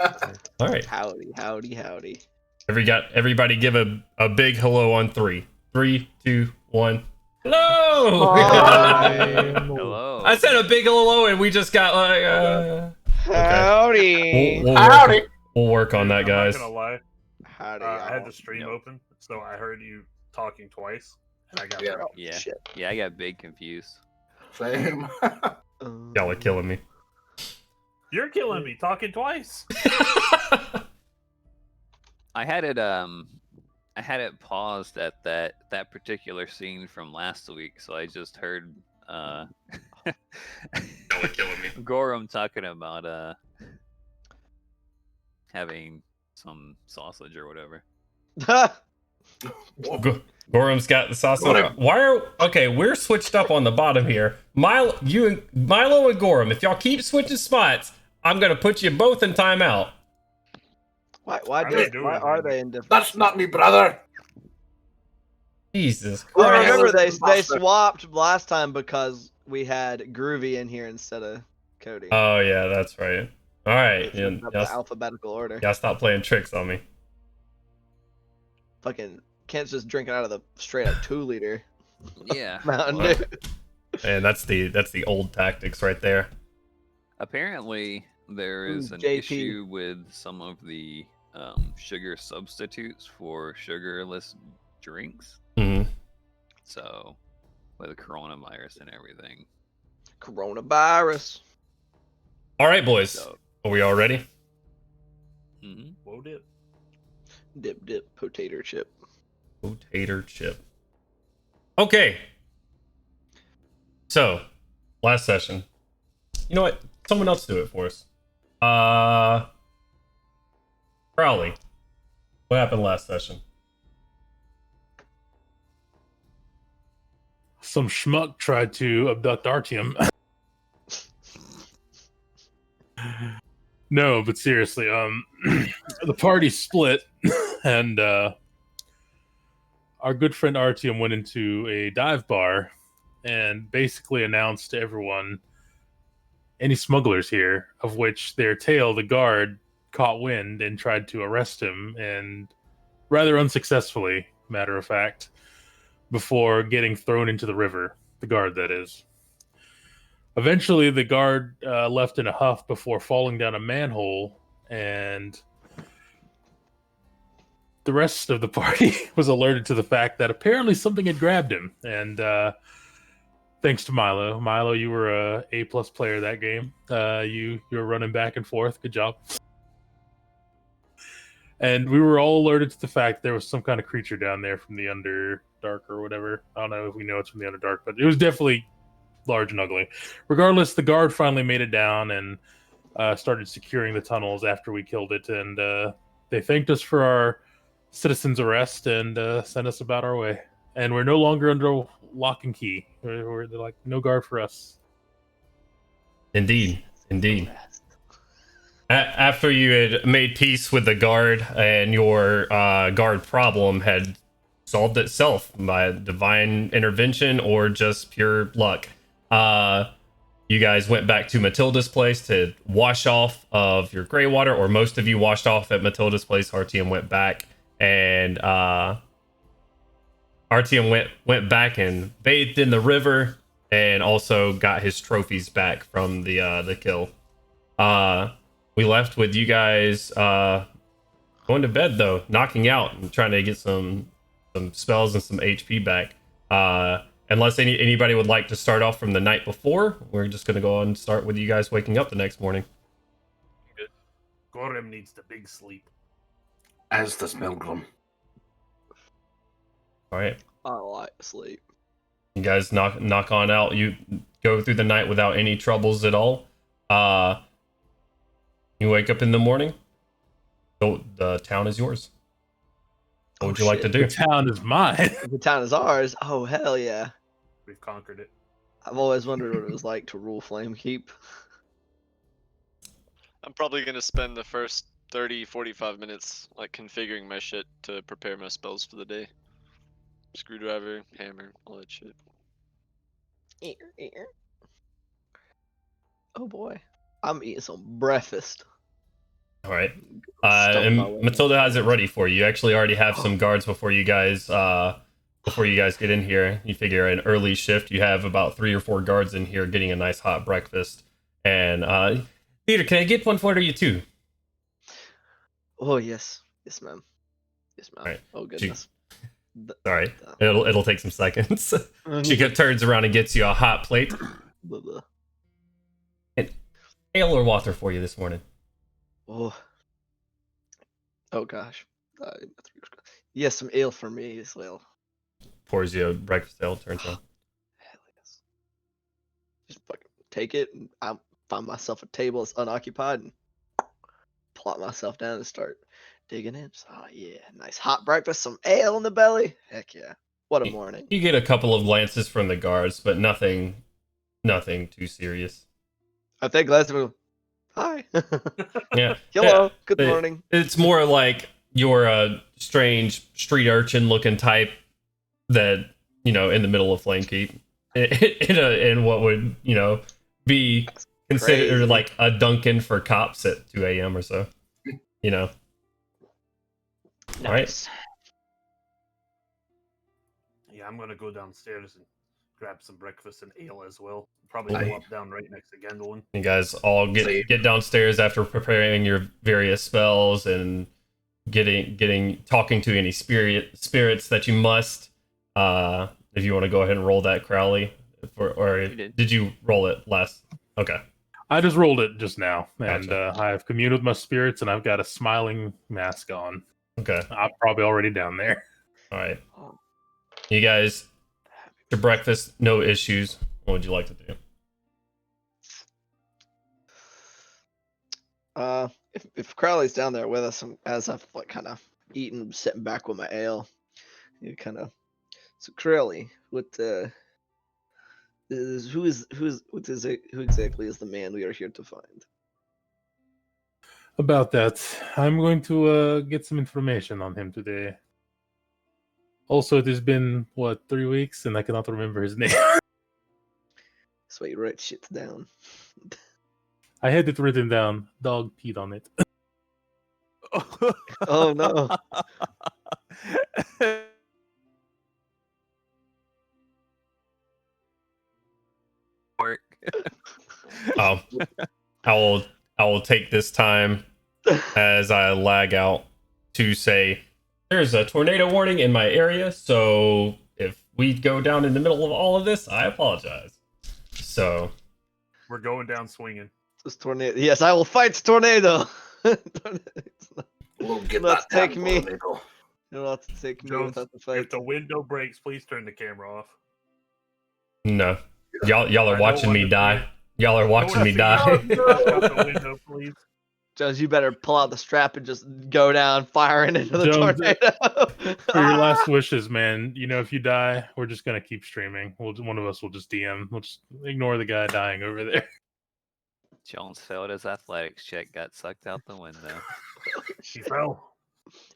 All right. Howdy, howdy, howdy. Everybody give a big hello on 3. 3, 2, 1. Hello! Hello. I said a big hello and we just got like Howdy. We'll work on that, guys. I'm not gonna lie. Howdy, I had y'all. the stream Yep. open, so I heard you talking twice, and I got Yeah. very- Yeah. Shit. Yeah, I got big confused. Same. Y'all are killing me. You're killing me talking twice. I had it paused at that particular scene from last week, so I just heard Y'all are killing me. Gorham talking about having some sausage or whatever. Gorham's got the sausage. Gorham. Okay, we're switched up on the bottom here. Milo and Gorham, if y'all keep switching spots, I'm gonna put you both in timeout. Why Are they doing are that? they in different? That's not me, brother. Jesus Well, Christ. remember they Buster. swapped last time because we had Groovy in here instead of Cody. Oh yeah, that's right. All right, They switched up the alphabetical order. y'all stop playing tricks on me. Fucking Kent's just drinking out of the straight up 2-liter Yeah. Mountain well, Dew. And that's the old tactics right there. apparently, there is an JP. issue with some of the sugar substitutes for sugarless drinks. Mhm. So, with the coronavirus and everything. Coronavirus. All right, boys. So, Are we all ready? mhm. Whoa, dip. Dip potato chip. Potato chip. Okay. So, last session. You know what? Someone else do it for us. Crowley. What happened last session? Some schmuck tried to abduct Artyom. No, but seriously, the party split, and our good friend Artyom went into a dive bar and basically announced to everyone, any smugglers here, of which their tail, the guard, caught wind and tried to arrest him, and rather unsuccessfully, matter of fact, before getting thrown into the river. The guard, that is. Eventually, the guard left in a huff before falling down a manhole, and the rest of the party was alerted to the fact that apparently something had grabbed him. And thanks to Milo. Milo, you were a A+ player that game. You were running back and forth. Good job. And we were all alerted to the fact there was some kind of creature down there from the Underdark or whatever. I don't know if we know it's from the Underdark, but it was definitely large and ugly. Regardless, the guard finally made it down and started securing the tunnels after we killed it. And they thanked us for our citizen's arrest and sent us about our way. And we're no longer under lock and key. They're like, no guard for us. Indeed. After you had made peace with the guard and your guard problem had solved itself by divine intervention or just pure luck, you guys went back to Matilda's place to wash off of your gray water, or most of you washed off at Matilda's place. Artyom went back, and Artyom went back and bathed in the river, and also got his trophies back from the kill. We left with you guys going to bed, though, knocking out and trying to get some spells and some HP back. Unless anybody would like to start off from the night before, we're just going to go on and start with you guys waking up the next morning. Good. Gorham needs the big sleep. As does Milgram. All right. I like sleep. You guys knock on out. You go through the night without any troubles at all. You wake up in the morning. The town is yours. What would you like to do? The town is mine. The town is ours. Oh, hell yeah. We've conquered it. I've always wondered what it was like to rule Flamekeep. I'm probably gonna spend the first 30-45 minutes like configuring my shit to prepare my spells for the day. Screwdriver, hammer, all that shit. Oh boy. I'm eating some breakfast. All right. Stumble my way And Matilda has it downstairs. ready for you. You actually already have some guards before you guys get in here. You figure an early shift, you have about 3 or 4 guards in here getting a nice hot breakfast. And Peter, can I get one for you too? Oh yes, yes, ma'am. Yes, ma'am. Alright. Oh goodness. Sorry, The- it'll take some seconds. She turns around and gets you a hot plate. Blah, blah. Ale or water for you this morning? Oh. Oh gosh. Yes, some ale for me as well. Pours you a breakfast ale. Turns around. Hell yes. Just fucking take it, and I find myself a table that's unoccupied, and plop myself down and start digging in. Just, oh yeah, nice hot breakfast, some ale in the belly. Heck yeah, what a morning. You get a couple of glances from the guards, but nothing too serious. I think last time, hi. Yeah. Hello, good It- morning. It's more like you're a strange street urchin looking type that, in the middle of Flamekeep. In what would, be considered Crazy. like a Dunkin' for cops at 2 a.m. or so. All right. Nice. Yeah, I'm gonna go downstairs and grab some breakfast and ale as well. Probably Aye. go up down right next to Gandolin. You guys all get downstairs after preparing your various spells and talking to any spirits that you must. If you want to go ahead and roll that Crowley, or did. did you roll it last? Okay. I just rolled it just now, and Gotcha. I have communed with my spirits, and I've got a smiling mask on. Okay. I'm probably already down there. All right. Oh, You guys, your breakfast, no issues. What would you like to do? if Crowley's down there with us, as I've like kind of eaten, sitting back with my ale, you kind of. So Crowley, who exactly is the man we are here to find? About that, I'm going to get some information on him today. Also, it has been 3 weeks, and I cannot remember his name. That's why you write shit down. I had it written down. Dog peed on it. Oh no. Work. I will take this time as I lag out to say there's a tornado warning in my area, so if we go down in the middle of all of this, I apologize. So We're going down swinging. This tornado. Yes, I will fight tornado. We'll get Let's that take damn me. tornado. You'll have to take me Jones, without the fight. If the window breaks, please turn the camera off. no, y'all I are don't watching want me to die. see it. Y'all are watching me die. Out the window, please. Jones, you better pull out the strap and just go down firing into the Jones, tornado. For your last wishes, man, if you die, we're just gonna keep streaming. One of us will just DM. We'll just ignore the guy dying over there. Jones failed his athletics check, got sucked out the window. She fell.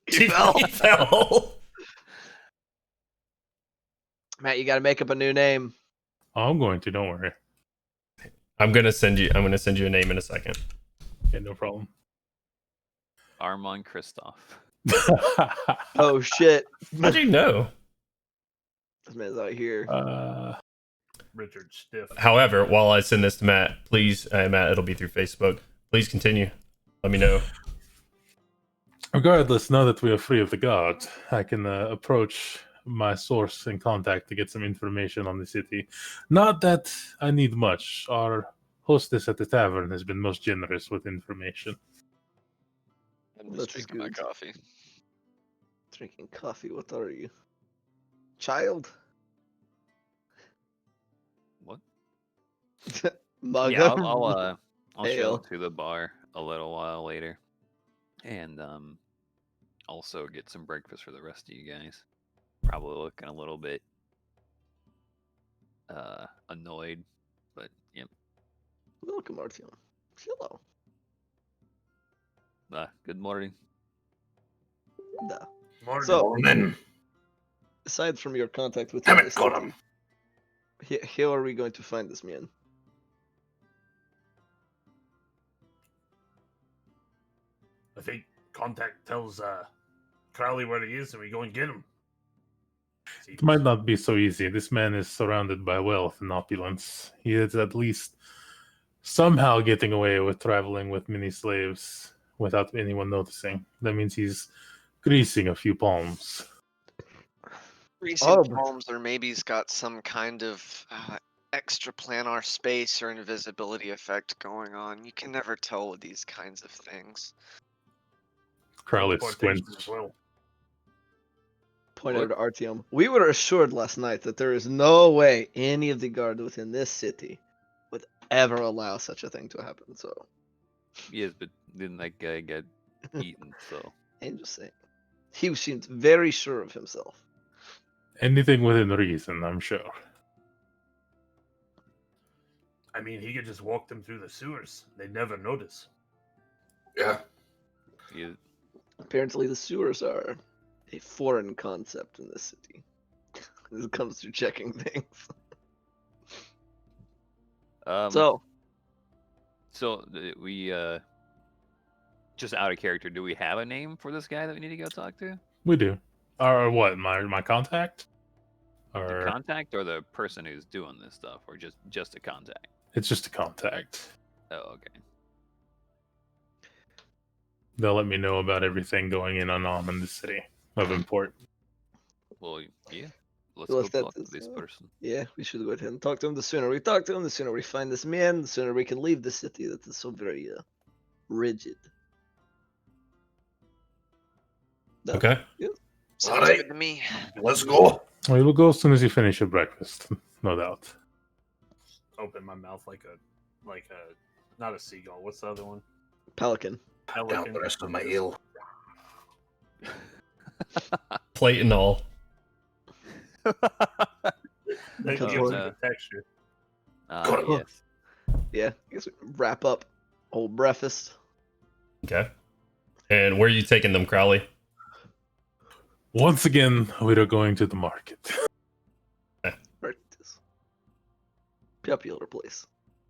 He fell. He fell. Matt, you got to make up a new name. I'm going to. Don't worry. I'm gonna send you a name in a second. Okay, no problem. Armand Kristoff. Oh shit! How'd you know? This man's out here. Richard Stiff. However, while I send this to Matt, please, Matt, it'll be through Facebook. Please continue. Let me know. Regardless, now that we are free of the guard, I can approach my source and contact to get some information on the city. Not that I need much. Our hostess at the tavern has been most generous with information. I'm just That's drinking my good. coffee. Drinking coffee. What are you? Child? What? Mug Yeah, of I'll show ale. up to the bar a little while later, and also get some breakfast for the rest of you guys. Probably looking a little bit annoyed, but yep. Welcome, Artyom. Hello. Good morning. No. Morning. So- Morning. Aside from your contact with Damn him, it, got him. how are we going to find this man? I think contact tells Crowley where he is, and we go and get him. It might not be so easy. This man is surrounded by wealth and opulence. He is at least somehow getting away with traveling with many slaves without anyone noticing. That means he's greasing a few palms. Recent Oh, palms, or maybe he's got some kind of extra planar space or invisibility effect going on. You can never tell with these kinds of things. Crowley Teleportation squints. as well. Point out to Artyom. We were assured last night that there is no way any of the guard within this city would ever allow such a thing to happen. So, Yes, but didn't that guy get eaten? So I'm just saying. He seemed very sure of himself. Anything within reason, I'm sure. I mean, he could just walk them through the sewers. They never notice. Yeah. you, Apparently, the sewers are a foreign concept in this city. When it comes to checking things. so we just out of character. Do we have a name for this guy that we need to go talk to? We do. Or what? My contact? The Or contact or the person who's doing this stuff, or just a contact? it's just a contact. Oh, okay. They'll let me know about everything going in in the city of import. Well, yeah. Let's Well, go if that talk to is, this person. Yeah, we should go ahead and talk to him. The sooner we talk to him, the sooner we find this man, the sooner we can leave the city that is so very rigid. No? Okay. Sounds Alright. good to me. Let's go. We will go as soon as you finish your breakfast, no doubt. Open my mouth like a, not a seagull. What's the other one? Pelican. Down Pelican. the rest of my ale. Plate and all. That Come gives on. it the texture. Got it. Yes. Yeah, I guess we can wrap up old breakfast. Okay. And where are you taking them, Crowley? Once again, we are going to the market. Right. This popular place.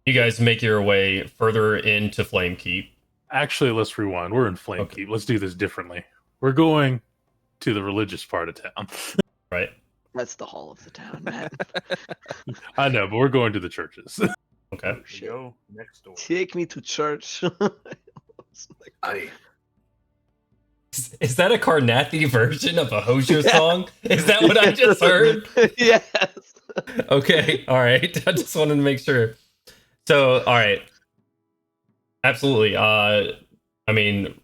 You guys make your way further into Flamekeep. Actually, let's rewind. We're in Flamekeep. Okay. Let's do this differently. We're going to the religious part of town. Right. That's the hall of the town, man. I know, but we're going to the churches. Okay. We Shit. go next door. Take me to church. Aye. Is that a Carnathy version of a Hozier song? Is that what I just heard? Yes. Okay. All right. I just wanted to make sure. So, all right. Absolutely. I mean,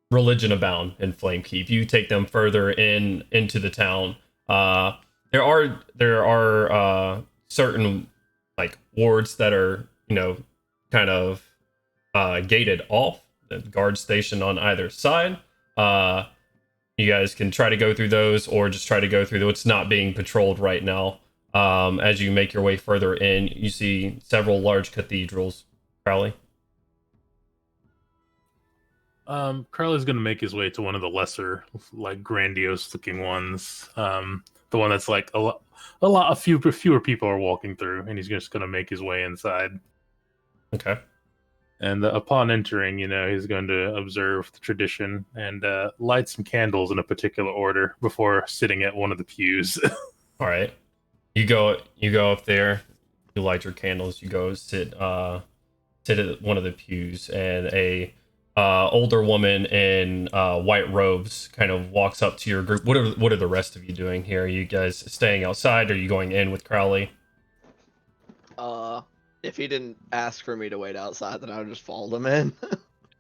religion abound in Flamekeep. You take them further into the town. There are certain like wards that are, kind of gated off. The guard station on either side. You guys can try to go through those, or just try to go through what's not being patrolled right now. As you make your way further in, you see several large cathedrals. Crowley. Crowley's going to make his way to one of the lesser, like grandiose-looking ones. The one that's like fewer people are walking through, and he's just going to make his way inside. Okay. And upon entering, he's going to observe the tradition and light some candles in a particular order before sitting at one of the pews. All right. You go up there. You light your candles. You go sit at one of the pews, and a older woman in white robes kind of walks up to your group. What are the rest of you doing here? Are you guys staying outside? Or are you going in with Crowley? If he didn't ask for me to wait outside, then I would just follow him in. Yeah,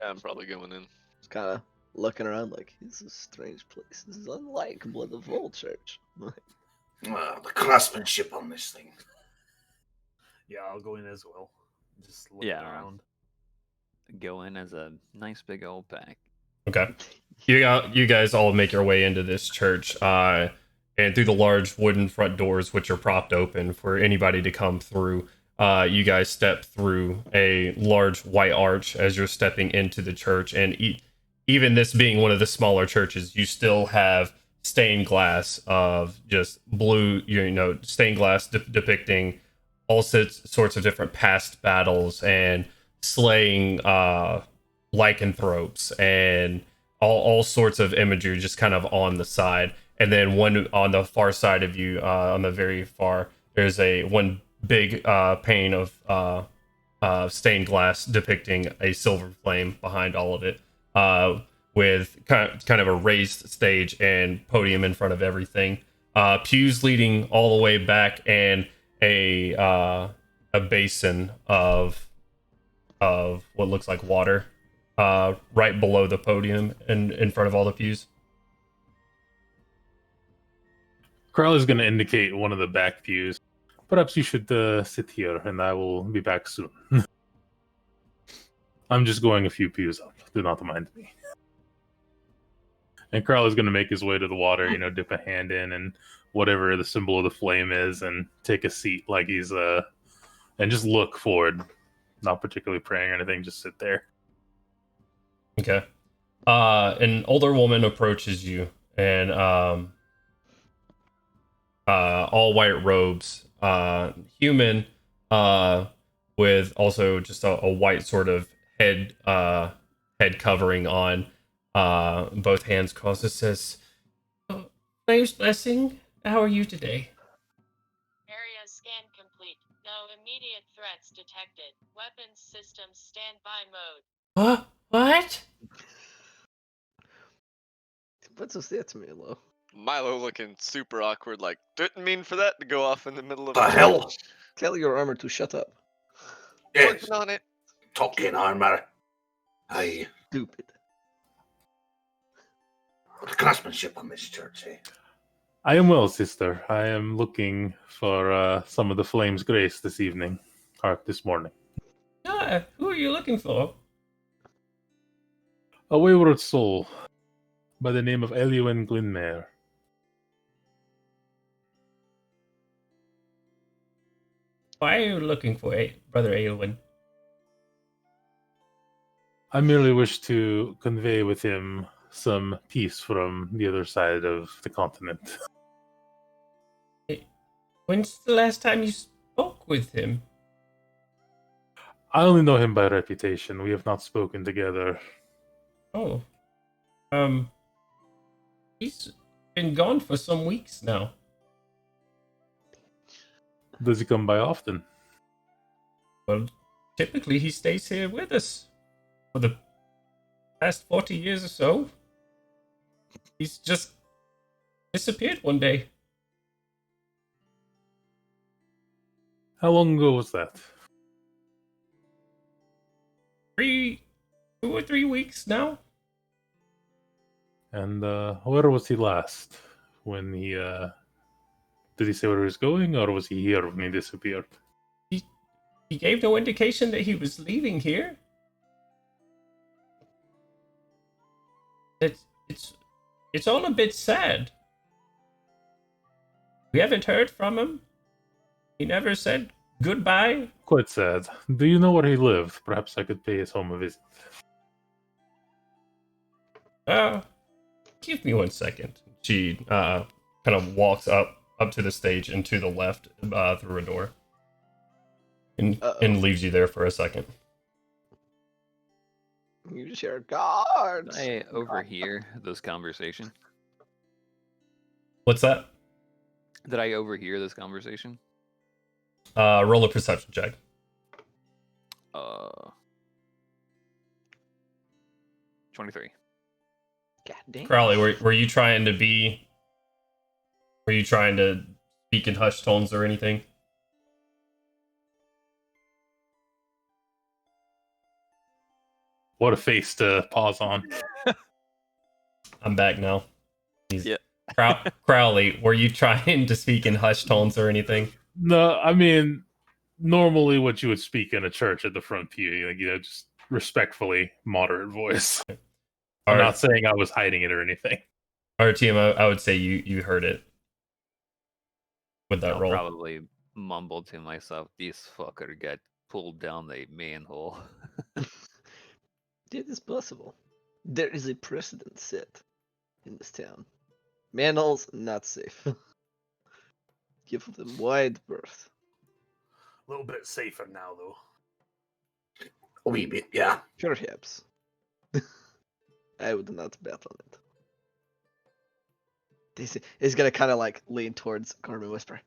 I'm probably going in. Just kind of looking around like, this is a strange place. This is unlike the Vol Church. The craftsmanship on this thing. Yeah, I'll go in as well. Just look Yeah. around. Go in as a nice big old pack. Okay. You guys all make your way into this church, and through the large wooden front doors, which are propped open for anybody to come through. You guys step through a large white arch as you're stepping into the church, and even this being one of the smaller churches, you still have stained glass of just blue, stained glass depicting all sorts of different past battles and slaying lycanthropes and all sorts of imagery just kind of on the side. And then one on the far side of you, on the very far, there's one big pane of stained glass depicting a silver flame behind all of it, with kind of a raised stage and podium in front of everything. Pews leading all the way back, and a basin of what looks like water right below the podium and in front of all the pews. Crowley's going to indicate one of the back pews. Perhaps you should sit here, and I will be back soon. I'm just going a few pews up. Do not mind me. And Crowley's going to make his way to the water, dip a hand in and whatever the symbol of the flame is, and take a seat like he's and just look forward. Not particularly praying or anything, just sit there. Okay. An older woman approaches you, and all white robes, human, with also just a white sort of head covering on, both hands crossed. It says, "Oh, Flame's blessing. How are you today?" Area scan complete. No immediate threats detected. Weapons systems standby mode. What? What's that, Milo? Milo looking super awkward, like, didn't mean for that to go off in the middle of The hell? Tell your armor to shut up. Yes, Working on it. talking armor. Aye. Stupid. The craftsmanship on this church, eh? I am well, sister. I am looking for some of the Flame's grace this evening, or this morning. Who are you looking for? A wayward soul by the name of Eluin Glinmare. Why are you looking for Brother Aelwyn? I merely wish to convey with him some peace from the other side of the continent. When's the last time you spoke with him? I only know him by reputation. We have not spoken together. Oh. He's been gone for some weeks now. Does he come by often? Well, typically he stays here with us for the past 40 years or so. He's just disappeared one day. How long ago was that? 2 or 3 weeks now. And where was he last? When he did he say where he was going, or was he here when he disappeared? He gave no indication that he was leaving here. It's all a bit sad. We haven't heard from him. He never said goodbye. Quite sad. Do you know where he lived? Perhaps I could pay his home a visit. Give me 1 second. She kind of walks up to the stage and to the left through a door, and leaves you there for a second. You just hear guards. I overhear this conversation. What's that? Did I overhear this conversation? Roll a perception check. 23. God damn. Crowley, were you trying to speak in hushed tones or anything? What a face to pause on. I'm back now. Yeah. Crowley, were you trying to speak in hushed tones or anything? No, I mean, normally what you would speak in a church at the front pew, like, just respectfully, moderate voice. I'm not saying I was hiding it or anything. Our team, I would say you heard it with that I'll roll. probably mumble to myself, this fucker got pulled down the manhole. It is possible. There is a precedent set in this town. Manholes, not safe. Give them wide berth. A little bit safer now, though. A wee bit, yeah. Perhaps. I would not bet on it. This is gonna kind of like lean towards Corbin, whisper.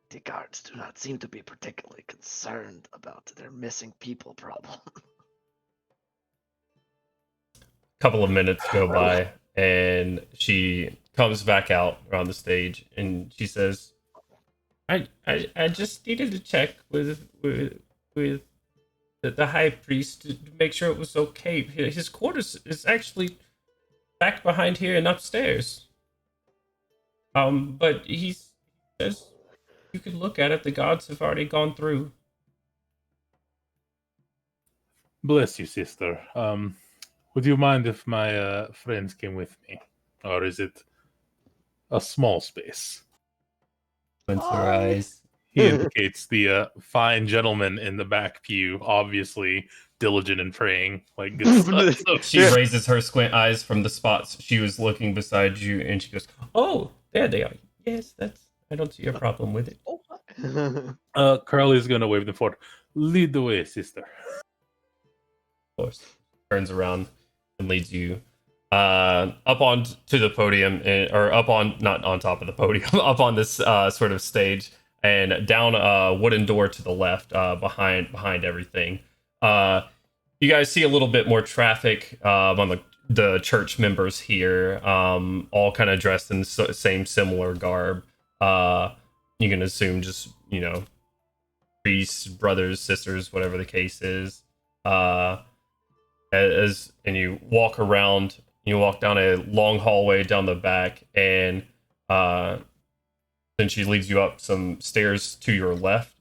The guards do not seem to be particularly concerned about their missing people problem. Couple of minutes go by, and she comes back out around the stage, and she says, I just needed to check with the high priest to make sure it was okay. His quarters is actually back behind here and upstairs. But he says you could look at it. The gods have already gone through. Bless you, sister. Would you mind if my friends came with me? Or is it a small space? Squints her eyes. He indicates the fine gentleman in the back pew, obviously diligent in praying, like good stuff. So She raises her squint eyes from the spots she was looking beside you, and she goes, "Oh, there they are. Yes, I don't see a problem with it." Carly's gonna wave them forward. Lead the way, sister. Of course, turns around and leads you up on to the podium, or up on, not on top of the podium, up on this sort of stage, and down a wooden door to the left, behind everything. You guys see a little bit more traffic on the church members here, all kind of dressed in the same similar garb. You can assume just, priests, brothers, sisters, whatever the case is. And you walk around, you walk down a long hallway down the back, and then she leads you up some stairs to your left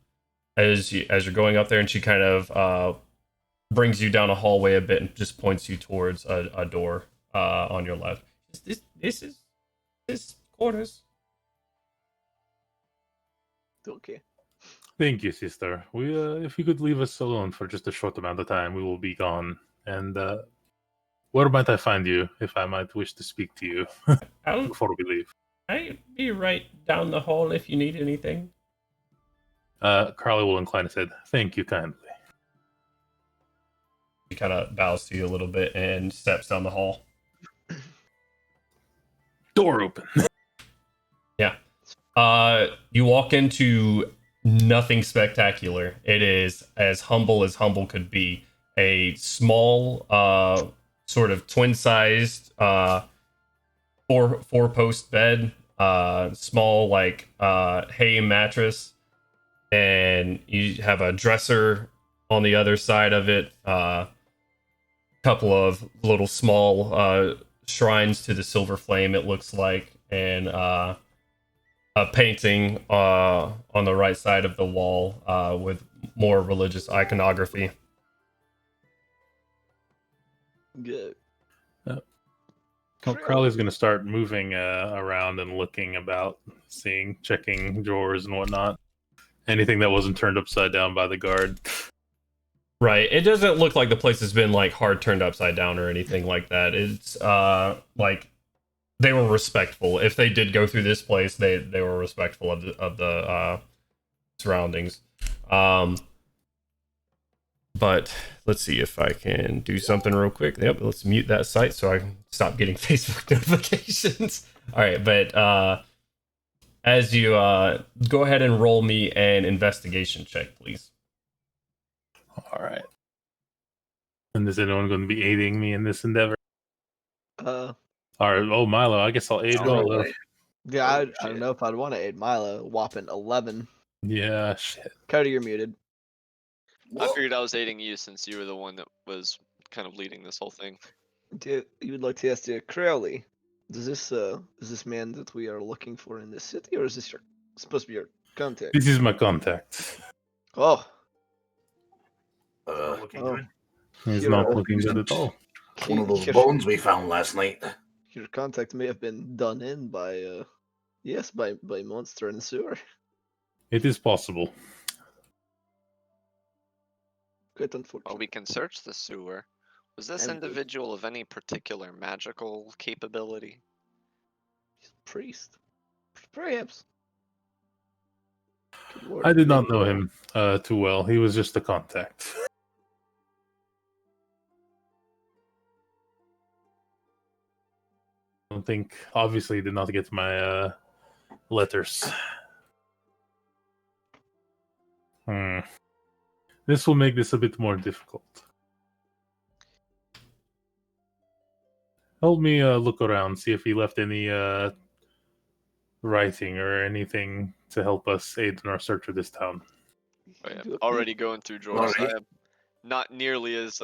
as you're going up there, and she kind of brings you down a hallway a bit and just points you towards a door on your left. This is quarters. Okay. Thank you, sister. We, if you could leave us alone for just a short amount of time, we will be gone. And where might I find you if I might wish to speak to you before we leave? I'll be right down the hall if you need anything. Carly will incline his head. Thank you kindly. She kind of bows to you a little bit and steps down the hall. Door open. Yeah. You walk into nothing spectacular. It is as humble could be. A small, sort of twin-sized, four-post bed, small, like, hay mattress, and you have a dresser on the other side of it, couple of little small shrines to the silver flame, it looks like, and a painting on the right side of the wall with more religious iconography. Good. Well, Crowley's going to start moving around and looking about, checking drawers and whatnot. Anything that wasn't turned upside down by the guard. Right. It doesn't look like the place has been like hard turned upside down or anything like that. It's like they were respectful. If they did go through this place, they were respectful of the surroundings. But let's see if I can do something real quick. Yep, let's mute that site so I can stop getting Facebook notifications. All right, but as you go ahead and roll me an investigation check, please. All right. And is anyone going to be aiding me in this endeavor? Uh, All right. Oh, Milo. I guess I'll aid Milo. yeah, Oh, I don't shit. know if I'd want to aid Milo. Whopping 11. Yeah, shit. Cody, you're muted. I figured I was aiding you since you were the one that was kind of leading this whole thing. You would like to ask Crowley, is this man that we are looking for in this city, or is this supposed to be your contact? This is my contact. Oh, Not looking oh. good. He's You're not right. looking good at all. One of those Your- bones we found last night. Your contact may have been done in by by monster in the sewer. It is possible. Quite unfortunate. Well, we can search the sewer. Was this And the- individual of any particular magical capability? He's a priest. Perhaps. Good lord, I did not maybe. know him too well. He was just a contact. don't think. Obviously, did not get my letters. This will make this a bit more difficult. Help me look around, see if he left any writing or anything to help us aid in our search of this town. Oh, yeah. Already going through drawers. I Alright. am not nearly as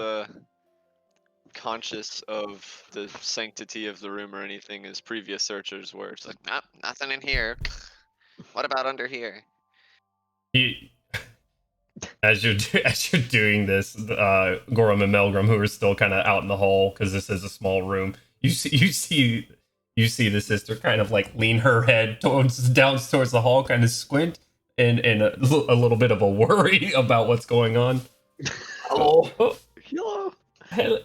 conscious of the sanctity of the room or anything as previous searchers were. It's like, Nope, nothing in here. What about under here? You, as you're doing this, Gorham and Melgrim, who are still kind of out in the hall because this is a small room, you see the sister kind of like lean her head towards the hall, kind of squint, and a little bit of a worry about what's going on. Hello. Oh, Hello.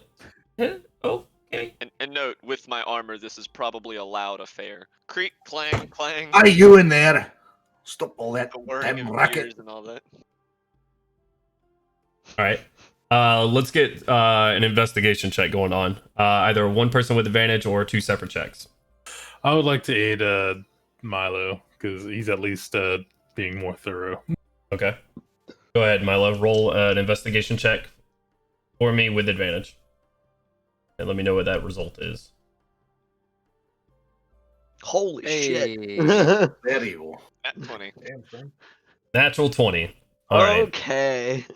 okay. and note, with my armor, this is probably a loud affair. Creak, clang, clang. Are you in there? Stop all that The whirring damn of racket. gears and all that. All right. Let's get an investigation check going on. Either one person with advantage or two separate checks. I would like to aid Milo, because he's at least being more thorough. Okay. Go ahead, Milo. Roll an investigation check for me with advantage. And let me know what that result is. Holy shit. There you go. At 20. Damn, son. Natural 20. All right. Okay.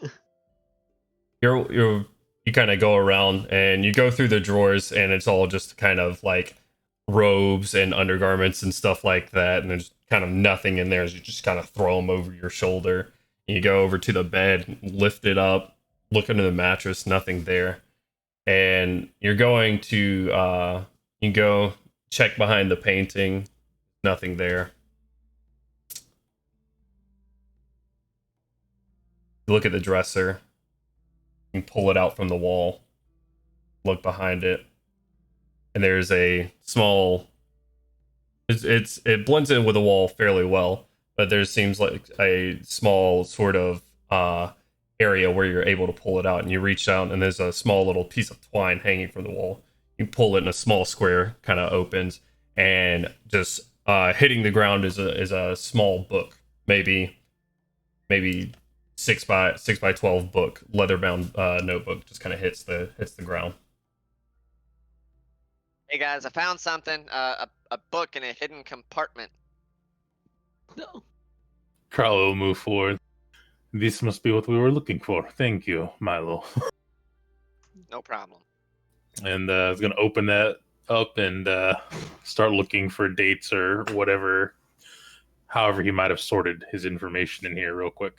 You kind of go around and you go through the drawers, and it's all just kind of like robes and undergarments and stuff like that, and there's kind of nothing in there as you just kind of throw them over your shoulder. You go over to the bed, lift it up, look under the mattress, nothing there. And you're going to you go check behind the painting, nothing there. You look at the dresser, you pull it out from the wall, look behind it, and there's a small it blends in with the wall fairly well, but there seems like a small sort of area where you're able to pull it out, and you reach out and there's a small little piece of twine hanging from the wall. You pull it and a small square kind of opens, and just hitting the ground is a small book, maybe 6 by 12 book, leather bound notebook, just kind of hits the ground. Hey guys, I found something. A book in a hidden compartment. No. Carlo will move forward. This must be what we were looking for. Thank you, Milo. No problem. And I was going to open that up and start looking for dates or whatever, however he might have sorted his information in here real quick.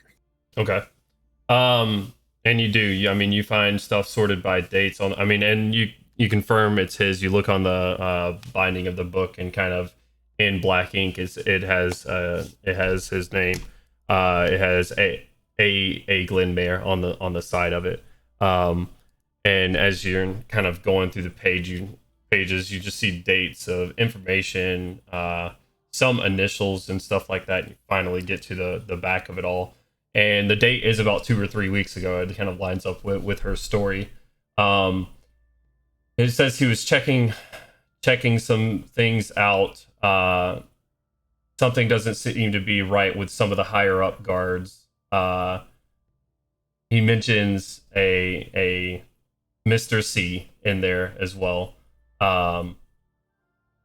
Okay. And you do. You find stuff sorted by dates on. And you confirm it's his. You look on the binding of the book, and kind of in black ink, it has his name. It has a Glenmare on the side of it. And as you're kind of going through the pages, you just see dates of information, some initials and stuff like that. And you finally get to the back of it all. And the date is about 2 or 3 weeks ago. It kind of lines up with her story. It says he was checking some things out. Something doesn't seem to be right with some of the higher up guards. He mentions a Mr. C in there as well.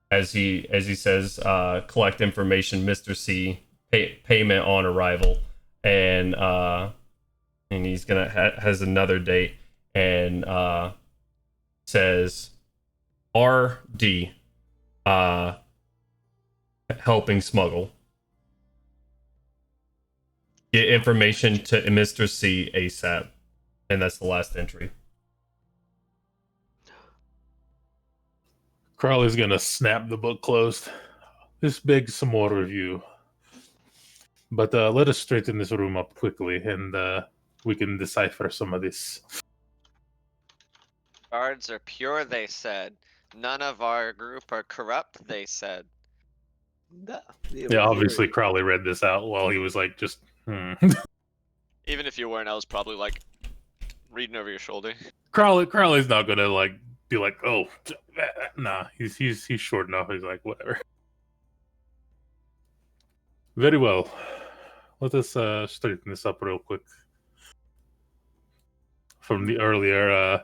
As he says, collect information, Mr. C, payment on arrival. And he's has another date, and says RD helping smuggle. Get information to Mr. C ASAP. And that's the last entry. Crowley's going to snap the book closed. This begs some more review. But let us straighten this room up quickly, and we can decipher some of this. Guards are pure, they said. None of our group are corrupt, they said. Yeah, obviously Crowley read this out while he was like, just, Even if you weren't, I was probably like reading over your shoulder. Crowley's not gonna like be like, oh, nah, he's short enough. He's like, whatever. Very well. Let us straighten this up real quick. From the earlier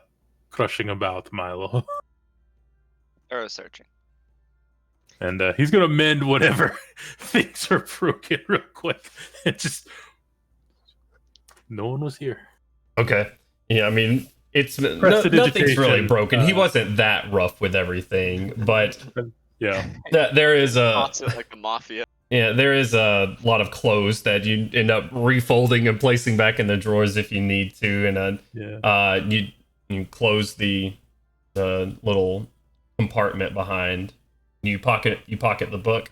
crushing about Milo. Thorough searching. And he's gonna mend whatever things are broken real quick. And just no one was here. Okay. Yeah, I mean, it's nothing's Prestidigitation, really broken. He wasn't that rough with everything, but yeah, there is a Like the mafia. yeah, there is a lot of clothes that you end up refolding and placing back in the drawers if you need to, and you close the little compartment behind. You pocket the book.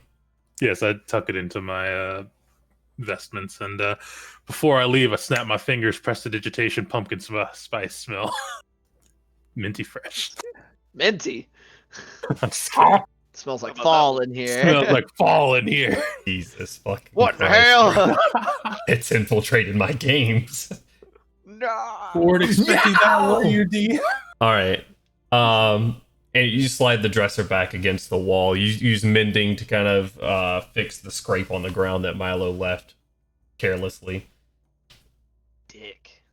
yes, I tuck it into my vestments, and before I leave, I snap my fingers, prestidigitation, pumpkin spice smell, minty fresh. Minty. I'm just kidding. It smells like How about fall in here. Smells like fall in here. Jesus fucking What the Christ. hell? It's infiltrated my games. No. Weren't expecting that, were you, D? All right. And you slide the dresser back against the wall. You use mending to kind of fix the scrape on the ground that Milo left carelessly. Dick.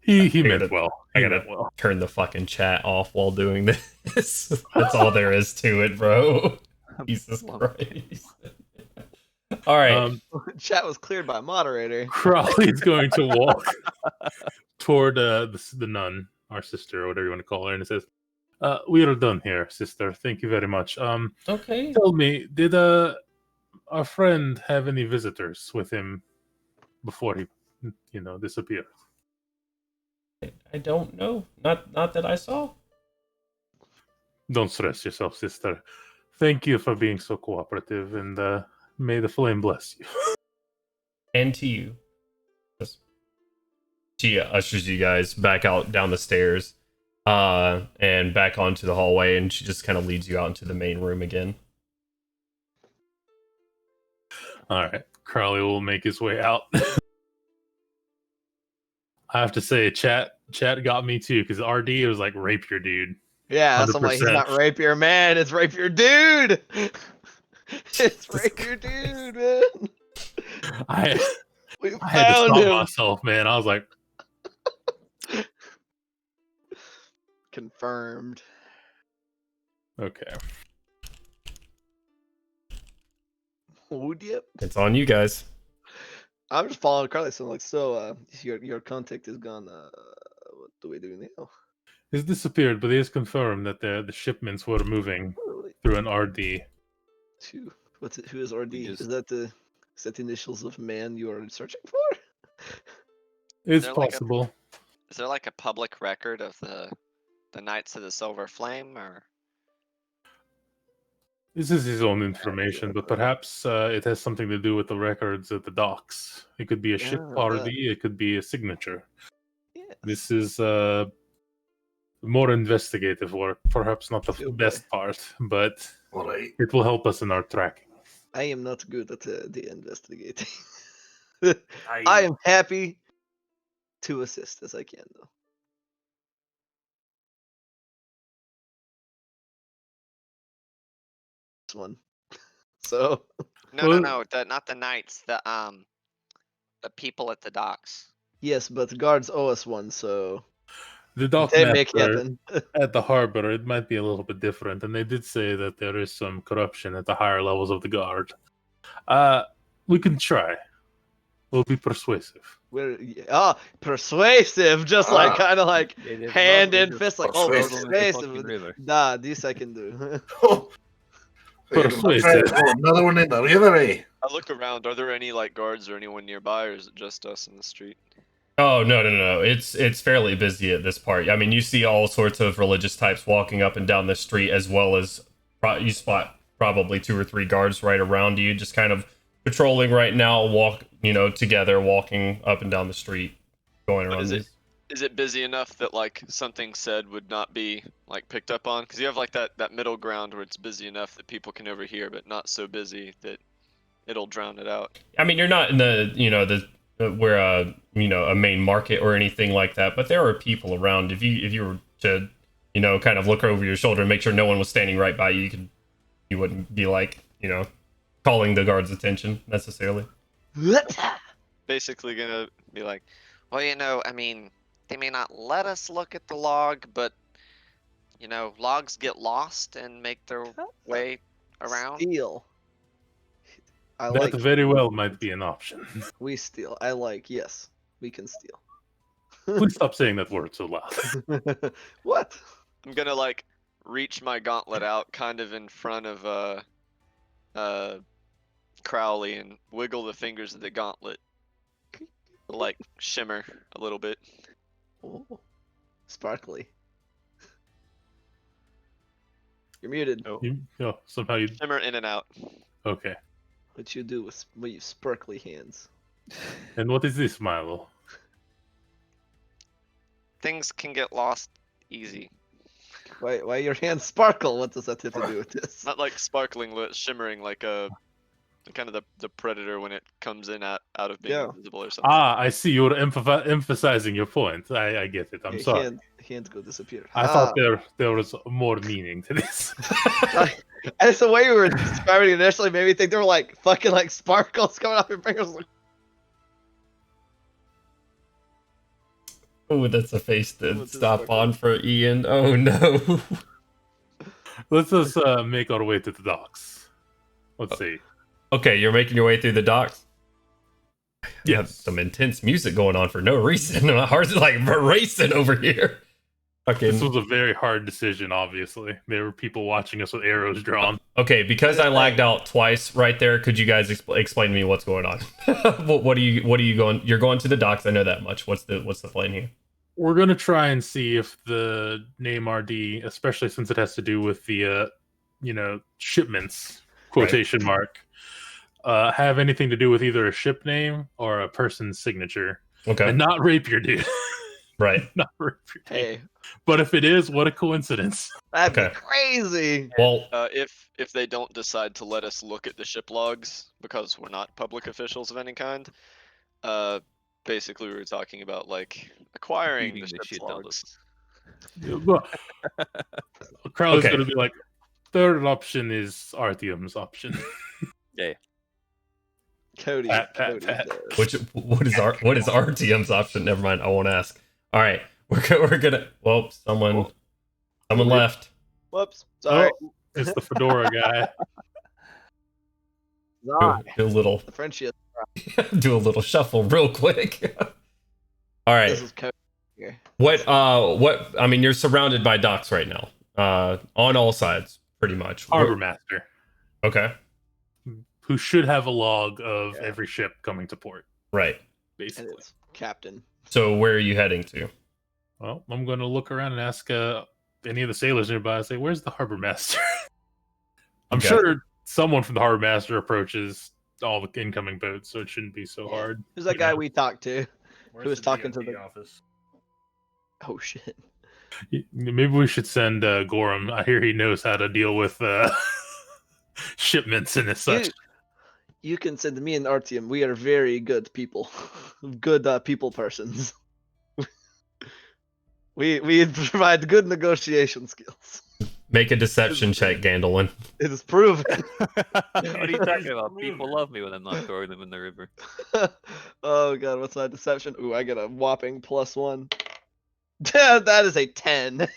He I meant gotta- well. I He gotta meant well. turn the fucking chat off while doing this. That's all there is to it, bro. Jesus Christ. All right. Chat was cleared by moderator. Crowley's going to walk toward the nun, our sister, or whatever you want to call her, and it says, "We are done here, sister. Thank you very much. Okay. Tell me, did our friend have any visitors with him before he, disappeared?" I don't know. Not that I saw. Don't stress yourself, sister. Thank you for being so cooperative, and may the flame bless you. And to you. She ushers you guys back out down the stairs, and back onto the hallway, and she just kind of leads you out into the main room again. All right, Crowley will make his way out. I have to say, chat got me too, because RD was like, rapier dude. Yeah, so I'm like, he's 100%. not rapier man, it's rapier dude. It's rapier dude, man. I We I had to found stop him. myself, man. I was like, Confirmed. okay. Oh, yep. It's on you guys. I'm just following Carly. So, like, your contact is gone. What do we do now? He's disappeared, but he has confirmed that the shipments were moving through an RD. Who is RD? just- Is that the initials of man you are searching for? It's there like a- possible. Is there like a public record of the Knights of the Silver Flame, or This is his own information, but perhaps it has something to do with the records at the docks. It could be a ship Yeah, RD, it could be a signature. Yeah. This is more investigative work, perhaps not the Oh, boy. best part, but All right. it will help us in our tracking. I am not good at the investigating. I am happy to assist as I can, though. This one. So no, Well- not the Knights, the people at the docks. yes, but the guards owe us one, so The dock they make master happen. at the harbor, it might be a little bit different, and they did say that there is some corruption at the higher levels of the guard. We can try. We'll be persuasive. We're persuasive, just like kind of like It is hand lovely in to fist, like float Persuasive. on the fucking persuasive. river. Nah, this I can do. Persuasive. Another one in the river, eh? I look around. Are there any like guards or anyone nearby, or is it just us in the street? Oh no! It's fairly busy at this part. I mean, you see all sorts of religious types walking up and down the street, as well as you spot probably 2 or 3 guards right around you, just kind of patrolling right now. Together, walking up and down the street, going But around. is it busy enough that like something said would not be like picked up on? Because you have like that middle ground where it's busy enough that people can overhear, but not so busy that it'll drown it out. I mean, you're not in the where a main market or anything like that, but there are people around. If you were to kind of look over your shoulder and make sure no one was standing right by you. You wouldn't be like, calling the guards' attention necessarily. Basically gonna be like, well, I mean, they may not let us look at the log, but logs get lost and make their way around. Steal. I That like very well might be an option. we steal. Yes, we can steal. Please stop saying that word so loud. What? I'm gonna like reach my gauntlet out kind of in front of Crowley and wiggle the fingers of the gauntlet. Like shimmer a little bit. Oh, sparkly. You're muted. Oh. Somehow you. Shimmer in and out. Okay. What you do with your sparkly hands? And what is this, Milo? Things can get lost easy. Why your hands sparkle? What does that have to do with this? Not like sparkling, but shimmering like a kind of the predator when it comes in out of being invisible or something. Ah, I see. You're emphasizing your point. I get it. I'm sorry. Hands go disappear. I thought there was more meaning to this. That's the way we were describing it initially made me think there were like fucking like sparkles coming off your fingers. Oh, that's a face to stop on for Ian. Oh no. Let's just make our way to the docks. Let's see. Okay, you're making your way through the docks. You have Yes. some intense music going on for no reason. My heart's like racing over here. Okay. This was a very hard decision, obviously. There were people watching us with arrows drawn. Okay, because I lagged out twice right there, could you guys explain to me what's going on? what are you going? You're going to the docks, I know that much. What's the plan here? We're going to try and see if the name RD, especially since it has to do with the, shipments, quotation mark, have anything to do with either a ship name or a person's signature. Okay. And not Rapier, dude. Right. Not Rapier. Hey, But if it is, what a coincidence. that'd Okay. be crazy. Well, If they don't decide to let us look at the ship logs because we're not public officials of any kind, basically we were talking about like acquiring Eating the the ship's shit logs. Crowley's Okay. going to be like, third option is Artyom's option. Cody. Pat. Cody's there. what is RTM's option? Never mind, I won't ask. All right, we're gonna. Well, someone left. Whoops. Sorry. Oh, it's the fedora guy. Do a little The friendship. do a little shuffle real quick. All right. This is Cody here. What I mean, you're surrounded by docks right now. On all sides, pretty much. Harbor Master, Okay. who should have a log of every ship coming to port, Right. And basically. it's Captain. So where are you heading to? Well, I'm going to look around and ask any of the sailors nearby. I say, "Where's the harbor master?" I'm Okay. sure someone from the harbor master approaches all the incoming boats, so it shouldn't be so Yeah. hard. Who's that you guy know. we talked to? Where's Who was the talking to DMV the- office? Oh shit. Maybe we should send Gorham. I hear he knows how to deal with shipments and as such. You can send me and Artyom. We are very good people. Good people persons. we provide good negotiation skills. Make a deception check, Gandalin. It is proven. What are you talking about? People love me when I'm not throwing them in the river. Oh god, what's my deception? Ooh, I get a whopping +1. That is a 10.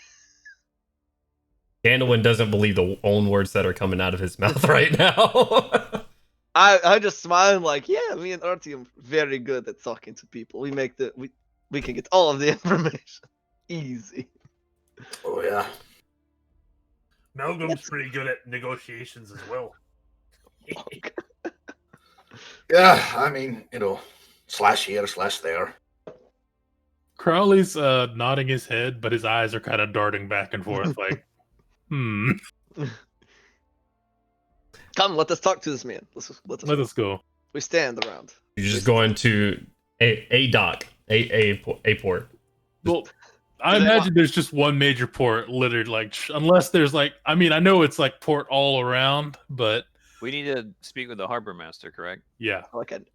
Gandalin doesn't believe the own words that are coming out of his mouth right now. I just smile like, yeah, me and Artyom very good at talking to people. We make we can get all of the information. Easy. Oh yeah. Malcolm's pretty good at negotiations as well. Yeah, I mean, slash here, slash there. Crowley's nodding his head, but his eyes are kind of darting back and forth, like, Come, let us talk to this man. let us go. We stand around. You're just going to a dock, a port. Well, I Do they imagine there's just one major port littered, like, unless there's like, I mean, I know it's like port all around, but We need to speak with the harbor master, correct? yeah.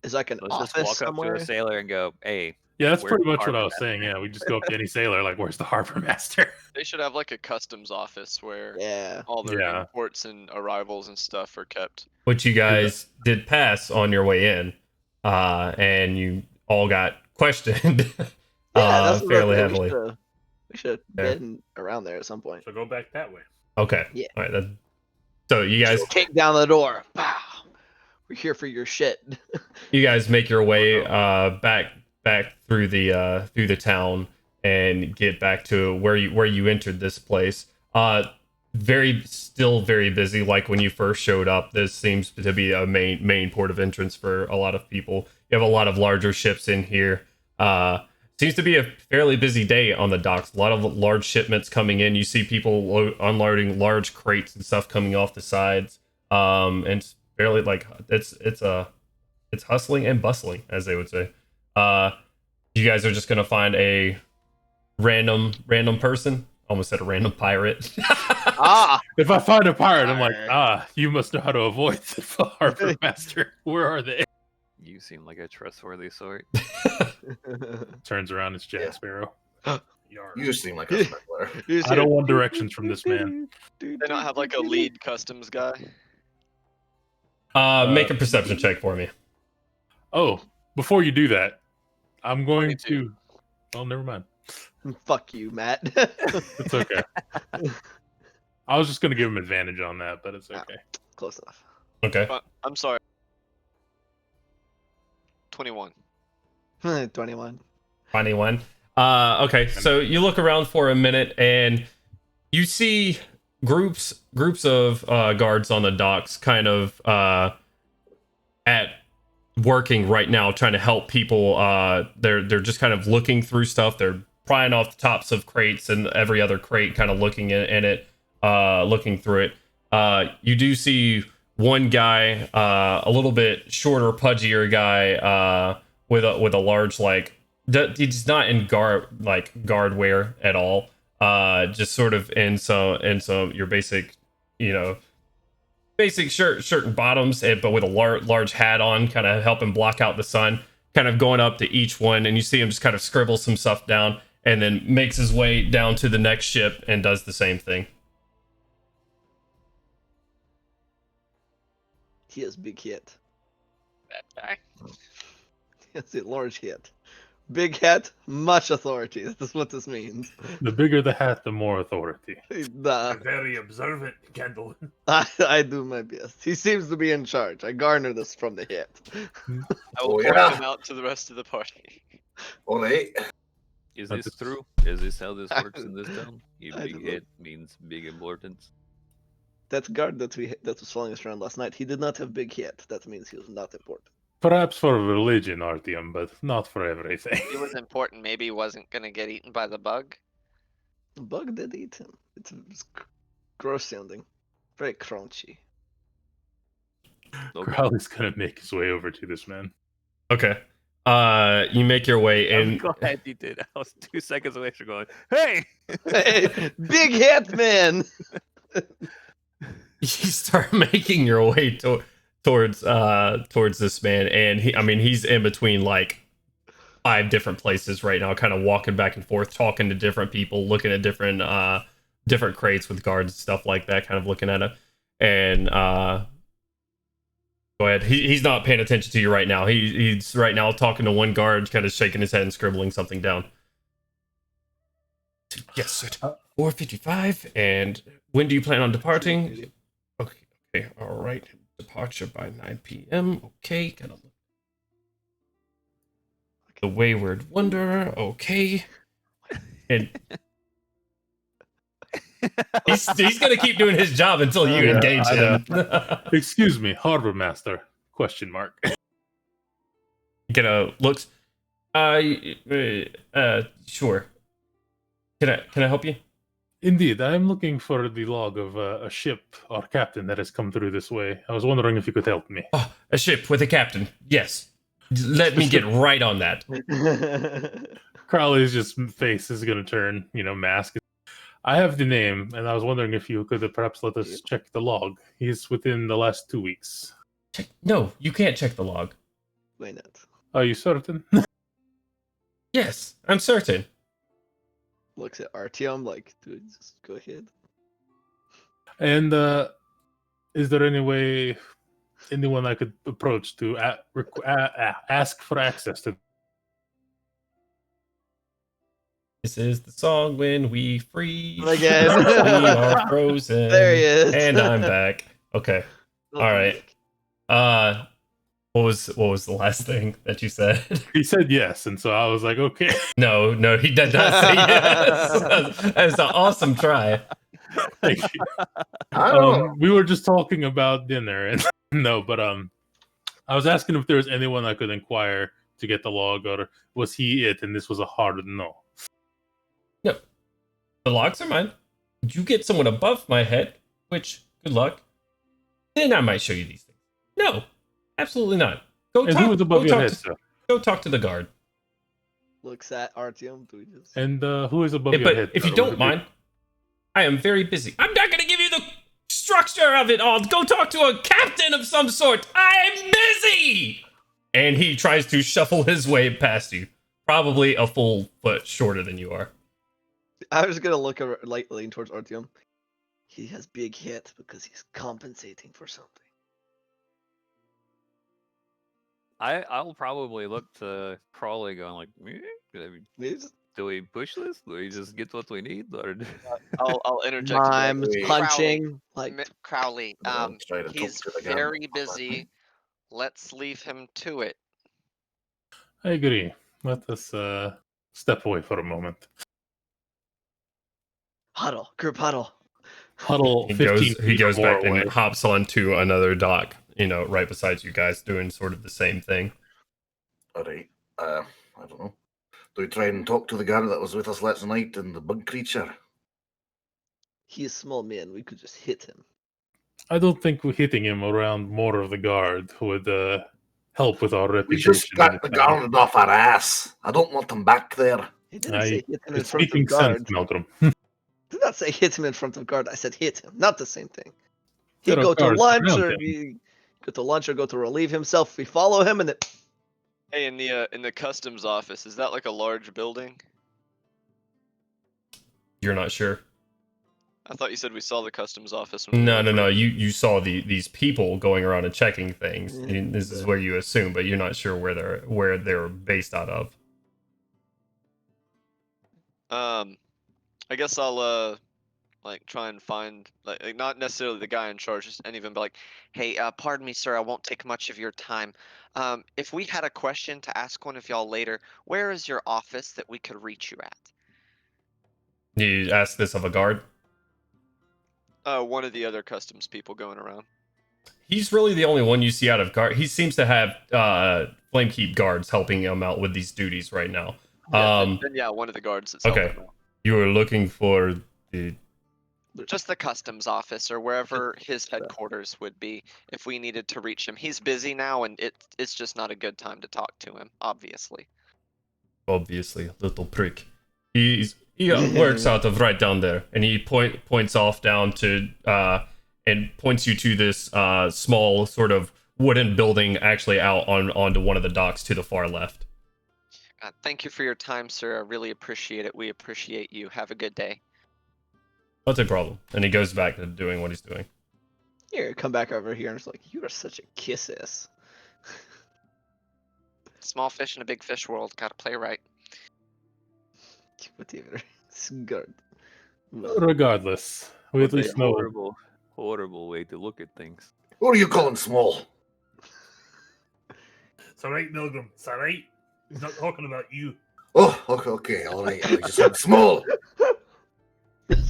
Is like an Let's office just walk up somewhere? to a sailor and go, "Hey, Yeah, that's Where's pretty the much what I harbor was saying. Yeah, we just go up to any sailor, like, where's the harbor master? They should have like a customs office where Yeah. all their Yeah. imports and arrivals and stuff are kept. Which you guys did pass on your way in, and you all got questioned Yeah, that's what I fairly think. heavily. We should have Yeah. been around there at some point. So go back that way. Okay. Yeah. All right. So you guys Just kick down the door. Pow. We're here for your shit. make your way back through the town and get back to where you entered this place. Still very busy, like when you first showed up. This seems to be a main port of entrance for a lot of people. You have a lot of larger ships in here. Seems to be a fairly busy day on the docks. A lot of large shipments coming in. You see people unloading large crates and stuff coming off the sides. And it's fairly like it's hustling and bustling, as they would say. You guys are just gonna find a random person. Almost said a random pirate. If I find a pirate, I'm like, Arr. you must know how to avoid the harbor master. Where are they? You seem like a trustworthy sort. Turns around, it's Jack Yeah. Sparrow. Yar. You seem like a smuggler. I don't want directions from this man. They don't have like a lead customs guy. Make a perception check for me. Oh, before you do that, I'm going 22. to. Oh, never mind. Fuck you, Matt. It's okay. I was just going to give him advantage on that, but it's okay. Close enough. Okay. I'm sorry. 21. 21. 21. Okay, so you look around for a minute and you see groups of guards on the docks kind of at working right now trying to help people. They're just kind of looking through stuff. They're prying off the tops of crates and every other crate, kind of looking in it, looking through it. You do see one guy, a little bit shorter, pudgier guy, with a large, like, he's not in guard wear at all. Just sort of in some your basic, basic shirt and bottoms, but with a large hat on, kind of helping block out the sun. Kind of going up to each one, and you see him just kind of scribble some stuff down, and then makes his way down to the next ship and does the same thing. He has big hit. That guy. He has a large hit. Big hat, much authority. That's what this means. The bigger the hat, the more authority. Nah, Very observant, Kendall. I do my best. He seems to be in charge. I garner this from the hit. I will Oh, point yeah. him out to the rest of the party. All right. Is That's this a- true? Is this how this works in this town? You I big don't know. hit means big importance. That guard that was following us around last night, he did not have big hit. That means he was not important. Perhaps for religion, Artyom, but not for everything. He was important. Maybe he wasn't gonna get eaten by the bug. The bug did eat him. It's gross sounding. Very crunchy. Okay. Crowley's gonna make his way over to this man. Okay. You make your way I'm in. glad you did. I was 2 seconds away from going, hey! Hey, big hit, man! You start making your way towards this man, and he's in between like 5 different places right now, kind of walking back and forth, talking to different people, looking at different crates with guards and stuff like that, kind of looking at it. And go ahead. He's not paying attention to you right now. He's right now talking to one guard, kind of shaking his head and scribbling something down. Yes, sir. 4:55. And when do you plan on departing? Okay, all right. Departure by 9 p.m. Okay, gotta look. The Wayward Wanderer. Okay, and he's gonna keep doing his job until you Yeah, engage I him. Excuse me, harbor master? Question mark. Looks. Sure. Can I help you? Indeed, I am looking for the log of a ship or captain that has come through this way. I was wondering if you could help me. Oh, a ship with a captain. Yes. Let me get right on that. Crowley's face is going to turn, mask. I have the name, and I was wondering if you could perhaps let us check the log. He's within the last 2 weeks. No, you can't check the log. Why not? Are you certain? Yes, I'm certain. Looks at Artyom like, dude, just go ahead. And is there anyone I could approach to ask for access to? This is the song when we freeze. Again. We are frozen. There he is. And I'm back. Okay. All right. What was the last thing that you said? He said yes, and so I was like, okay. No, he did not say yes. That was an awesome try. Thank you. I don't know. We were just talking about dinner, and no, but I was asking if there was anyone I could inquire to get the log, or was he it? And this was a hard no. No, the logs are mine. You get someone above my head, which good luck. Then I might show you these things. No, absolutely not. Go And talk. who is above go your talk head, to- sir? Go talk to the guard. Looks at Artyom. Do we just... And who is above Hey, your but head? if sir? you don't Would it be- mind, I am very busy. I'm not going to give you the structure of it all. Go talk to a captain of some sort. I'm busy. And he tries to shuffle his way past you, probably a full foot shorter than you are. I was gonna look like lean towards Artyom. He has big head because he's compensating for something. I'll probably look to Crawley going like, He's do we push this? Do we just get what we need? Or I'll interject. mimes, Crowley. punching, like Crowley, I'll try to talk he's to the guy. very busy. Let's leave him to it. I agree. Let us step away for a moment. huddle, group huddle. Huddle. He 15 goes feet or back more away. and hops onto another dock, right beside you guys, doing sort of the same thing. All right. I don't know. Do we try and talk to the guy that was with us last night and the bug creature? He's a small man. We could just hit him. I don't think hitting him around more of the guard would help with our We reputation. just got in the town. guard off our ass. I don't want them back there. He didn't say hit him in It's front of speaking guard. sense, Malcolm. Did not say hit him in front of guard. I said hit him. Not the same thing. He'd There are go to guards lunch around or him. he go to lunch or go to relieve himself. We follow him and then Hey, in the customs office, is that like a large building? You're not sure. I thought you said we saw the customs office. when we No. went through. You saw these people going around and checking things. Yeah. And this is where you assume, but you're not sure where they're based out of. I guess I'll like try and find like not necessarily the guy in charge, just any of them, but like, Hey, pardon me, sir. I won't take much of your time. If we had a question to ask one of y'all later, where is your office that we could reach you at? You ask this of a guard. one of the other customs people going around. He's really the only one you see out of guard. He seems to have Flamekeep guards helping him out with these duties right now. Yeah, then yeah, one of the guards that's okay. helping him out. You were looking for the. Just the customs office or wherever his headquarters would be if we needed to reach him. He's busy now and it's just not a good time to talk to him, obviously. Obviously, little prick. He works out of right down there, and he points off down to and points you to this small sort of wooden building, actually out onto one of the docks to the far left. Thank you for your time, sir. I really appreciate it. We appreciate you. Have a good day. That's a problem. And he goes back to doing what he's doing. here, come back over here and it's like, you are such a kiss ass. Small fish in a big fish world. Gotta play right. Whatever. It's good. Regardless, we at What a least know. horrible way to look at things. Who are you calling small? It's alright, Milgram. It's alright. He's not talking about you. Oh, okay, all right. I just said small.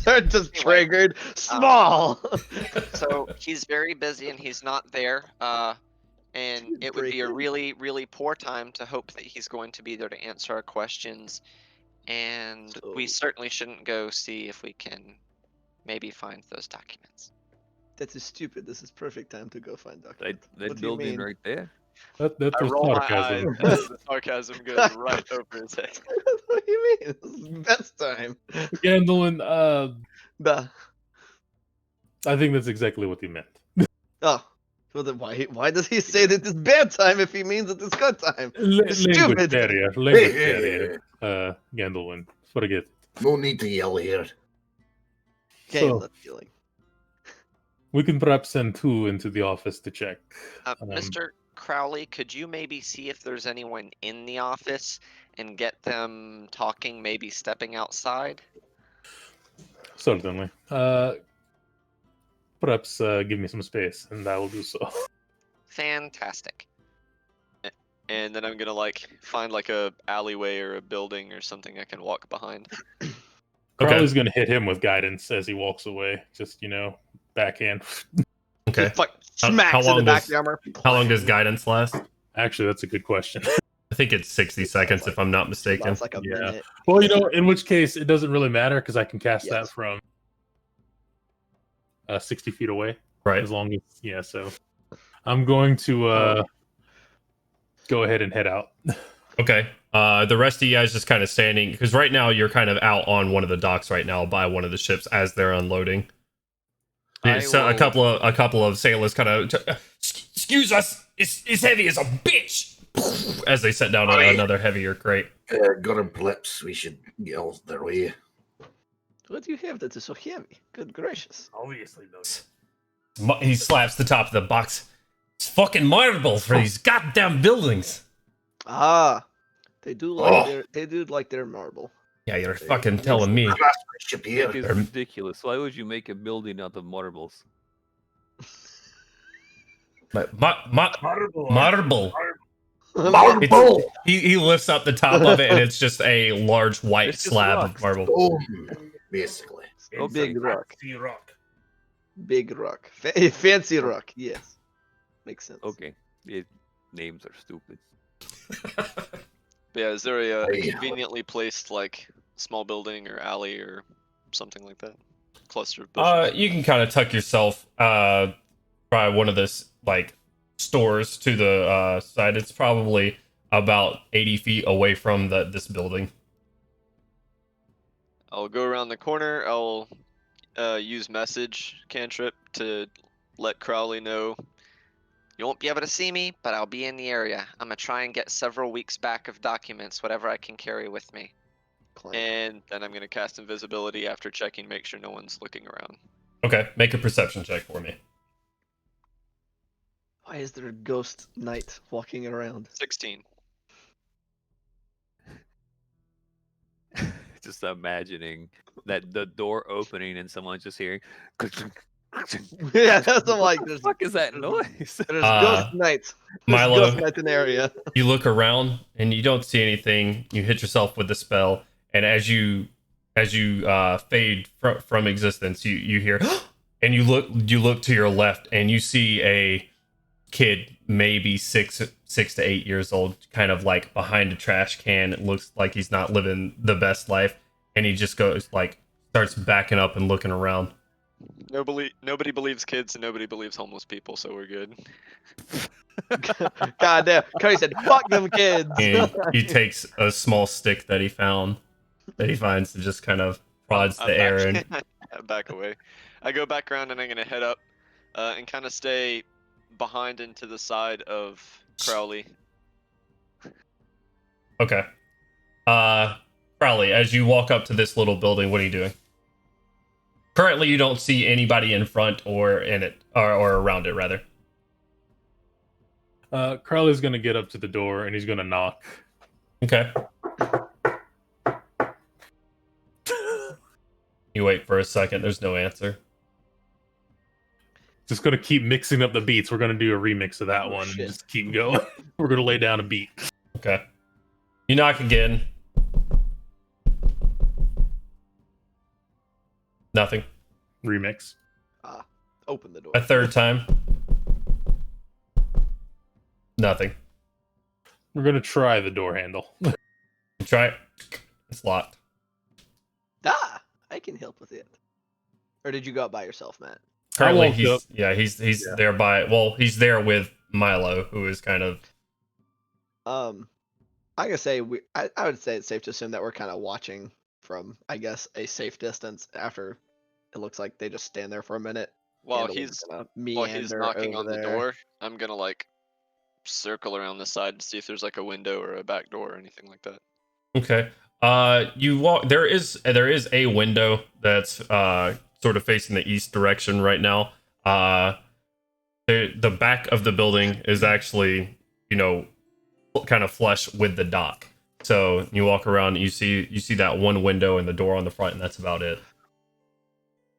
They're just triggered. Small. So he's very busy and he's not there. And it would be a really, really poor time to hope that he's going to be there to answer our questions. And we So- certainly shouldn't go see if we can maybe find those documents. That is stupid. This is perfect time to go find That, documents. that What do you building mean? right there. That I was roll my sarcasm. eyes as the sarcasm goes right over his head. What do you mean? This is the best time. Gandalin, Duh. I think that's exactly what he meant. Oh, Well, then why does he say that it's bad time if he means that it's good time? It's Language stupid. barrier. Hey, Language hey, barrier. hey, Gandalf. Forget it. no need to yell here. Okay, So, let's dealing. we can perhaps send two into the office to check. Mr. Crowley, could you maybe see if there's anyone in the office and get them talking, maybe stepping outside? Certainly. Perhaps give me some space, and I will do so. Fantastic. And then I'm gonna like find like a alleyway or a building or something I can walk behind. Crowley's going to hit him with guidance as he walks away. Just, backhand. Okay. Just fuck How smacks in the long back of does- the armor. How long does guidance last? Actually, that's a good question. I think it's 60 seconds, if I'm not mistaken. Lasts like a Yeah. minute. Well, in which case, it doesn't really matter because I can cast that Yes. from 60 feet away. Right. As long as, so I'm going to go ahead and head out. Okay. The rest of you guys just kind of standing, because right now you're kind of out on one of the docks right now by one of the ships as they're unloading. So a couple of sailors kind of, excuse us, it's heavy as a bitch, as they set down another heavier crate. Got him lips. We should get out their way. What do you have that is so heavy? Good gracious. Obviously, no. He slaps the top of the box. It's fucking marble for these goddamn buildings. Ah, they do like their marble. Yeah, you're fucking telling me. Craftsmanship here. That is ridiculous. Why would you make a building out of marbles? But Marble. marble. Marble! He lifts up the top of it, and it's just a large white It's just slab of rocks. marble. Stone, basically. It's Big a rock. fancy rock. Big rock. Fancy rock. Yes. Makes sense. Okay. Names are stupid. But yeah, is there a Hey. conveniently placed like small building or alley or something like that? Cluster of bushes. You can kind of tuck yourself by one of this like stores to the side. It's probably about 80 feet away from this building. I'll go around the corner. I'll use message cantrip to let Crowley know. You won't be able to see me, but I'll be in the area. I'm gonna try and get several weeks back of documents, whatever I can carry with me. Clank. And then I'm gonna cast invisibility after checking, make sure no one's looking around. Okay, make a perception check for me. Why is there a ghost knight walking around? 16. Just imagining that the door opening and someone just hearing. Yeah, that's I'm like. What the fuck is that noise? There's Uh, ghost knights. There's Milo. ghost knights in the area. You look around and you don't see anything. You hit yourself with the spell, and as you fade from existence, you hear, and you look to your left, and you see a kid, maybe 6 to 8 years old, kind of like behind a trash can. It looks like he's not living the best life, and he just starts backing up and looking around. Nobody believes kids and nobody believes homeless people, so we're good. God damn. Cody said, fuck them kids. And he takes a small stick that he finds and just kind of prods the air in. Back away. I go back around and I'm gonna head up and kind of stay behind and to the side of Crowley. Okay. Crowley, as you walk up to this little building, what are you doing? Currently, you don't see anybody in front or in it, or around it, rather. Crowley's going to get up to the door and he's going to knock. Okay. You wait for a second. There's no answer. Just going to keep mixing up the beats. We're going to do a remix of that Oh, one shit. and just keep going. We're going to lay down a beat. Okay. You knock again. Nothing. Remix. Open the door. A third time. Nothing. We're going to try the door handle. Try it. It's locked. Ah, I can help with it. Or did you go out by yourself, Matt? Currently, walked up. he's there by. Well, he's there with Milo, who is kind of. I gotta say I would say it's safe to assume that we're kind of watching from, I guess, a safe distance after it looks like they just stand there for a minute. While Gandalf's he's gonna while he's meander knocking over on the there. door, I'm gonna like circle around the side to see if there's like a window or a back door or anything like that. Okay. You walk. There is a window that's sort of facing the east direction right now. The back of the building is actually, kind of flush with the dock. So you walk around, you see that one window and the door on the front, and that's about it.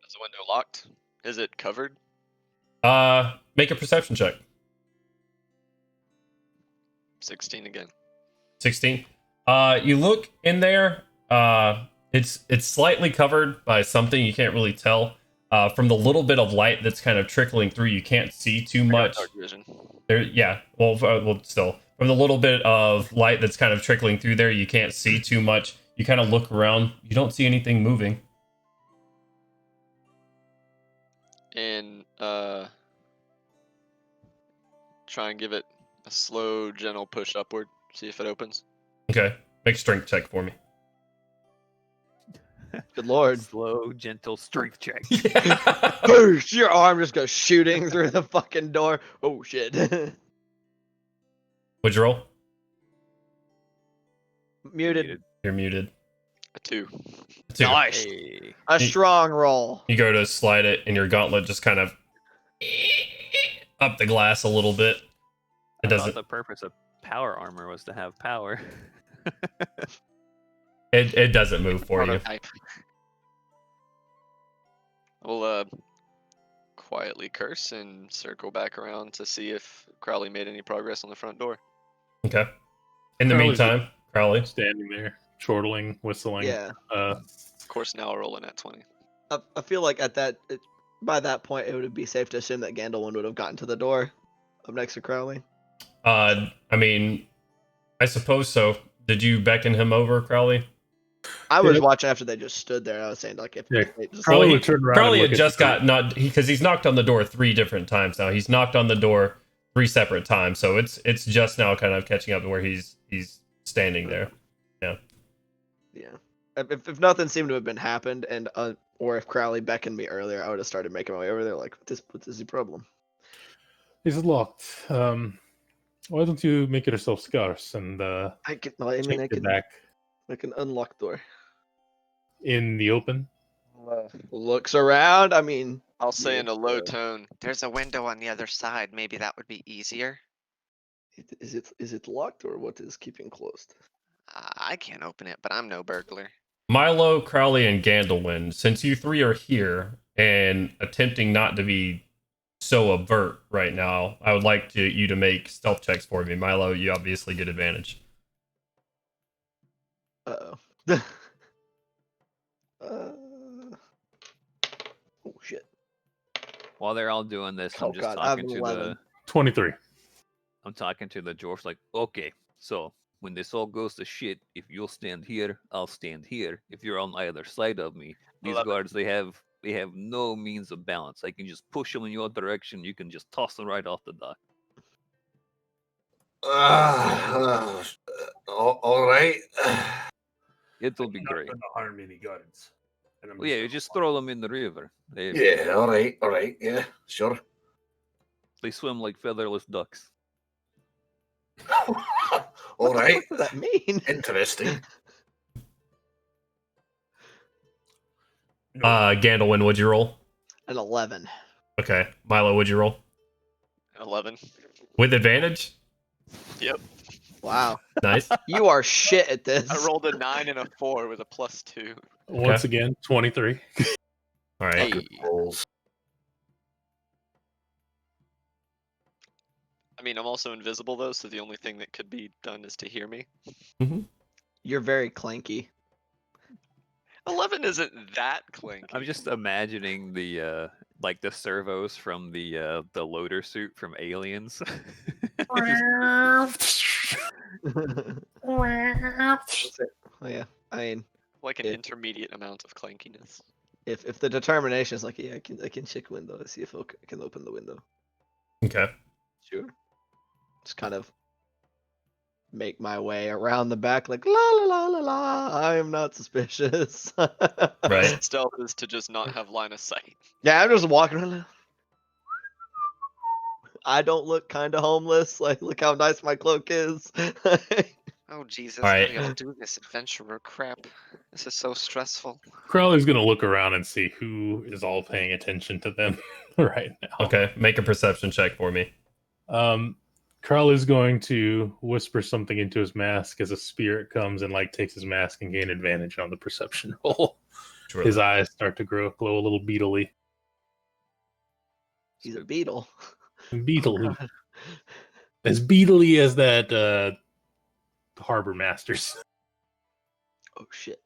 Is the window locked? Is it covered? Make a perception check. 16 again. 16. You look in there. It's slightly covered by something you can't really tell. From the little bit of light that's kind of trickling through, you can't see too much. Dark vision. There, yeah. Well, still, from the little bit of light that's kind of trickling through there, you can't see too much. You kind of look around. You don't see anything moving. And try and give it a slow, gentle push upward. See if it opens. Okay. Make a strength check for me. Good lord. Slow, gentle strength check. Boosh! Your arm just goes shooting through the fucking door. Oh shit. What'd you roll? Muted. You're muted. A 2. 2. Nice. Hey. A strong roll. You go to slide it, and your gauntlet just kind of up the glass a little bit. It I thought doesn't. the purpose of power armor was to have power. It doesn't move for you. Prototype. We'll quietly curse and circle back around to see if Crowley made any progress on the front door. Okay. In the Crowley's meantime, Crowley. Standing there, chortling, whistling. Yeah. Of course, now rolling at 20. I feel like by that point it would be safe to assume that Gandalf would have gotten to the door up next to Crowley. I mean, I suppose so. Did you beckon him over, Crowley? I was watching after they just stood there. And I was saying like if Yeah, they just Crowley Well, would turn around Crowley and had look just at got because he's knocked on the door 3 different times now. He's knocked on the door 3 separate times, so it's just now kind of catching up to where he's standing there. yeah. If nothing seemed to have been happened and or if Crowley beckoned me earlier, I would have started making my way over there. Like what is the problem? Is it locked? Why don't you make it yourself scarce and I check it back I can unlock door. in the open? Looks around. I mean, I'll say in a low yeah. tone. There's a window on the other side. Maybe that would be easier. Is it locked or what is keeping closed? I can't open it, but I'm no burglar. Milo, Crowley, and Gandalwin, since you 3 are here and attempting not to be so avert right now, I would like you to make stealth checks for me. Milo, you obviously get advantage. Oh. Oh shit. While they're all doing this, Oh I'm just god, I have talking to 11. 23. I'm talking to the dwarf like, okay, so when this all goes to shit, if you'll stand here, I'll stand here. If you're on either side of me, these 11. guards they have no means of balance. I can just push them in your direction. You can just toss them right off the dock. All right. It'll be I'm not great. going to harm any guards. And I'm Well, yeah, you gonna just throw them in the river. Yeah, all right, yeah, sure. They swim like featherless ducks. All right, What does that mean? interesting. No, Gandalwin, would you roll? An 11. Okay. Milo, would you roll? 11. With advantage? Yep. Wow. Nice. You are shit at this. I rolled a 9 and a 4 with a +2. Once again, 23. All right. Hey, Rolls. I mean, I'm also invisible though, so the only thing that could be done is to hear me. You're very clanky. 11 isn't that clinky. I'm just imagining the like the servos from the loader suit from Aliens. Oh yeah. I mean, like an it- intermediate amount of clankiness. if the determination is like, yeah, I can check window and see if I can open the window. Okay. Sure. Just kind of make my way around the back, like la la la la la. I am not suspicious. Right. Stealth is to just not have line of sight. Yeah, I'm just walking around. I don't look kind of homeless. Like, look how nice my cloak is. Oh Jesus! All right. How do y'all do this adventurer crap? This is so stressful. Crowley's gonna look around and see who is all paying attention to them right now. Okay, make a perception check for me. Crowley's going to whisper something into his mask as a spirit comes and like takes his mask and gain advantage on the perception roll. Sure. His eyes start to glow a little beetly. He's a beetle. Beetly. As beetly as that harbor masters. Oh shit.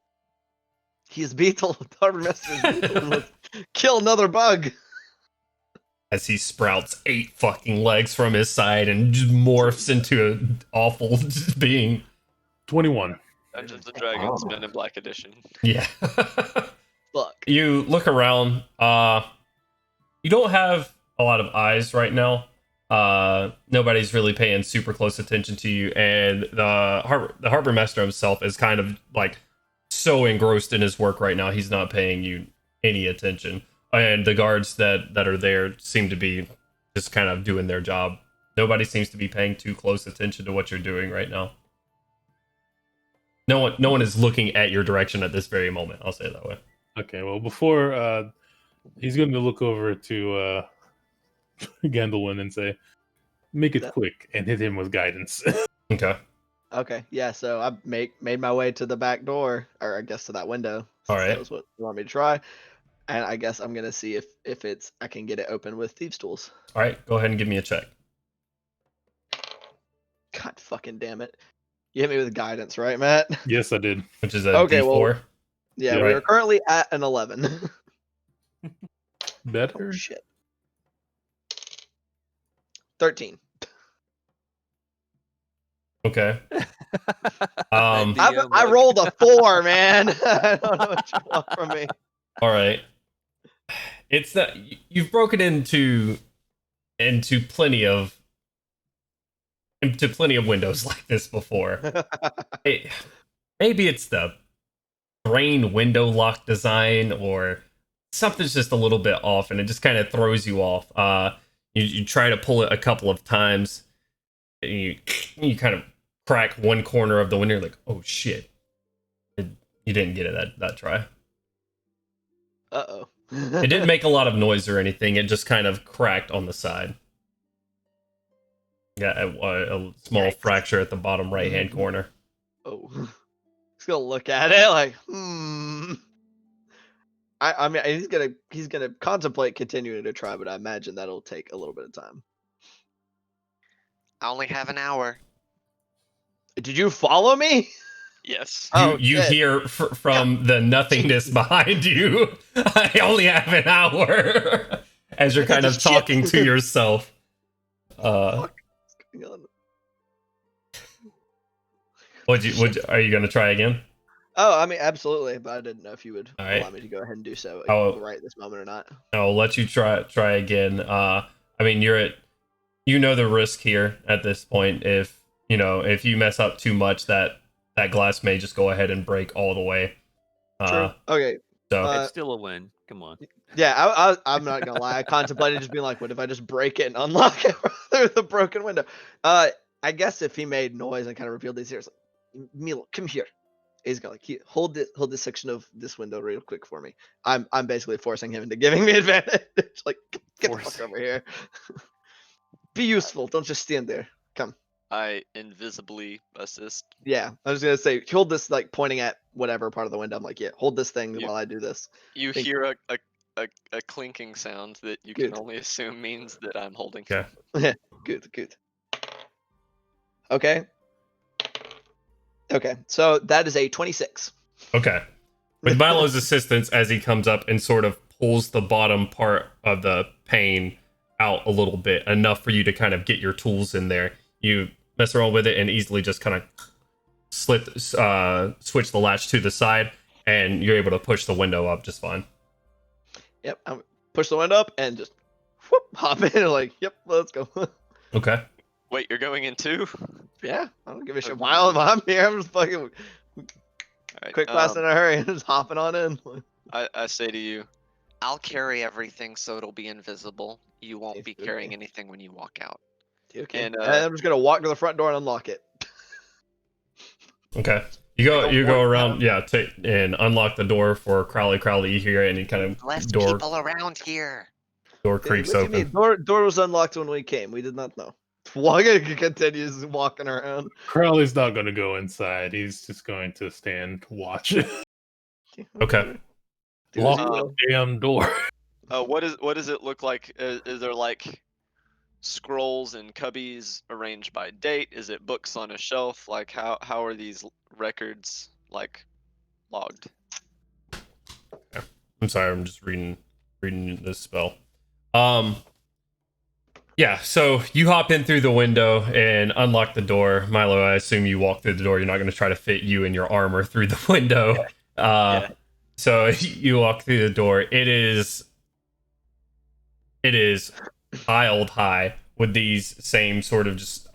He's beetle. Harbor Master is beetle. Let's kill another bug. As he sprouts 8 fucking legs from his side and just morphs into an awful being. 21. Dungeons and Dragons Men in Black Edition. Yeah. Fuck. You look around. You don't have a lot of eyes right now. Nobody's really paying super close attention to you, and the harbor master himself is kind of like so engrossed in his work right now. He's not paying you any attention, and the guards that are there seem to be just kind of doing their job. Nobody seems to be paying too close attention to what you're doing right now. No one is looking at your direction at this very moment. I'll say it that way. Okay, well, before he's going to look over to Gandalwin and say, "Make it quick," and hit him with guidance. Okay. Okay, yeah, so I made my way to the back door, or I guess to that window. All right. That was what you want me to try. And I guess I'm gonna see if I can get it open with thieves' tools. All right. Go ahead and give me a check. God fucking damn it. You hit me with guidance, right, Matt? Yes, I did. Which is a Okay, D4. well, yeah, Yeah, we right. are currently at an 11. Better? Oh, shit. 13. Okay. I rolled a 4, man. I don't know what you want from me. All right. It's that you've broken into plenty of windows like this before. Maybe it's the brain window lock design, or something's just a little bit off, and it just kind of throws you off. You try to pull it a couple of times, and you kind of crack one corner of the window. You're like, oh shit! You didn't get it that try. Uh-oh. It didn't make a lot of noise or anything. It just kind of cracked on the side. Yeah, a small fracture at the bottom right-hand corner. Oh. He's gonna look at it like, I mean, he's gonna contemplate continuing to try, but I imagine that'll take a little bit of time. I only have an hour. Did you follow me? Yes. You shit. hear from the nothingness behind you, I only have an hour, as you're kind of talking to yourself. Are you going to try again? Oh, I mean, absolutely, but I didn't know if you would All right. allow me to go ahead and do so right this moment or not. I'll let you try again. I mean, you know the risk here at this point. If you mess up too much, that glass may just go ahead and break all the way. True. Okay. So It's still a win. Come on. Yeah, I'm not gonna lie. I contemplated just being like, what if I just break it and unlock it through the broken window? I guess if he made noise and kind of revealed these ears, like, Milo, come here. He's gonna like, hold this section of this window real quick for me. I'm basically forcing him into giving me advantage. Like, get the fuck over here. Be useful. Don't just stand there. Come. I invisibly assist. Yeah, I was gonna say, hold this, like pointing at whatever part of the window. I'm like, yeah, hold this thing while I do this. You Thank hear a clinking sound that you can only assume means that I'm holding. Okay. Good. Okay, so that is a 26. Okay. With Milo's assistance, as he comes up and sort of pulls the bottom part of the pane out a little bit, enough for you to kind of get your tools in there. You mess around with it and easily just kind of switch the latch to the side, and you're able to push the window up just fine. Yep, I push the window up and just whoop, hop in. Like, yep, let's go. Okay. Wait, you're going in too? Yeah, I don't give a shit. While I'm here, I'm just fucking Right, quick, fast, in a hurry, and just hopping on in. I say to you, I'll carry everything so it'll be invisible. You won't be Okay. carrying anything when you walk out. Okay. And, I'm just gonna walk to the front door and unlock it. Okay. Like a You go warm around, yeah, and unlock the door for Crowley. Crowley, you hear it, and you kind of Less door people around here. creaks What do you mean? open. Door was unlocked when we came. We did not know. Walking continues walking around. Crowley's not going to go inside. He's just going to stand watch. Okay. Do Lock as you the will. damn door. what does it look like? Is there like scrolls and cubbies arranged by date? Is it books on a shelf? Like how are these records like logged? I'm sorry, I'm just reading this spell. Yeah, so you hop in through the window and unlock the door. Milo, I assume you walk through the door. You're not going to try to fit you and your armor through the window. Yeah. So you walk through the door. It is piled high with these same sort of just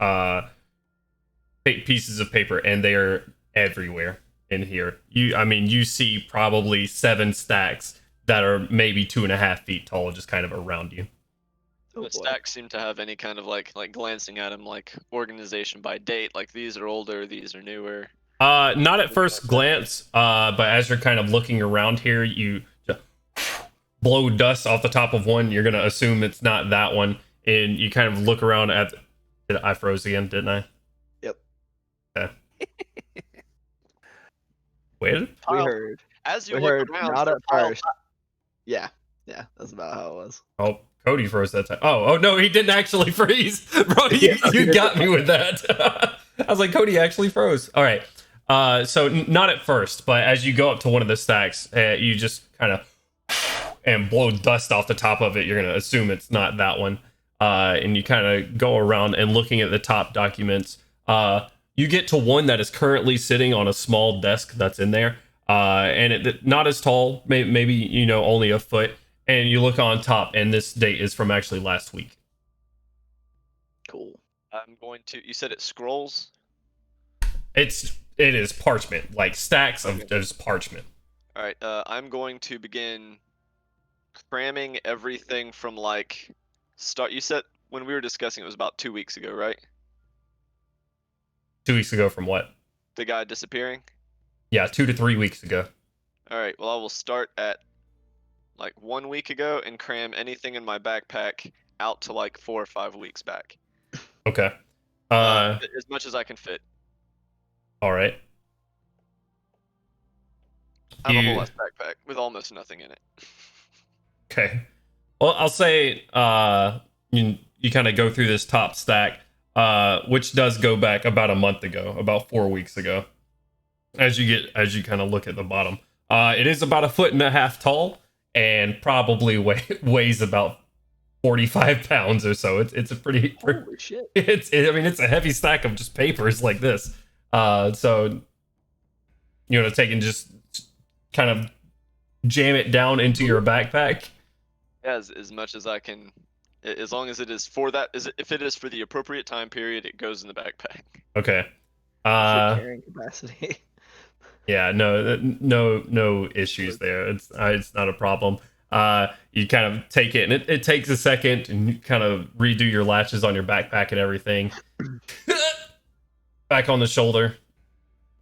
pieces of paper, and they are everywhere in here. You see probably 7 stacks that are maybe 2.5 feet tall, just kind of around you. Oh, The boy. stacks seem to have any kind of like glancing at them, like organization by date. Like these are older, these are newer. Not at first glance, but as you're kind of looking around here, you just blow dust off the top of one. You're gonna assume it's not that one, and you kind of look around at. I froze again, didn't I? Yep. Okay. Wait. We Pile- heard. As you We look heard. around, Not they're at piled first. Yeah. Yeah. That's about how it was. Oh, Cody froze that time. Oh no, he didn't actually freeze, bro. You got me with that. I was like, Cody actually froze. All right. So not at first, but as you go up to one of the stacks, you just kind of and blow dust off the top of it. You're gonna assume it's not that one, and you kind of go around and looking at the top documents. You get to one that is currently sitting on a small desk that's in there, and it not as tall, maybe only a foot. And you look on top, and this date is from actually last week. Cool. I'm going to. You said it's scrolls. It is parchment, like stacks of just parchment. All right. I'm going to begin cramming everything from like start. You said when we were discussing it was about 2 weeks ago, right? 2 weeks ago from what? The guy disappearing. Yeah, 2 to 3 weeks ago. All right. Well, I will start at like 1 week ago and cram anything in my backpack out to like 4 or 5 weeks back. Okay. As much as I can fit. All right. I have a whole ass backpack with almost nothing in it. Okay. Well, I'll say you kind of go through this top stack, which does go back about a month ago, about 4 weeks ago. As you kind of look at the bottom, it is about 1.5 feet tall and probably weighs about 45 pounds or so. It's a pretty Holy shit. it's a heavy stack of just papers like this. So take and just kind of jam it down into your backpack. Yeah, as much as I can, as long as it is for that. If it is for the appropriate time period, it goes in the backpack. Okay. Carrying capacity. Yeah, no issues there. It's not a problem. You kind of take it, and it takes a second, and you kind of redo your latches on your backpack and everything. Back on the shoulder.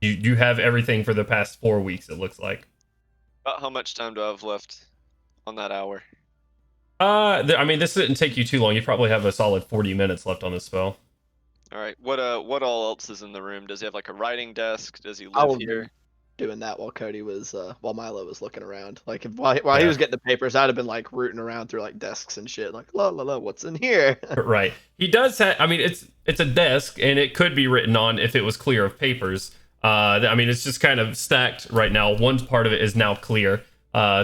You have everything for the past 4 weeks, it looks like. About how much time do I have left on that hour? This didn't take you too long. You probably have a solid 40 minutes left on this spell. All right. What all else is in the room? Does he have like a writing desk? Does he I live was here? doing that while Cody was while Milo was looking around. Like while he was getting the papers, I'd have been like rooting around through like desks and shit. Like la la la, what's in here? Right. He does have. It's a desk, and it could be written on if it was clear of papers. It's just kind of stacked right now. One part of it is now clear,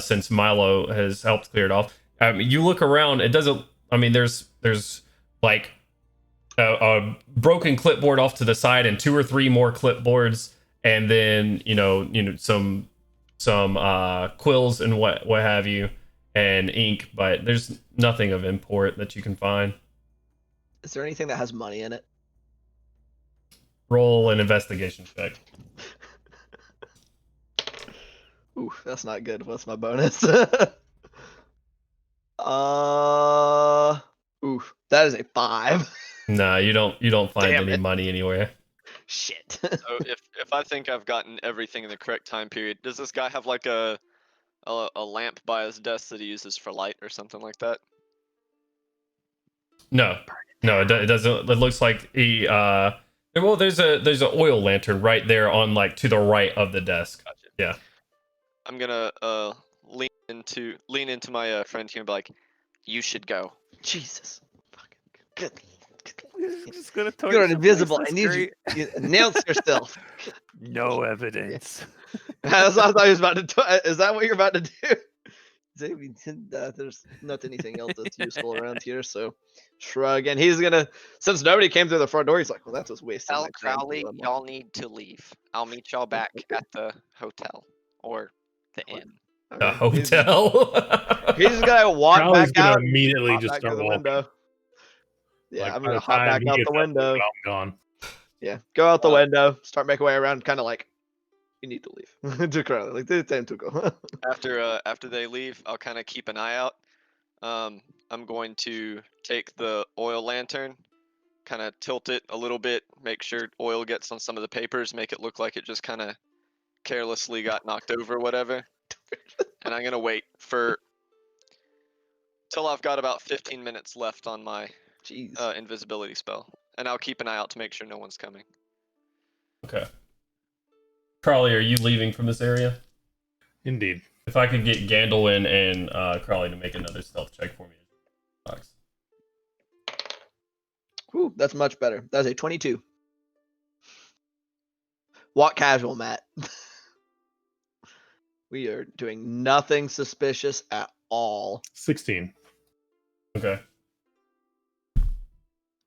since Milo has helped clear it off. You look around. It doesn't. There's like a broken clipboard off to the side, and 2 or 3 more clipboards, and then some quills and what have you, and ink. But there's nothing of import that you can find. Is there anything that has money in it? Roll an investigation check. Ooh, that's not good. What's my bonus? Oof, that is a 5. Nah, you don't find Damn any it. money anywhere. Shit. So if I think I've gotten everything in the correct time period, does this guy have like a lamp by his desk that he uses for light or something like that? No, it doesn't. It looks like he. Well, there's an oil lantern right there on like to the right of the desk. Gotcha. Yeah. I'm gonna lean into my friend here and be like, you should go. Jesus. Fucking good. Just gonna torch You're the invisible. place, I that's need great. you. Announce yourself. No evidence. That's what I thought he was about to do. Is that what you're about to do? There's not anything else that's useful around here, so shrug. And he's gonna, since nobody came through the front door, he's like, well, that's just wasting Tell my time. Crowley y'all need to leave. I'll meet y'all back at the hotel or the inn. A Okay. hotel. He's just gonna walk Crowley's back gonna out. immediately Hop just back start through the walking. window. Yeah, Like, I'm by gonna the hop time back he out gets the that window. I'm gone. Yeah, go out the window. Start making way around. Kind of like, you need to leave. To Crowley, like it's time to go. After they leave, I'll kind of keep an eye out. I'm going to take the oil lantern, kind of tilt it a little bit, make sure oil gets on some of the papers, make it look like it just kind of carelessly got knocked over or whatever. And I'm gonna wait for till I've got about 15 minutes left on my Jeez. invisibility spell, and I'll keep an eye out to make sure no one's coming. Okay. Crawley, are you leaving from this area? Indeed. If I could get Gandalin and Crawley to make another stealth check for me. Box. Whew, that's much better. That's a 22. Walk casual, Matt. We are doing nothing suspicious at all. 16. Okay. I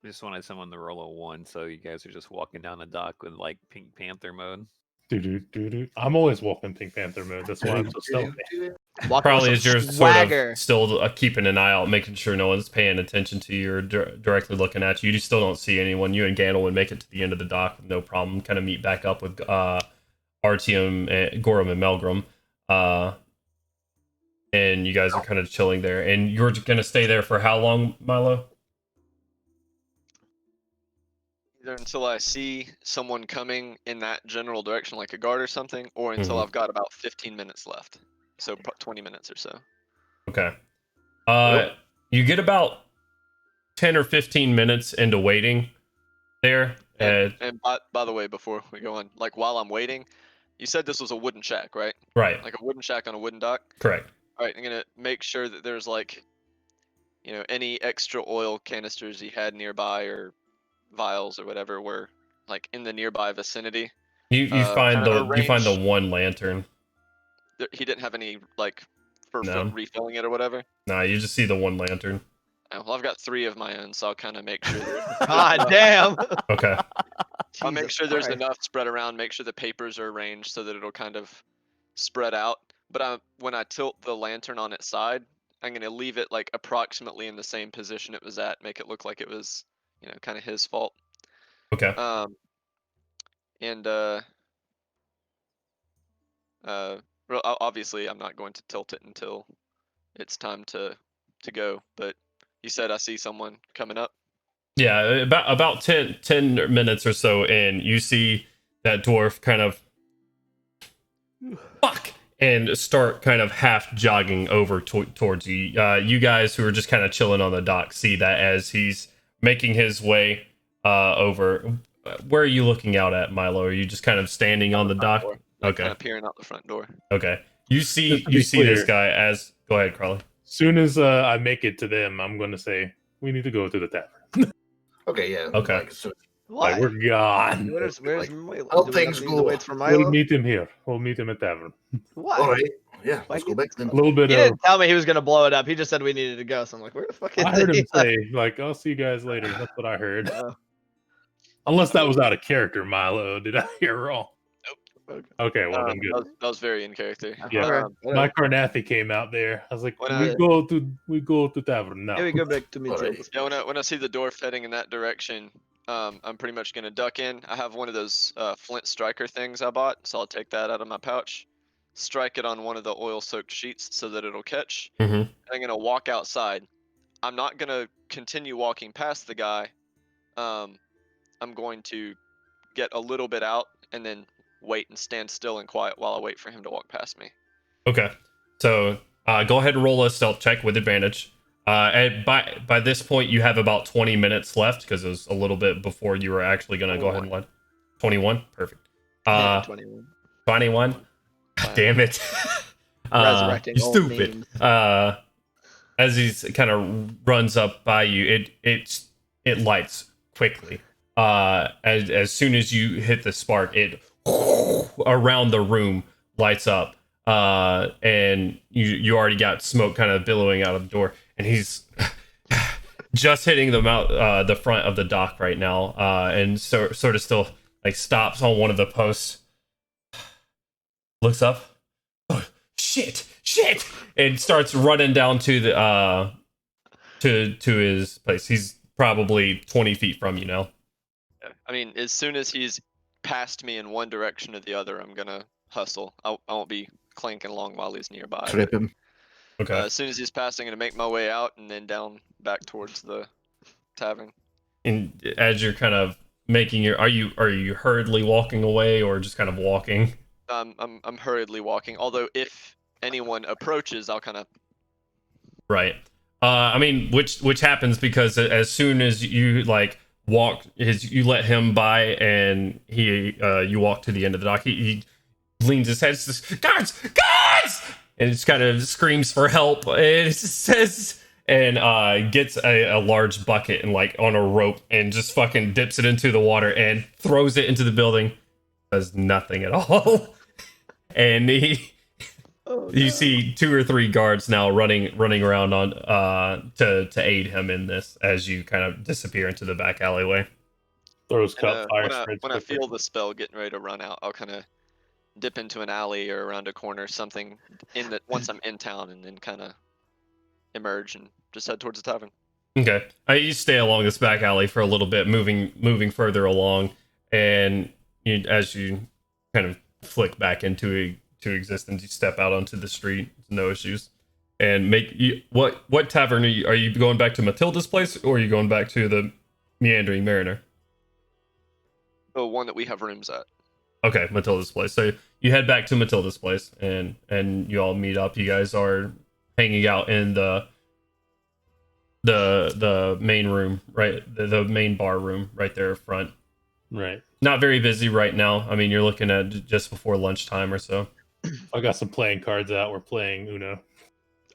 just wanted someone to roll a 1, so you guys are just walking down the dock with like Pink Panther mode. I'm always walking Pink Panther mode. That's why I'm so stealthy. Probably as you're swagger. sort of still keeping an eye out, making sure no one's paying attention to you or directly looking at you. You still don't see anyone. You and Gandalf would make it to the end of the dock, no problem. Kind of meet back up with Artyom, and Gorum, and Melgrim. And you guys are kind of chilling there. And you're going to stay there for how long, Milo? Either until I see someone coming in that general direction, like a guard or something, or until I've got about 15 minutes left. So 20 minutes or so. Okay. You get about 10 or 15 minutes into waiting there. And by the way, before we go on, like while I'm waiting, you said this was a wooden shack, right? Right. Like a wooden shack on a wooden dock? Correct. All right, I'm going to make sure that there's like, any extra oil canisters he had nearby or vials or whatever were like in the nearby vicinity. You find the arranged. one lantern. He didn't have any like for No. refilling it or whatever. Nah, you just see the one lantern. Oh, well, I've got 3 of my own, so I'll kind of make sure. God damn. Okay. I'll make Jesus sure there's Christ. enough spread around. Make sure the papers are arranged so that it'll kind of spread out. But when I tilt the lantern on its side, I'm gonna leave it like approximately in the same position it was at. Make it look like it was, kind of his fault. Okay. And obviously I'm not going to tilt it until it's time to go. But you said I see someone coming up. Yeah, about 10 minutes or so in, you see that dwarf kind of fuck and start kind of half jogging over towards you. You guys who are just kind of chilling on the dock see that as he's making his way over. Where are you looking out at, Milo? Are you just kind of standing on the dock? Okay. Kind of peering out the front door. Okay. You see this clear. guy as. Go ahead, Crawley. Soon as I make it to them, I'm going to say, we need to go to the tavern. Okay, yeah. Okay. Like, so Why? Like, we're gone. Where's like, Milo? all Do we things need to go. wait for We'll Milo? meet him here. We'll meet him at tavern. Why? all right. Yeah, Why let's go get- back then. A little bit He of. didn't tell me he was gonna blow it up. He just said we needed to go. So I'm like, where the fuck is I heard he? him say, like, I'll see you guys later. That's what I heard. Oh. Unless that was out of character, Milo. Did I hear wrong? Okay. Okay, well then good. That was very in character. Yeah. Okay. My Carnathy came out there. I was like, When we go to tavern now. Here we go back to me. All right. Yeah, when I see the dwarf heading in that direction, I'm pretty much gonna duck in. I have one of those flint striker things I bought, so I'll take that out of my pouch. strike it on one of the oil-soaked sheets so that it'll catch. Mhm. I'm gonna walk outside. I'm not gonna continue walking past the guy. I'm going to get a little bit out and then wait and stand still and quiet while I wait for him to walk past me. Okay. So go ahead and roll a stealth check with advantage. And by this point, you have about 20 minutes left because it was a little bit before you were actually going to go ahead and let. 21? Perfect. 21. 21? God damn it. Resurrecting You're old stupid. memes. As he kind of runs up by you, it lights quickly. As soon as you hit the spark, it around the room lights up. And you already got smoke kind of billowing out of the door, and he's just hitting the front of the dock right now, and sort of still like stops on one of the posts, looks up, oh, shit, and starts running down to the to his place. He's probably 20 feet from you now. I mean, as soon as he's past me in one direction or the other, I'm gonna hustle. I won't be clanking along while he's nearby. Trip him. Okay. As soon as he's passing, I'm gonna make my way out and then down back towards the tavern. And as you're kind of making your, are you hurriedly walking away or just kind of walking? I'm hurriedly walking. Although if anyone approaches, I'll kind of. Right. I mean, which happens because as soon as you like walk, you let him by, and you walk to the end of the dock. He leans his head, says, "Guards! And just kind of screams for help. And it says, and gets a large bucket and like on a rope and just fucking dips it into the water and throws it into the building. Does nothing at all. And you see 2 or 3 guards now running around on to aid him in this as you kind of disappear into the back alleyway. Throws cup fire. When I feel the spell getting ready to run out, I'll kind of dip into an alley or around a corner, something once I'm in town, and then kind of emerge and just head towards the tavern. Okay, you stay along this back alley for a little bit, moving further along, and as you kind of flick back into existence, you step out onto the street, no issues, and what tavern are you going back to? Matilda's place, or are you going back to the Meandering Mariner? The one that we have rooms at. Okay, Matilda's place. So you head back to Matilda's place, and you all meet up. You guys are hanging out in the main room, right? The main bar room right there front. Right. Not very busy right now. I mean, you're looking at just before lunchtime or so. I got some playing cards out. We're playing Uno.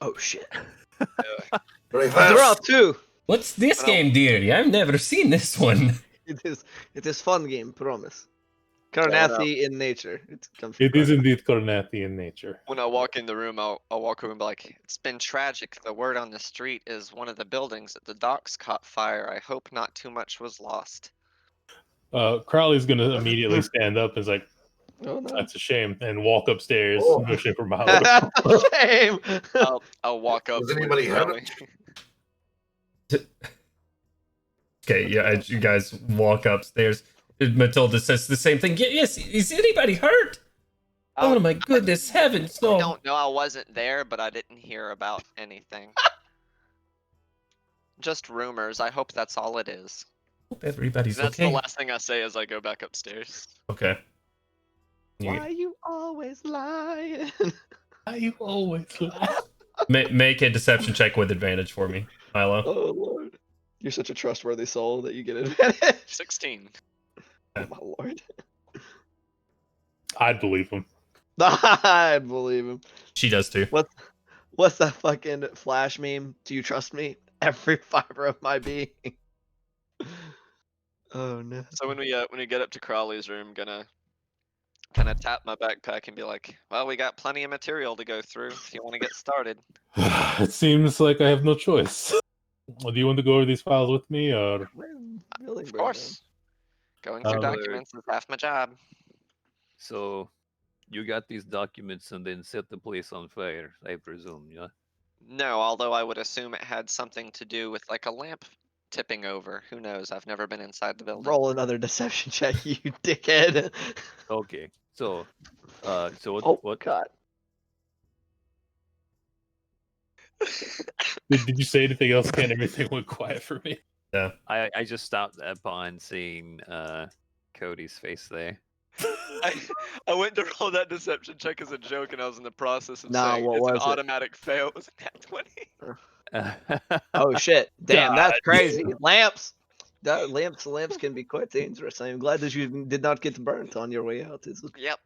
Oh shit. Very They're fast. out too. What's this game, dearie? I've never seen this one. It is fun game, promise. Carnathy in nature. It is indeed Cornetti in nature. When I walk in the room, I'll walk over and be like, "It's been tragic. The word on the street is one of the buildings at the docks caught fire. I hope not too much was lost." Crowley's gonna immediately stand up and is like, Oh no. "That's a shame," and walk upstairs, pushing for Mahalo. That's a shame. I'll walk up. Does anybody have Crowley. it? Okay, yeah, as you guys walk upstairs, Matilda says the same thing. Yes, is anybody hurt? Oh my goodness heavens, I no. don't know. I wasn't there, but I didn't hear about anything. Just rumors. I hope that's all it is. Hope everybody's That's okay. the last thing I say as I go back upstairs. Okay. Why you always lying? Why you always lie? Make a deception check with advantage for me, Milo. Oh lord. You're such a trustworthy soul that you get advantage. 16. Oh my lord. I'd believe him. I believe him. She does too. What's that fucking Flash meme? Do you trust me? Every fiber of my being. Oh no. So when we get up to Crowley's room, gonna kind of tap my backpack and be like, "Well, we got plenty of material to go through if you want to get started." It seems like I have no choice. Do you want to go over these files with me, or? Of course. Going through documents is half my job. So, you got these documents and then set the place on fire, I presume, yeah? No, although I would assume it had something to do with like a lamp tipping over. Who knows? I've never been inside the building. Roll another deception check, you dickhead. Okay, so what? Oh What? god. Did you say anything else, Ken? Everything went quiet for me. Yeah. I just stopped upon seeing Cody's face there. I went to roll that deception check as a joke, and I was in the process of Nah, saying what it's an was it? automatic fail. It was a nat 20. Oh shit! Damn, that's God. crazy. Lamps. Lamps can be quite dangerous. I am glad that you did not get burnt on your way out. It's Yep.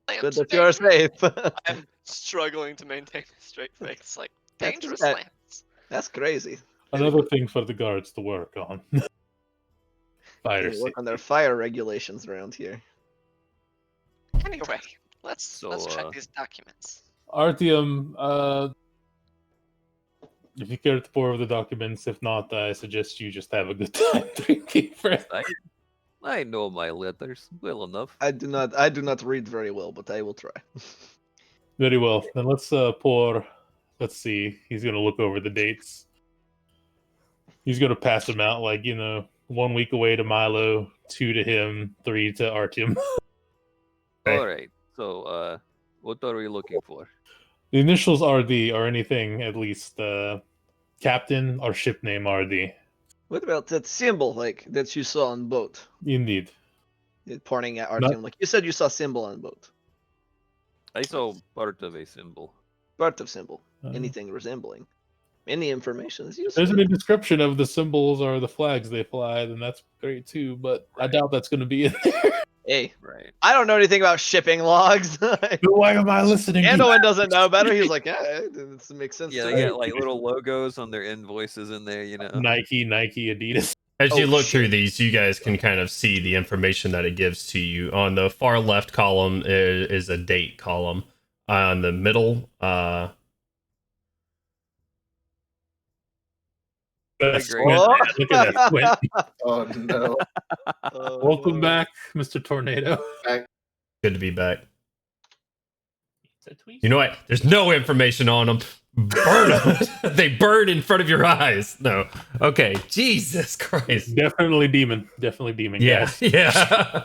good Lamps that you are dangerous. safe. I'm struggling to maintain a straight face. Like, That's- dangerous that- lamps. That's crazy. Another thing for the guards to work on. Fire They work on their safety. fire regulations around here. Anyway, let's So, check these documents. Artyom, if you care to pour over the documents, if not, I suggest you just have a good time drinking. I know my letters well enough. I do not read very well, but I will try. Very well. Then let's pour. Let's see. He's gonna look over the dates. He's gonna pass them out like 1 week away to Milo, 2 to him, 3 to Artyom. Okay. All right. So, what are we looking for? The initials RD or anything at least. Captain or ship name RD. What about that symbol like that you saw on boat? Indeed. Pointing at Not- Artyom, like you said, you saw symbol on boat. I saw part of a symbol. Part of symbol. Uh, Anything resembling. Any information is useful. There's any description of the symbols or the flags they fly, then that's great too. But I doubt that's going to be in there. Hey, Right. I don't know anything about shipping logs. Why am I listening? to you? Anduin doesn't know better. He was like, yeah, it makes sense. Yeah, to they me." got like little logos on their invoices in there, Nike, Adidas. As you Oh, look through shit. these, you guys can kind of see the information that it gives to you. On the far left column is a date column. On the middle, That's Great. Squint, Oh. man. Look at that Squint. Oh no. Welcome back, Mr. Tornado. good to be back. You know what? There's no information on them. Burn them. They burn in front of your eyes. No. Okay. Jesus Christ. Definitely demon. Yeah. Guys. Yeah.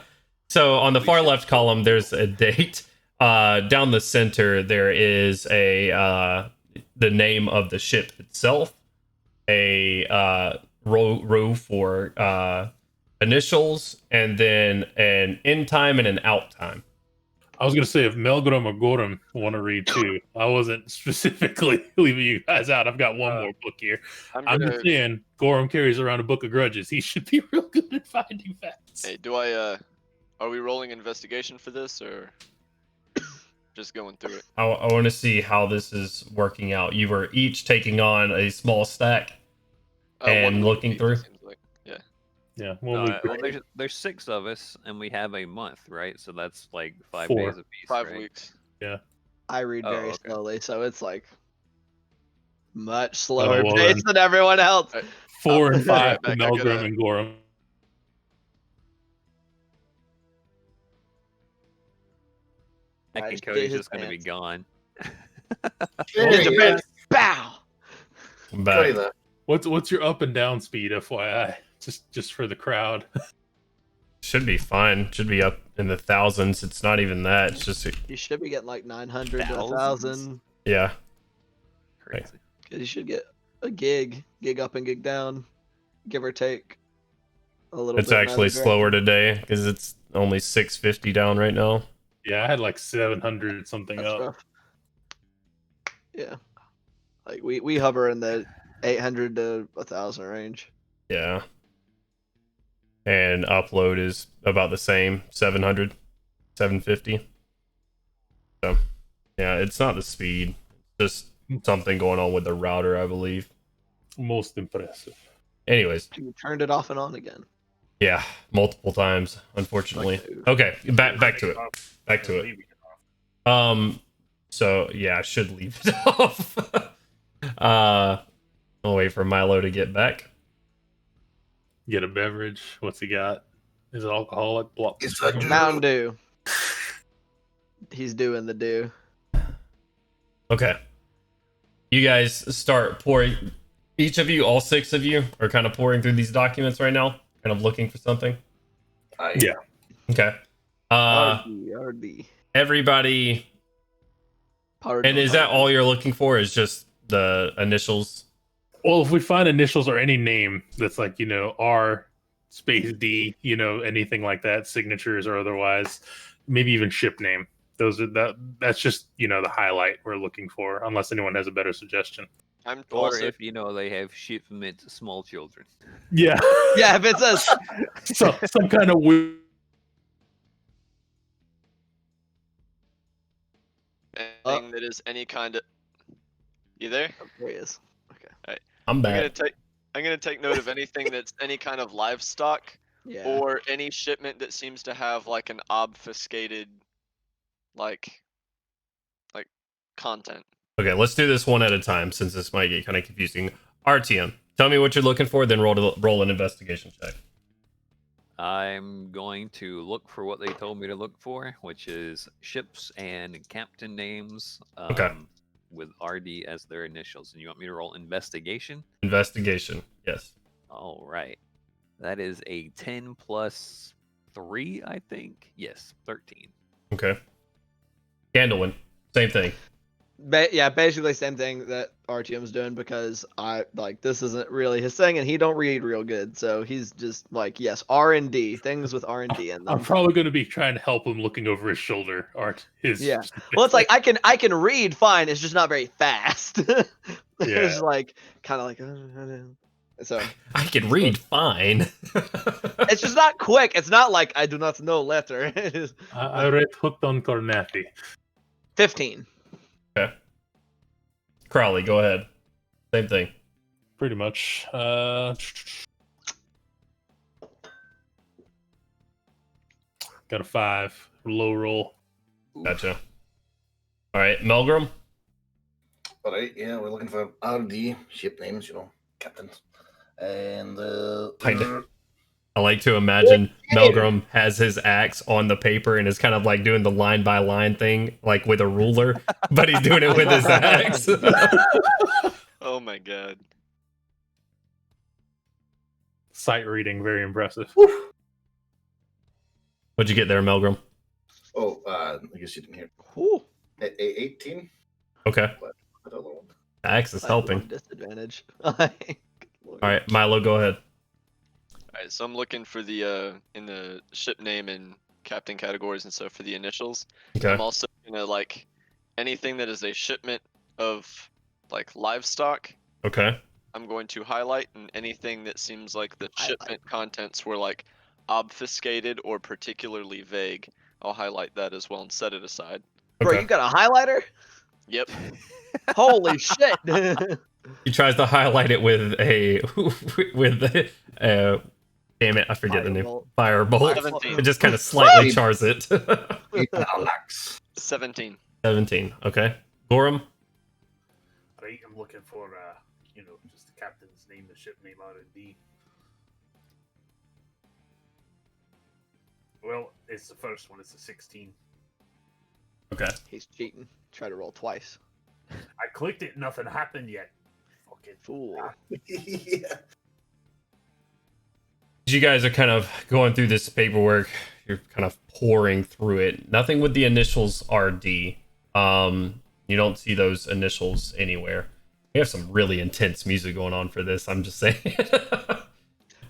So on the far left column, there's a date. Down the center, there is the name of the ship itself. A row for initials, and then an in time and an out time. I was gonna say if Melgrim or Gorum want to read too. I wasn't specifically leaving you guys out. I've got one more book here. I'm just saying, Gorum carries around a book of grudges. He should be real good at finding facts. Hey, are we rolling investigation for this, or just going through it? I want to see how this is working out. You were each taking on a small stack and One looking each, through. it seems like. Yeah. Yeah, Well, there's 6 of us, and we have a month, right? So that's like 5 4. days apiece. 5 right? weeks. I read Oh, very okay. slowly, so it's like much slower well pace then. than everyone else. Right. 4 and I'll be 5 right for back. I Melgrim gotta- and Gorum. I I think just did Cody's his just going to be dance. gone. Ninja Prince, bow. I'm Carry back. that. What's your up and down speed, FYI? Just for the crowd. Should be fine. Should be up in the thousands. It's not even that. It's just You should be getting like 900 to Thousands? 1,000. yeah. Crazy. Because you should get a gig up and gig down, give or take a little It's bit. in actually either direction. slower today because it's only 650 down right now. Yeah, I had like 700 something That's up. rough. Yeah. Like we hover in the 800 to 1,000 range. Yeah. And upload is about the same, 700, 750. So, yeah, it's not the speed. Just something going on with the router, I believe. Most impressive. Anyways, You turned it off and on again. yeah, multiple times, unfortunately. Okay, back to it. Back to it. So yeah, I should leave it off. I'll wait for Milo to get back. Get a beverage. What's he got? Is it alcoholic? Block. It's a Mountain Dew. He's doing the do. Okay. You guys start pouring. Each of you, all 6 of you, are kind of pouring through these documents right now, kind of looking for something. Yeah. Okay. RD. Everybody. Pardon. And is that all you're looking for? Is just the initials? Well, if we find initials or any name that's like, R space D, anything like that, signatures or otherwise, maybe even ship name. That's just, the highlight we're looking for, unless anyone has a better suggestion. I'm Or also if they have shipment small children. Yeah. Yeah, if it says some kind of weird. anything that is any kind of. You there? oh, there he is. Okay. I'm I'm back. gonna take note of anything that's any kind of livestock Yeah. or any shipment that seems to have like an obfuscated like content. Okay, let's do this one at a time since this might get kind of confusing. RTM, tell me what you're looking for, then roll an investigation check. I'm going to look for what they told me to look for, which is ships and captain names. Okay. With RD as their initials. And you want me to roll investigation? Investigation, yes. All right. That is a 10 plus 3, I think. Yes, 13. Okay. Gandalwin, same thing. Yeah, basically same thing that RTM's doing, because this isn't really his thing, and he don't read real good, so he's just like, yes, R&D, things with R&D in them. I'm probably going to be trying to help him looking over his shoulder. Yeah. Well, it's like I can read fine. It's just not very fast. It's like kind of like so. I can read fine. It's just not quick. It's not like I do not know letter. It is I read hooked on Cornetti. 15. Okay. Crowley, go ahead. Same thing. Pretty much. Got a 5. Low roll. Gotcha. All right, Melgrim. All right, yeah, we're looking for RD ship names, captains, and I like to imagine Melgrim has his axe on the paper and is kind of like doing the line by line thing, like with a ruler, but he's doing it with his axe. Oh my god. Sight reading, very impressive. What'd you get there, Melgrim? Oh, I guess you didn't hear. Ooh. 18. Okay. Another one. Axe is helping. Disadvantage. All right, Milo, go ahead. Alright, so I'm looking for the in the ship name and captain categories and stuff for the initials. Okay. I'm also gonna anything that is a shipment of livestock. Okay. I'm going to highlight, and anything that seems like the shipment contents were obfuscated or particularly vague, I'll highlight that as well and set it aside. Bro, Okay. you got a highlighter? Yep. Holy shit. He tries to highlight it with damn it, I forget the name. Firebolt. 17. It just kind of slightly chars it. 17. 17. Okay. Gorham. Right, I'm looking for just the captain's name, the ship name, R&D. Well, it's the first one. It's a 16. Okay. He's cheating. Try to roll twice. I clicked it. Nothing happened yet. Fucking Fool. Yeah. You guys are kind of going through this paperwork. You're kind of pouring through it. Nothing with the initials RD. You don't see those initials anywhere. We have some really intense music going on for this. I'm just saying.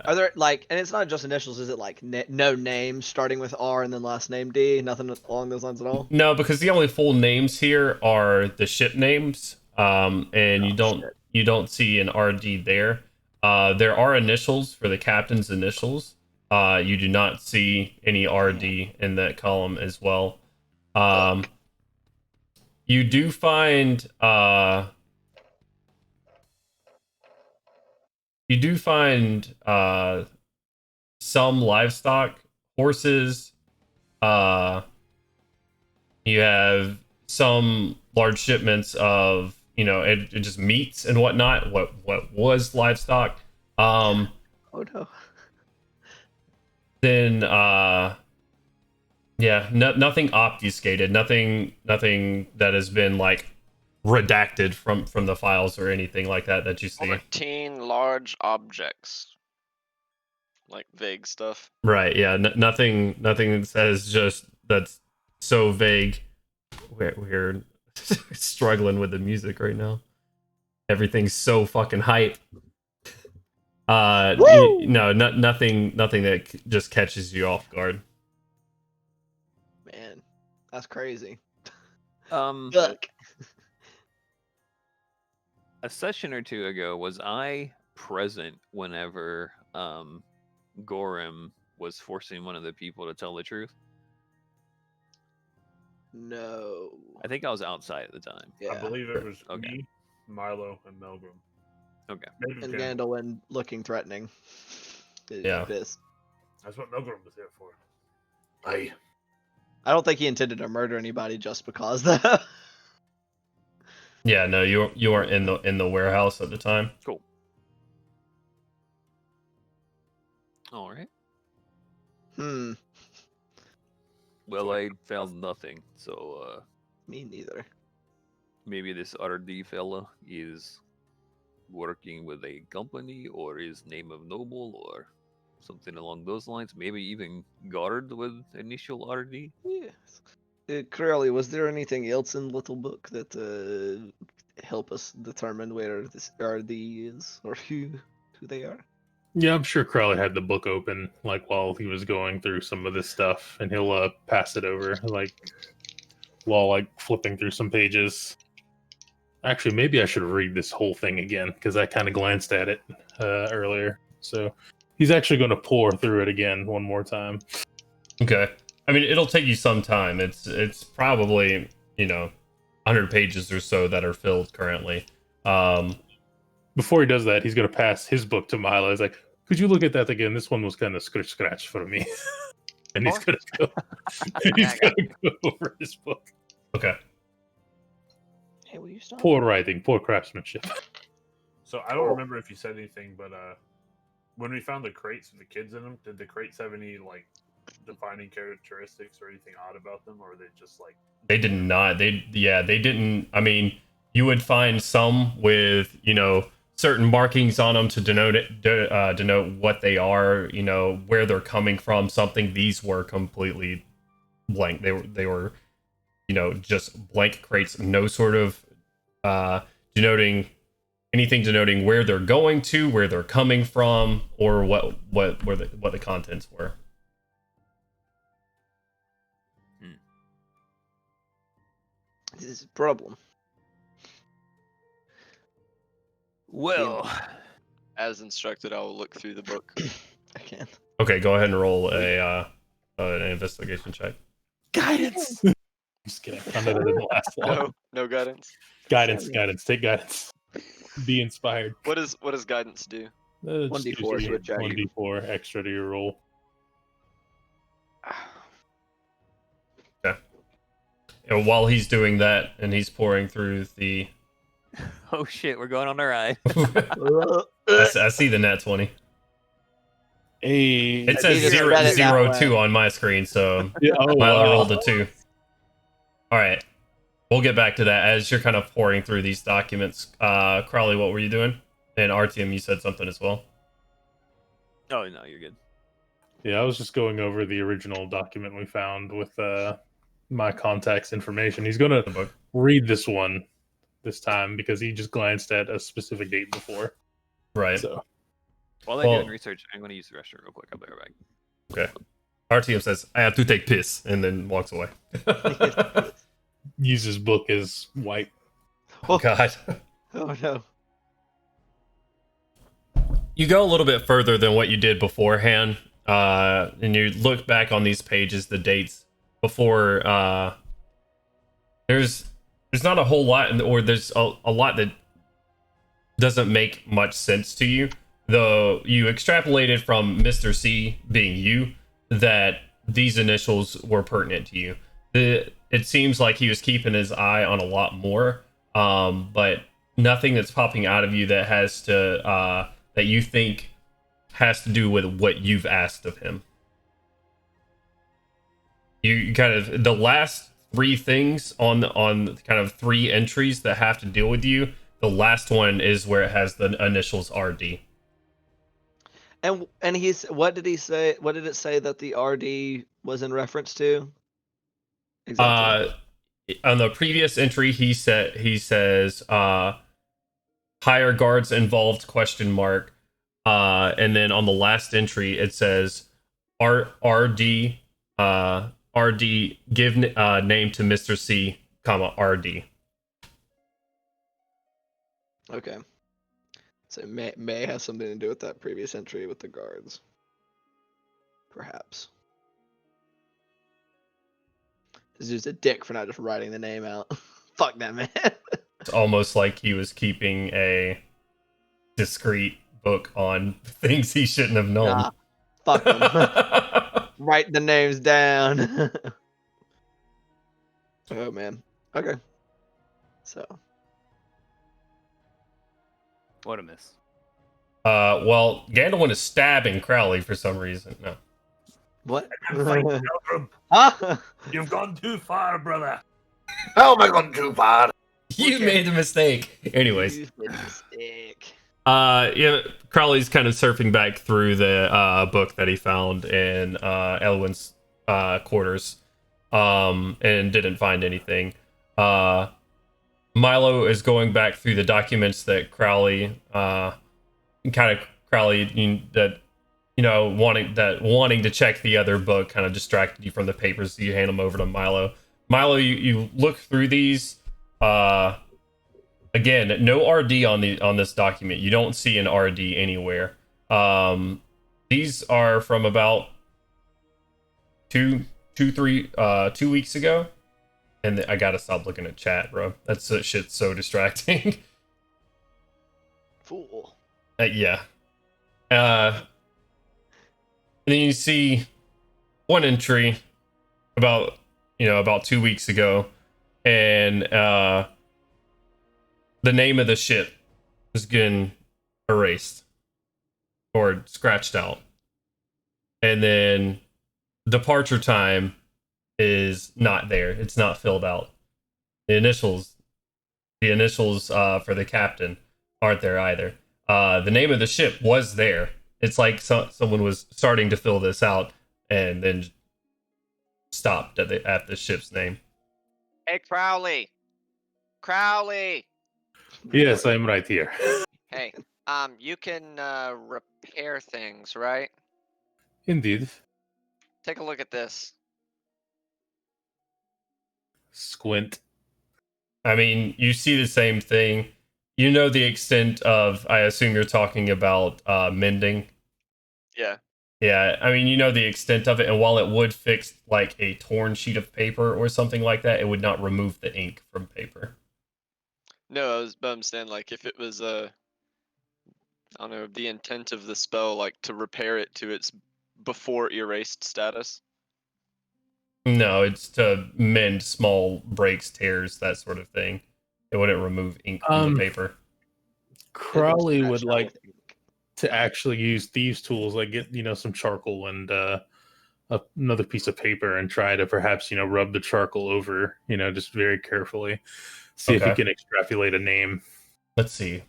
Are there and it's not just initials, is it no names starting with R and then last name D? Nothing along those lines at all? No, because the only full names here are the ship names. And you don't see an RD there. There are initials for the captain's initials. You do not see any RD in that column as well. You do find some livestock, horses. You have some large shipments of it just meats and whatnot. What was livestock? Oh no. Then nothing obfuscated, nothing that has been redacted from the files or anything like that you see. 14 large objects. Vague stuff. Right, yeah, nothing that says just that's so vague. We're struggling with the music right now. Everything's so fucking hype. Woo! Nothing that just catches you off guard. Man, that's crazy. A session or two ago, was I present whenever Gorham was forcing one of the people to tell the truth? No. I think I was outside at the time. Yeah. I believe it was Okay. me, Milo, and Melgrim. Okay. Maybe And Gandalf. Gandalf looking threatening. Yeah. Pissed. That's what Melgrim was there for. Aye. I don't think he intended to murder anybody just because though. Yeah, no, you weren't in the warehouse at the time. Cool. All right. Well, I found nothing, so Me neither. maybe this RD fella is working with a company or is name of noble or something along those lines. Maybe even guard with initial RD. Yes. Crowley, was there anything else in Little Book that help us determine where this RD is or who they are? Yeah, I'm sure Crowley had the book open like while he was going through some of this stuff, and he'll pass it over like while like flipping through some pages. Actually, maybe I should read this whole thing again because I kind of glanced at it earlier. So he's actually going to pour through it again one more time. Okay. I mean, it'll take you some time. It's probably 100 pages or so that are filled currently. Before he does that, he's going to pass his book to Milo. He's like, "Could you look at that again? This one was kind of scratch for me." And he's going to go over his book. Okay. Hey, will you stop? Poor writing, poor craftsmanship. So I don't remember if you said anything, but when we found the crates with the kids in them, did the crates have any like defining characteristics or anything odd about them, or were they just like? They did not. They didn't. I mean, you would find some with certain markings on them to denote what they are, where they're coming from. Something. These were completely blank. They were just blank crates. No sort of denoting anything denoting where they're going to, where they're coming from, or what the contents were. This is a problem. Well, As instructed, I will look through the book. I can't. Okay, go ahead and roll an investigation check. Guidance. Just kidding. I know that didn't last long. No guidance. Guidance. Take guidance. Be inspired. What does guidance do? 1d4 is what Jack- 1d4 extra to your roll. And while he's doing that, and he's pouring through the, oh shit, we're going on a ride. I see the nat 20. Hey, It says need to zero spread it that zero way. 2 on my screen, so yeah, Milo rolled a 2. All right, we'll get back to that as you're kind of pouring through these documents. Crowley, what were you doing? And Artyom, you said something as well. Oh no, you're good. Yeah, I was just going over the original document we found with my contact's information. He's going The to book. read this one this time because he just glanced at a specific date before. Right. So While they're Well- doing research, I'm going to use the restroom real quick. I'll be right back. Okay. Artyom says, "I have to take piss," and then walks away. use his book as wipe. Oh God. Oh no. You go a little bit further than what you did beforehand, and you look back on these pages, the dates before. There's not a whole lot, or there's a lot that doesn't make much sense to you. Though you extrapolated from Mr. C being you that these initials were pertinent to you. It seems like he was keeping his eye on a lot more, but nothing that's popping out of you that has to that you think has to do with what you've asked of him. You kind of the last 3 things on kind of 3 entries that have to deal with you. The last one is where it has the initials RD. And he's what did he say? What did it say that the RD was in reference to? Exactly. On the previous entry, he says hire guards involved, question mark. And then on the last entry, it says RD, RD, give name to Mr. C, comma, RD. Okay. So may have something to do with that previous entry with the guards. Perhaps. This dude's a dick for not just writing the name out. Fuck that man. It's almost like he was keeping a discreet book on things he shouldn't have known. Nah, fuck him. Write the names down. Oh man. Okay. So. What a miss. Well, Gandalf is stabbing Crowley for some reason. No. What? Fight, Pilgrim. Huh? You've gone too far, brother. How am I gone too far? You made a mistake. Anyways. You made a mistake. Yeah, Crowley's kind of surfing back through the book that he found in Elwyn's quarters, and didn't find anything. Milo is going back through the documents that Crowley, wanting to check the other book kind of distracted you from the papers. So you hand them over to Milo. Milo, you look through these. Again, no RD on this document. You don't see an RD anywhere. These are from about 2 weeks ago. And I gotta stop looking at chat, bro. That's shit's so distracting. Fool. Yeah. And then you see one entry about 2 weeks ago, and the name of the ship is getting erased or scratched out, and then departure time is not there. It's not filled out. The initials for the captain aren't there either. The name of the ship was there. It's like someone was starting to fill this out and then stopped at the ship's name. Hey, Crowley. Crowley. Yes, I'm right here. Hey, you can repair things, right? Indeed. Take a look at this. Squint. I mean, you see the same thing. You know the extent of, I assume you're talking about mending. Yeah. Yeah, I mean, you know the extent of it, and while it would fix like a torn sheet of paper or something like that, it would not remove the ink from paper. No, I'm saying like if it was I don't know, the intent of the spell, like to repair it to its before erased status. No, it's to mend small breaks, tears, that sort of thing. It wouldn't remove ink from the paper. Crowley would like to actually use thieves' tools, like get some charcoal and another piece of paper, and try to perhaps rub the charcoal over, just very carefully, see if he can extrapolate a name. Let's see.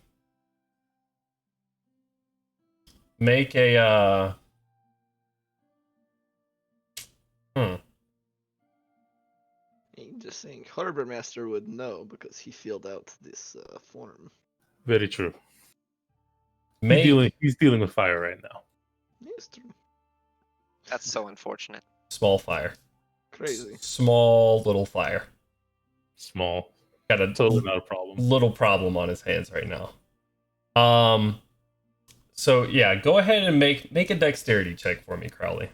Make a Just saying, Harbor Master would know because he filled out this form. Very true. He's dealing with fire right now. It's true. That's so unfortunate. Small fire. Crazy. Small little fire. Small. Got a totally not a problem. Little problem on his hands right now. So yeah, go ahead and make a dexterity check for me, Crowley.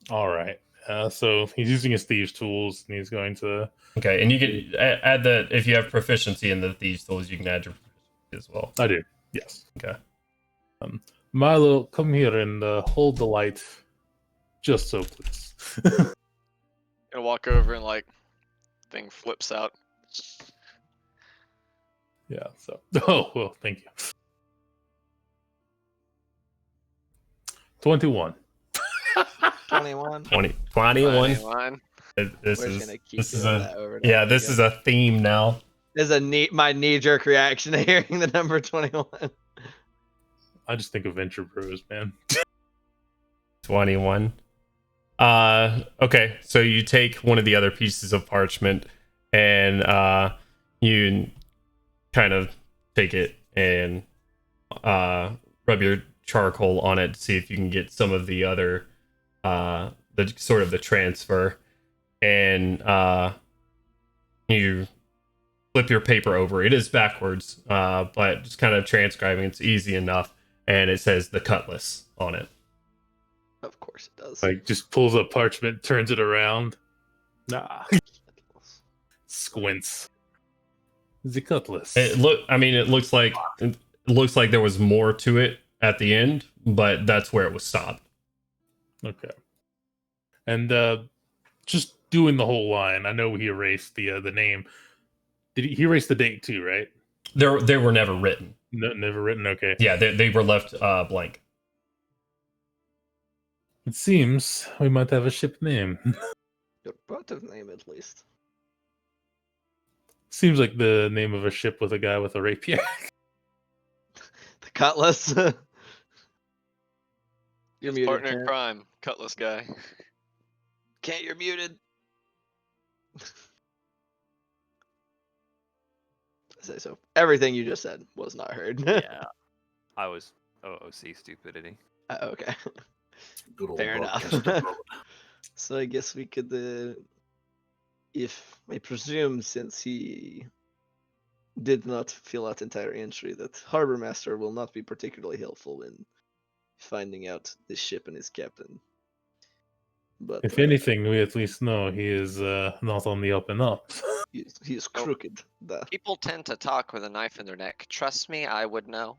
All right. So he's using his thieves' tools, and he's going to. Okay, and you can add the, if you have proficiency in the thieves' tools, you can add your proficiency as well. I do. Yes. Okay. Milo, come here and hold the light, just so, please. Gonna walk over and like, thing flips out. Yeah. So. Oh well, thank you. 21. 21. 21. This is a theme now. There's my knee-jerk reaction to hearing the number 21. I just think of Venture Bros, man. 21. Okay, so you take one of the other pieces of parchment and you kind of take it and rub your charcoal on it to see if you can get some of the other the sort of the transfer, and you flip your paper over. It is backwards, but just kind of transcribing. It's easy enough, and it says the Cutlass on it. Of course it does. Like, just pulls up parchment, turns it around. Nah. Squints. The Cutlass. It looks like there was more to it at the end, but that's where it was stopped. Okay. And just doing the whole line. I know he erased the name. Did he erase the date too? Right? They were never written. No, never written. Okay. Yeah, they were left blank. It seems we might have a ship name. Your prototype name, at least. Seems like the name of a ship with a guy with a rapier. The Cutlass. You're His muted, partner in Kent. crime, Cutlass guy. Kent, you're muted. Say so. Everything you just said was not heard. Yeah. I was OOC stupidity. Okay. Good old Fair broadcast enough. abroad. So I guess we could, if I presume, since he did not fill out entire entry, that Harbor Master will not be particularly helpful in finding out this ship and its captain. But If anything, we at least know he is not on the up and up. he is crooked. The People tend to talk with a knife in their neck. Trust me, I would know.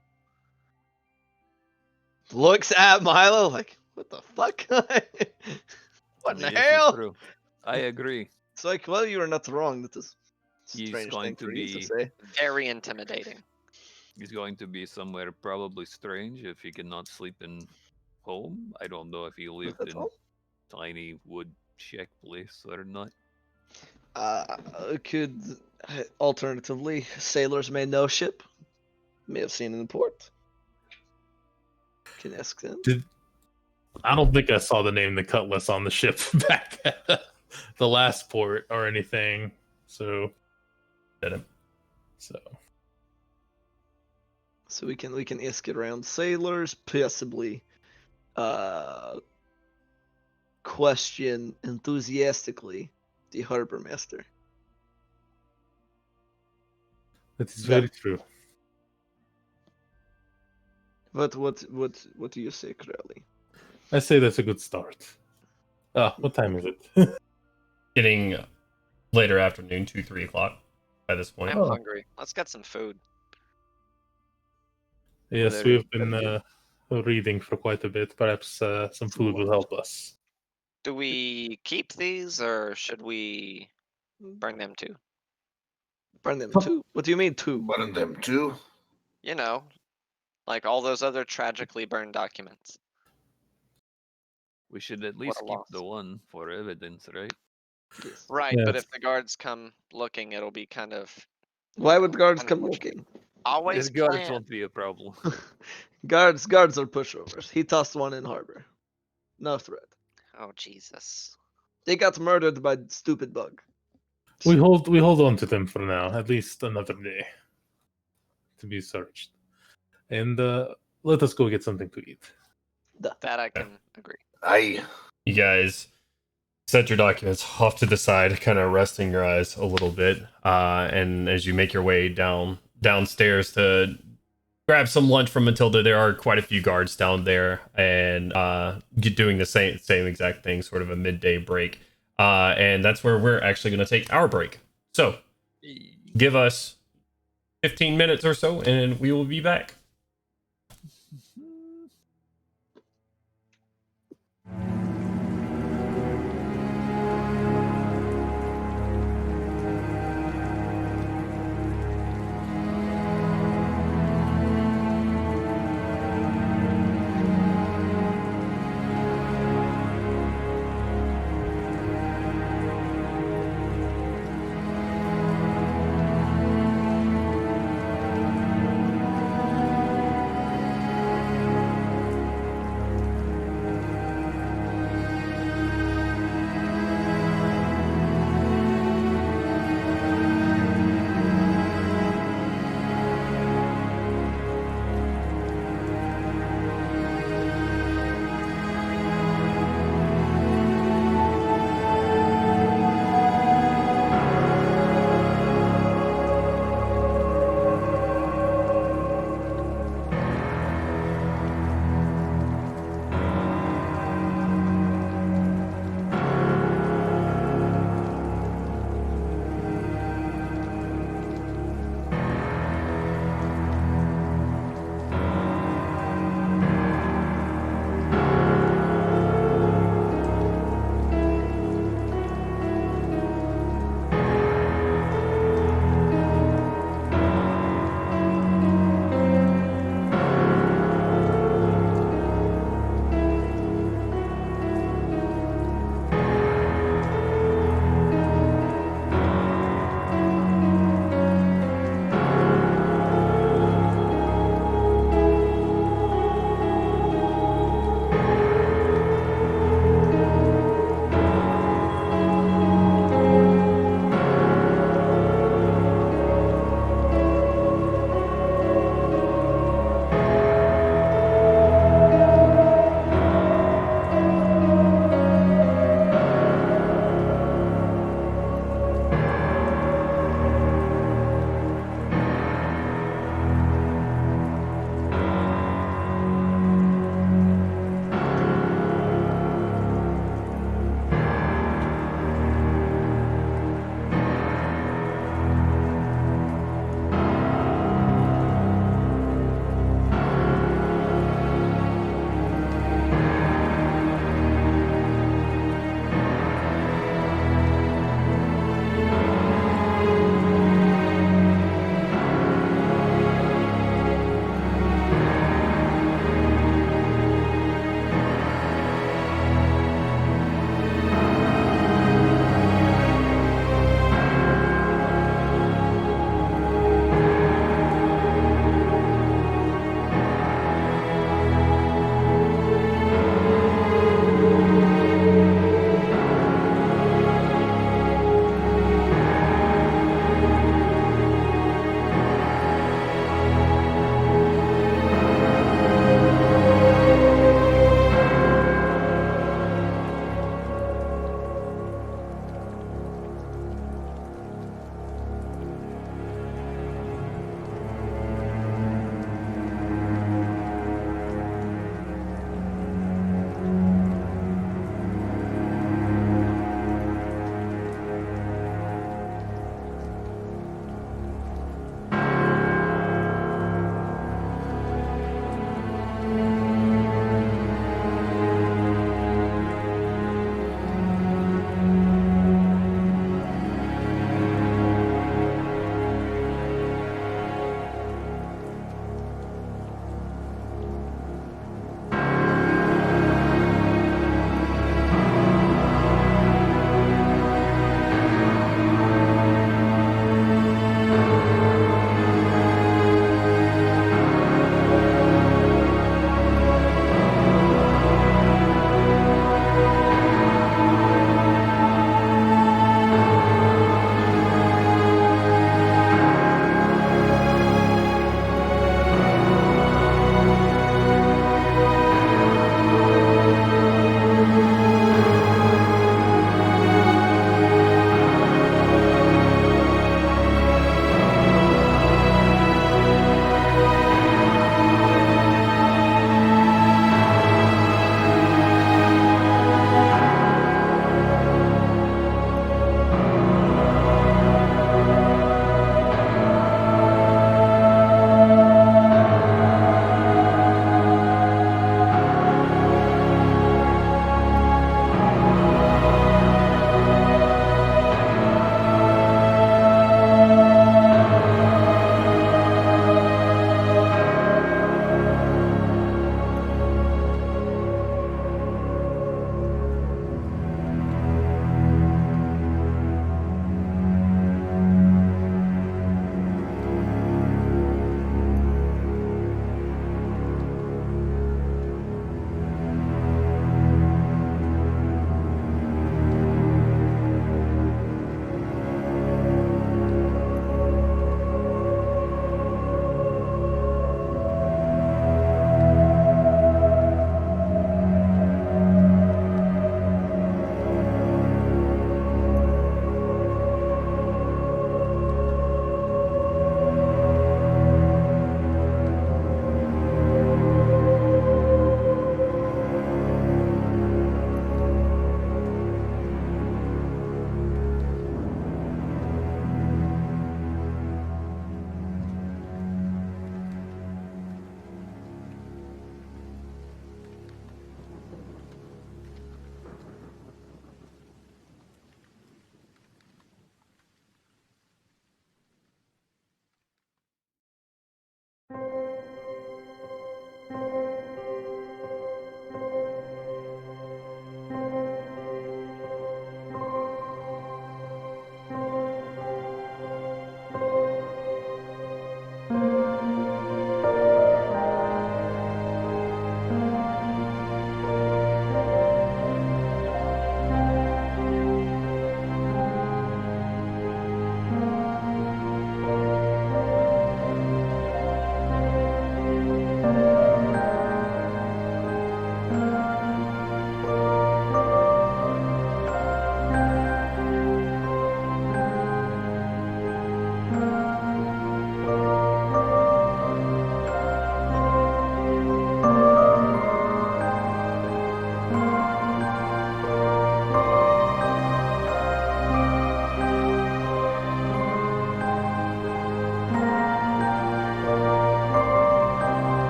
looks at Milo like, what the fuck? What in the This is hell? true. I agree. It's like, well, you are not wrong. That is a He's strange going thing to for you to be- say. Very intimidating. He's going to be somewhere probably strange if he cannot sleep in home. I don't know if he lived That's in all. tiny wood shack place or not. Could alternatively, sailors may know ship, may have seen in the port. Can ask them. I don't think I saw the name the Cutlass on the ship back at the last port or anything. So, So we can ask it around sailors, possibly question enthusiastically the harbor master. that is very true. But what do you say, Crowley? I say that's a good start. What time is it? Getting later afternoon, 2-3 o'clock by this point. I'm Oh. hungry. Let's get some food. Yes, There we've you been reading for quite a bit. Perhaps some food will help us. Do we keep these or should we burn them too? Burn them too? What do you mean two? Burn them too. You know, like all those other tragically burned documents. We should at least a keep loss. the one for evidence, right? Yes. Right, but Yes. if the guards come looking, it'll be kind of Why would guards come Unfortunate. looking? always His guards plan. won't be a problem. Guards are pushovers. He tossed one in harbor. No threat. Oh Jesus. They got murdered by stupid bug. We hold on to them for now, at least another day to be searched, and let us go get something to eat. That I can agree. Aye. You guys set your documents off to the side, kind of resting your eyes a little bit. And as you make your way downstairs to grab some lunch from Matilda, there are quite a few guards down there, and you're doing the same exact thing, sort of a midday break. And that's where we're actually going to take our break. So give us 15 minutes or so, and we will be back.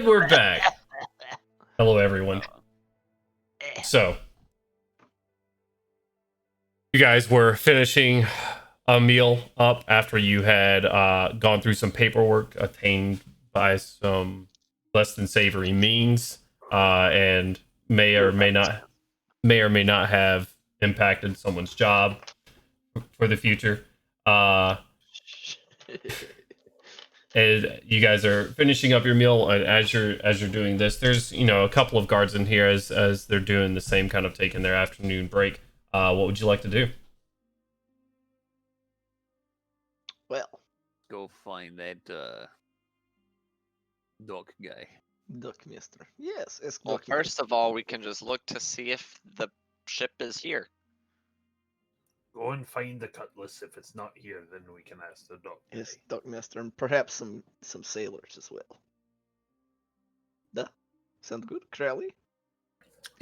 And we're back. Hello, everyone. So, you guys were finishing a meal up after you had gone through some paperwork obtained by some less than savory means, and may or may not have impacted someone's job for the future. And you guys are finishing up your meal, and as you're doing this, there's a couple of guards in here as they're doing the same kind of taking their afternoon break. What would you like to do? Well, Go find that dock guy. Duckmister. Yes, it's Well, Duckmister. first of all, we can just look to see if the ship is here. Go and find the cutlass. If it's not here, then we can ask the doctor. It's Duckmister, and perhaps some sailors as well. Duh. Sound good, Crowley?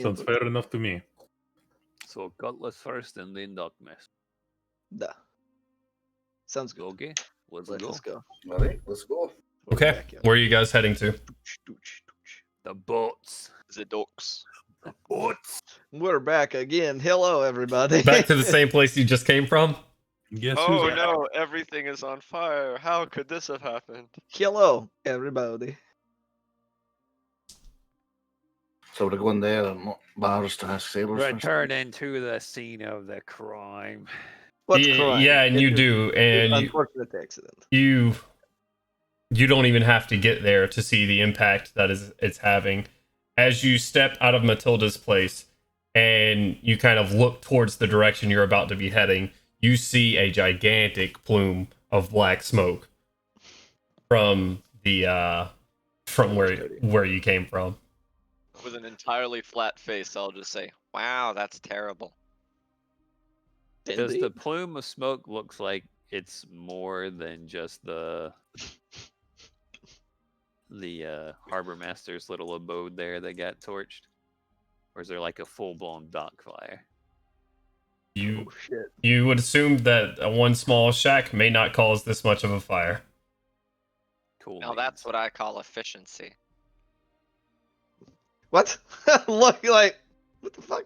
Sounds Input? fair enough to me. So Cutlass first and then Dock Mess. Duh. Sounds good. Okay, let's Let's go. go. All right, let's go. We're Okay, back, yeah. where are you guys heading to? The boats. The docks. What? We're back again. Hello, everybody. Back to the same place you just came from? Guess Oh who's back? no, everything is on fire. How could this have happened? Hello, everybody. So we're going there and not bars to ask sailors. first? Returning to the scene of the crime. What yeah, crime? yeah, and It you is do, an and unfortunate accident. you don't even have to get there to see the impact that it's having. As you step out of Matilda's place and you kind of look towards the direction you're about to be heading, you see a gigantic plume of black smoke from the from where you came from. With an entirely flat face, I'll just say, Wow, that's terrible. Does the Indeed. plume of smoke looks like it's more than just the harbor master's little abode there that got torched, or is there like a full-blown dock fire? You Oh, shit. you would assume that one small shack may not cause this much of a fire. Cool. Now that's what I call efficiency. What? Look like what the fuck?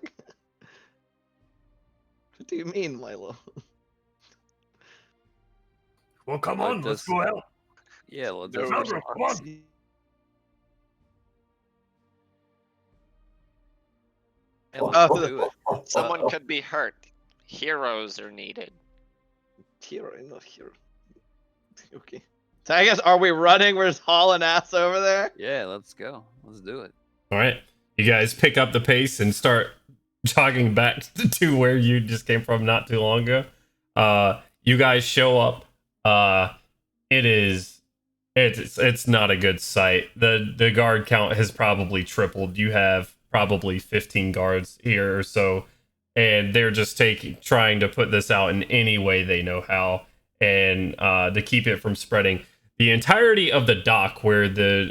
What do you mean, Milo? Well, come But on, let's does- go help. Yeah, let's No, go. Sandra, come on. Yeah, let's Oh, do it. Someone could be hurt. Heroes are needed. Hero, not hero. Okay. So I guess are we running? We're just hauling ass over there. Yeah, let's go. Let's do it. All right, you guys pick up the pace and start jogging back to where you just came from not too long ago. You guys show up. It's not a good sight. The guard count has probably tripled. You have probably 15 guards here or so, and they're just trying to put this out in any way they know how, and to keep it from spreading. The entirety of the dock where the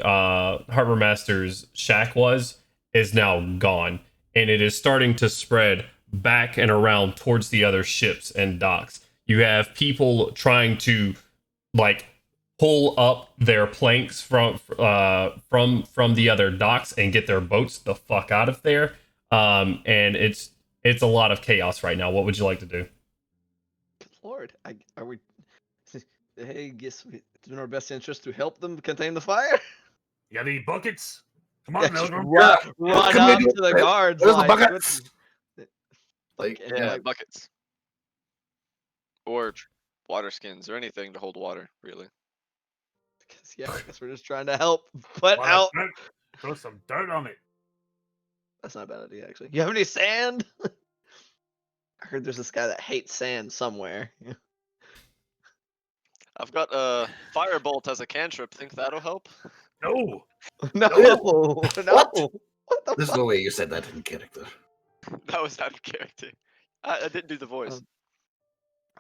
harbor master's shack was is now gone, and it is starting to spread back and around towards the other ships and docks. You have people trying to like pull up their planks from the other docks and get their boats the fuck out of there. And it's a lot of chaos right now. What would you like to do? Good lord, are we? Hey, guess it's in our best interest to help them contain the fire. You got any buckets? Come Yeah, on, just Milgram. run Come up in. to the guards. Where's the like, buckets? Like, Like, Yeah, like, buckets. Or water skins or anything to hold water, really. yeah, I guess we're just trying to help put Why out. not? Throw some dirt on it. That's not a bad idea, actually. You have any sand? I heard there's this guy that hates sand somewhere. I've got a firebolt as a cantrip. Think that'll help? No. No, What? no. What the there's fuck? no way you said that in character. That was out of character. I didn't do the voice.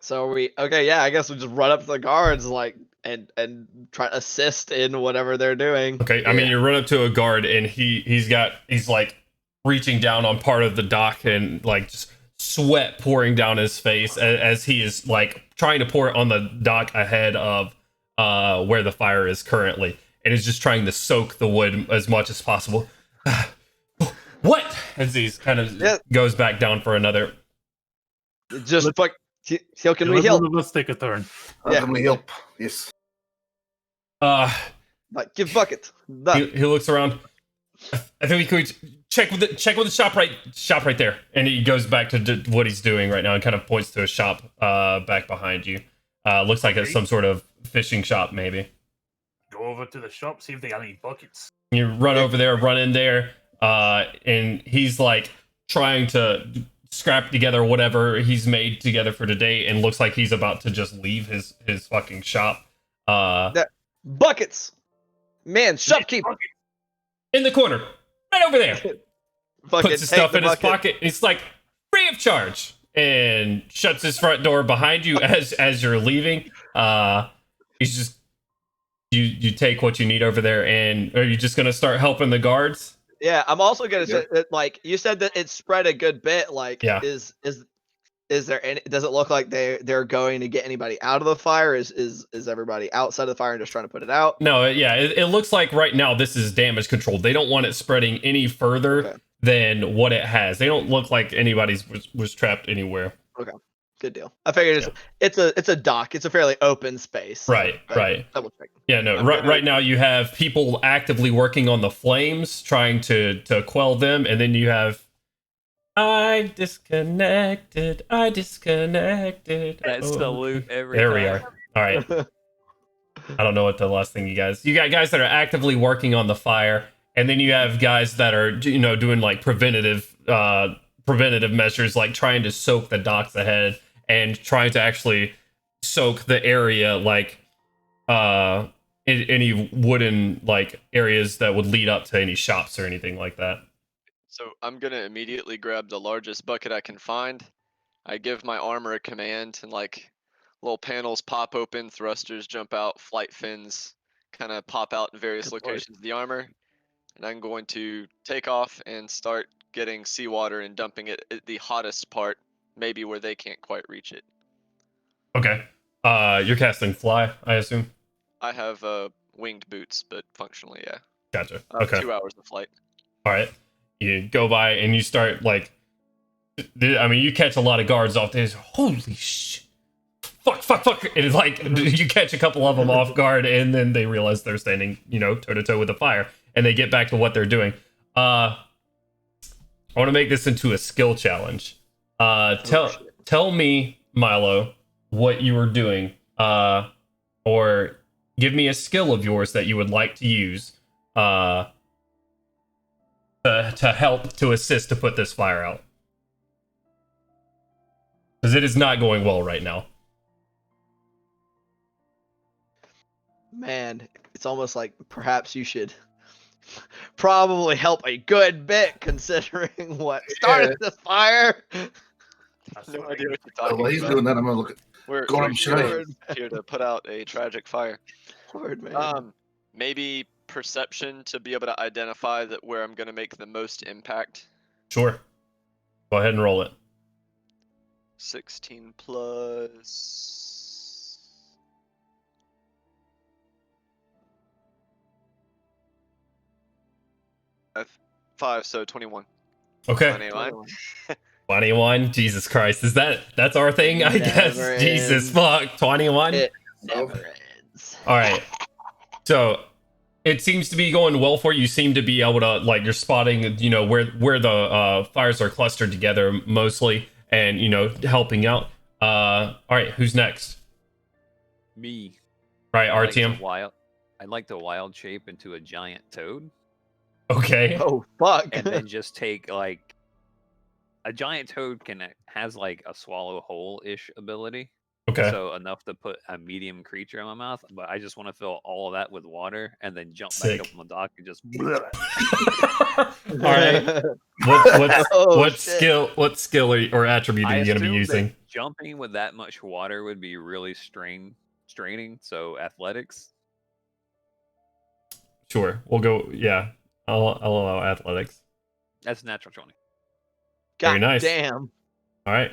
So are we okay? Yeah, I guess we just run up to the guards, like, and try to assist in whatever they're doing. Okay, I mean, you run up to a guard and he's like reaching down on part of the dock and like just sweat pouring down his face as he is like trying to pour it on the dock ahead of where the fire is currently. and is just trying to soak the wood as much as possible. What? As he kind of goes back down for another. Just fuck. How can we Let help? one of us take a turn. How can we help? Yes. Like, give bucket. He looks around. I think we could check with the shop right there, and he goes back to what he's doing right now and kind of points to a shop back behind you. Looks like it's some sort of fishing shop, maybe. Go over to the shop, see if they got any buckets. You run over there, run in there, and he's like trying to scrap together whatever he's made together for today, and looks like he's about to just leave his fucking shop. Buckets, man, shopkeeper in the corner, right over there. Fucking puts his stuff in his pocket. It's like free of charge, and shuts his front door behind you as you're leaving. He's just you take what you need over there, and are you just gonna start helping the guards? Yeah, I'm also gonna say that, like you said that it spread a good bit. Like, is there any? Does it look like they're going to get anybody out of the fire? Is everybody outside of the fire and just trying to put it out? No, yeah, it looks like right now this is damage control. They don't want it spreading any further than what it has. They don't look like anybody's was trapped anywhere. Okay, good deal. I figured it's a dock. It's a fairly open space. Right. Double check. Yeah, no. Right now you have people actively working on the flames, trying to quell them, and then you have I disconnected. That's the loot every There time. we are. All right. I don't know what the last thing you got guys that are actively working on the fire, and then you have guys that are doing like preventative measures, like trying to soak the docks ahead and trying to actually soak the area, like any wooden like areas that would lead up to any shops or anything like that. So I'm gonna immediately grab the largest bucket I can find. I give my armor a command, and like little panels pop open, thrusters jump out, flight fins kind of pop out in various locations of the armor. And I'm going to take off and start getting seawater and dumping it at the hottest part, maybe where they can't quite reach it. Okay. You're casting fly, I assume? I have winged boots, but functionally, yeah. Gotcha. Okay. 2 hours of flight. All right. You go by and you start like, I mean, you catch a lot of guards off there. Holy shit. Fuck. And like, you catch a couple of them off guard, and then they realize they're standing, toe to toe with the fire, and they get back to what they're doing. I want to make this into a skill challenge. Tell me, Milo, what you were doing, or give me a skill of yours that you would like to use, to help, to assist, to put this fire out. Because it is not going well right now. Man, it's almost like perhaps you should probably help a good bit, considering what started the fire. I have no idea what you're talking While he's about. doing that, I'm gonna look at. We're Gorham Shire. here to put out a tragic fire. Lord, man. Maybe perception to be able to identify that where I'm gonna make the most impact. Sure. Go ahead and roll it. 16 plus 5, so 21. Okay. 21. 21. Jesus Christ. That's our thing, I guess. Never Jesus ends. fuck. 21. It never ends. All right. So it seems to be going well for you. You seem to be able to, like, you're spotting, where the fires are clustered together mostly, and, helping out. All right. Who's next? Me. Right. I'd like to RTM. I'd like to wild shape into a giant toad, Okay. Oh fuck. and then just take like a giant toad has like a swallow whole-ish ability. Okay. So enough to put a medium creature in my mouth, but I just want to fill all of that with water and then jump Sick. back up on the dock and just. All right. What skill or attribute are you going to be assume that using? Jumping with that much water would be really straining. So athletics. Sure. We'll go. Yeah. I'll allow athletics. That's natural 20. God Very nice. damn. All right.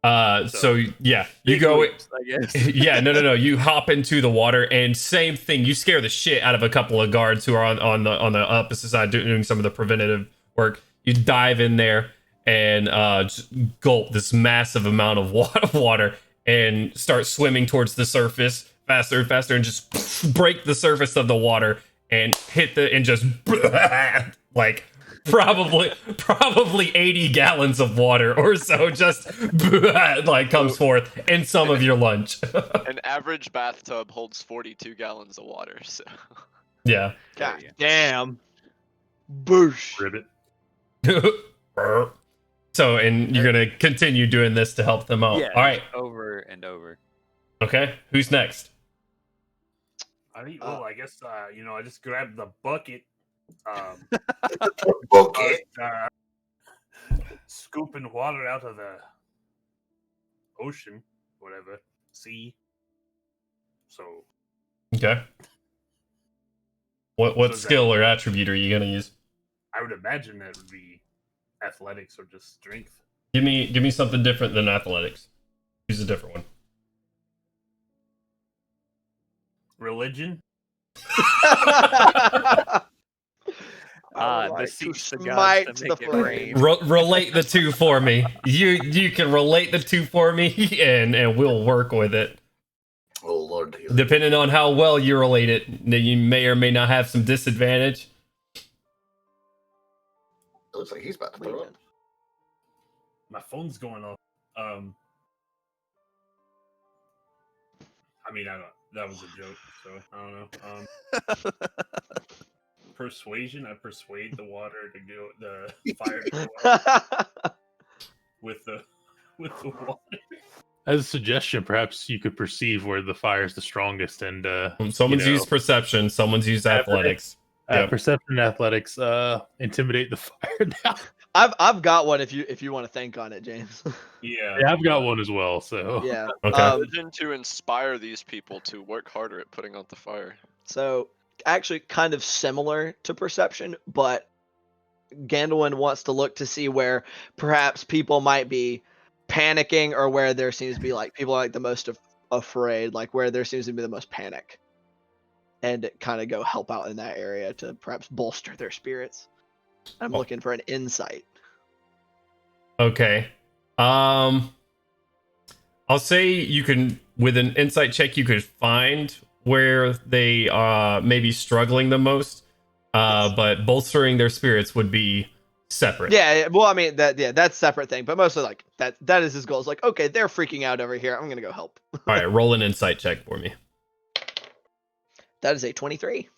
So yeah, you Big go. leaps, I guess. Yeah, no. You hop into the water, and same thing. You scare the shit out of a couple of guards who are on the opposite side doing some of the preventative work. You dive in there and just gulp this massive amount of water and start swimming towards the surface faster and faster, and just break the surface of the water and hit and just like probably 80 gallons of water or so just like comes forth in some of your lunch. An average bathtub holds 42 gallons of water, so. Yeah. God damn. Boosh. Ribbit. So, and you're gonna continue doing this to help them out. Yeah, All right. over and over. Okay. Who's next? I guess I just grabbed the bucket. Okay. Scooping water out of the ocean, whatever, sea. So. Okay. What So skill or attribute are you gonna use? I would imagine that would be athletics or just strength. Give me something different than athletics. Use a different one. Religion. Beseech the gods smite to make the it flame. rain. Relate the two for me. You can relate the two for me, and we'll work with it. Oh Lord. Depending on how well you relate it, you may or may not have some disadvantage. It looks like he's about to throw up. My phone's going off. That was a joke, so I don't know. Persuasion. I persuade the water to go, the fire to go out with the water. As a suggestion, perhaps you could perceive where the fire is the strongest, and Someone's used perception. Someone's used athletics. Yep. Perception and athletics intimidate the fire down. I've got one if you want to think on it, James. Yeah, Yeah, I've got one as well. So Yeah. Okay. Religion to inspire these people to work harder at putting out the fire. So actually kind of similar to perception, but Gandalf wants to look to see where perhaps people might be panicking, or where there seems to be like people are like the most afraid, like where there seems to be the most panic, and kind of go help out in that area to perhaps bolster their spirits. I'm looking for an insight. Okay. I'll say you can, with an insight check, you could find where they may be struggling the most. But bolstering their spirits would be separate. Yeah, well, I mean that's a separate thing, but mostly like that is his goal. It's like, okay, they're freaking out over here. I'm gonna go help. All right, roll an insight check for me. That is a 23.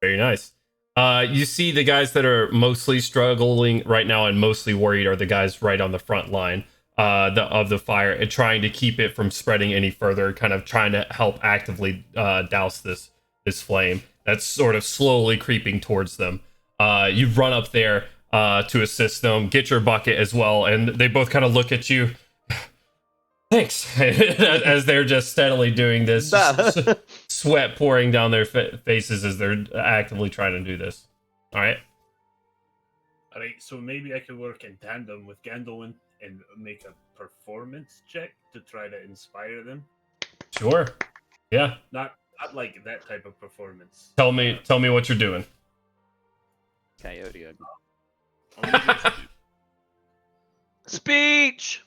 Very nice. You see the guys that are mostly struggling right now and mostly worried are the guys right on the front line of the fire, and trying to keep it from spreading any further, kind of trying to help actively douse this flame that's sort of slowly creeping towards them. You run up there to assist them, get your bucket as well, and they both kind of look at you. Thanks. As they're just steadily doing this, sweat pouring down their faces as they're actively trying to do this. All right. So maybe I could work in tandem with Gandalf and make a performance check to try to inspire them. Sure. Yeah. Not like that type of performance. Tell me what you're doing. Coyote. Speech.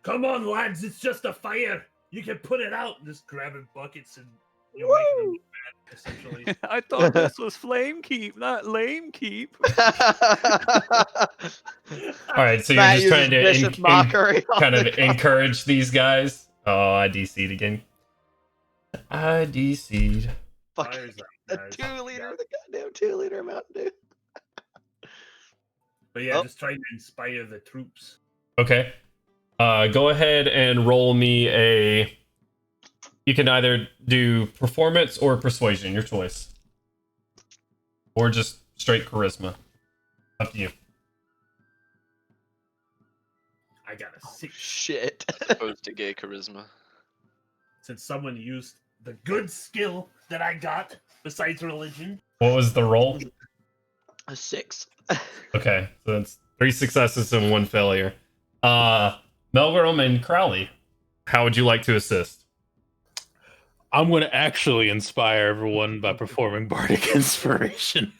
Come on, lads! It's just a fire. You can put it out. Just grabbing buckets and making them look bad, essentially. I thought this was Flamekeep, not Lamekeep. All right, so you're Matt just trying uses vicious mockery on kind of the guy. encourage these guys. Oh, I DC'd again. I DC'd. Fuck. Fire's A nice. 2-liter of the goddamn 2-liter Mountain Dew. But yeah, Oh. just trying to inspire the troops. Okay. Go ahead and roll me a. You can either do performance or persuasion, your choice, or just straight charisma. Up to you. I got a 6. Shit. As opposed to gay charisma. Since someone used the good skill that I got besides religion. What was the roll? A 6. Okay, so that's 3 successes and 1 failure. Melgrim and Crowley, how would you like to assist? I'm going to actually inspire everyone by performing Bardic Inspiration.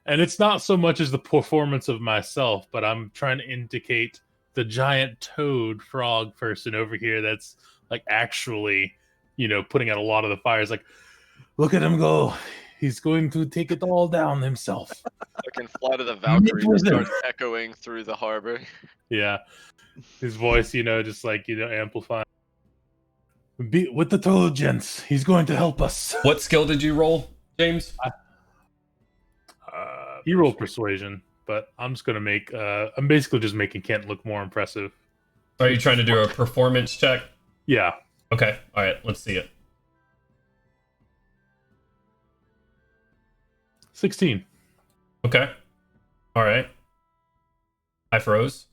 And it's not so much as the performance of myself, but I'm trying to indicate the giant toad frog person over here that's like actually, putting out a lot of the fires. Like, look at him go. He's going to take it all down himself. Fucking Flight of the Valkyrie just starts echoing through the harbor. Yeah. His voice, just like, amplifying. Be with the toad, gents. He's going to help us. What skill did you roll, James? He rolled persuasion, but I'm just gonna make. I'm basically just making Kent look more impressive. Are you trying to do a performance check? Yeah. Okay. All right. Let's see it. 16. Okay. All right. I froze.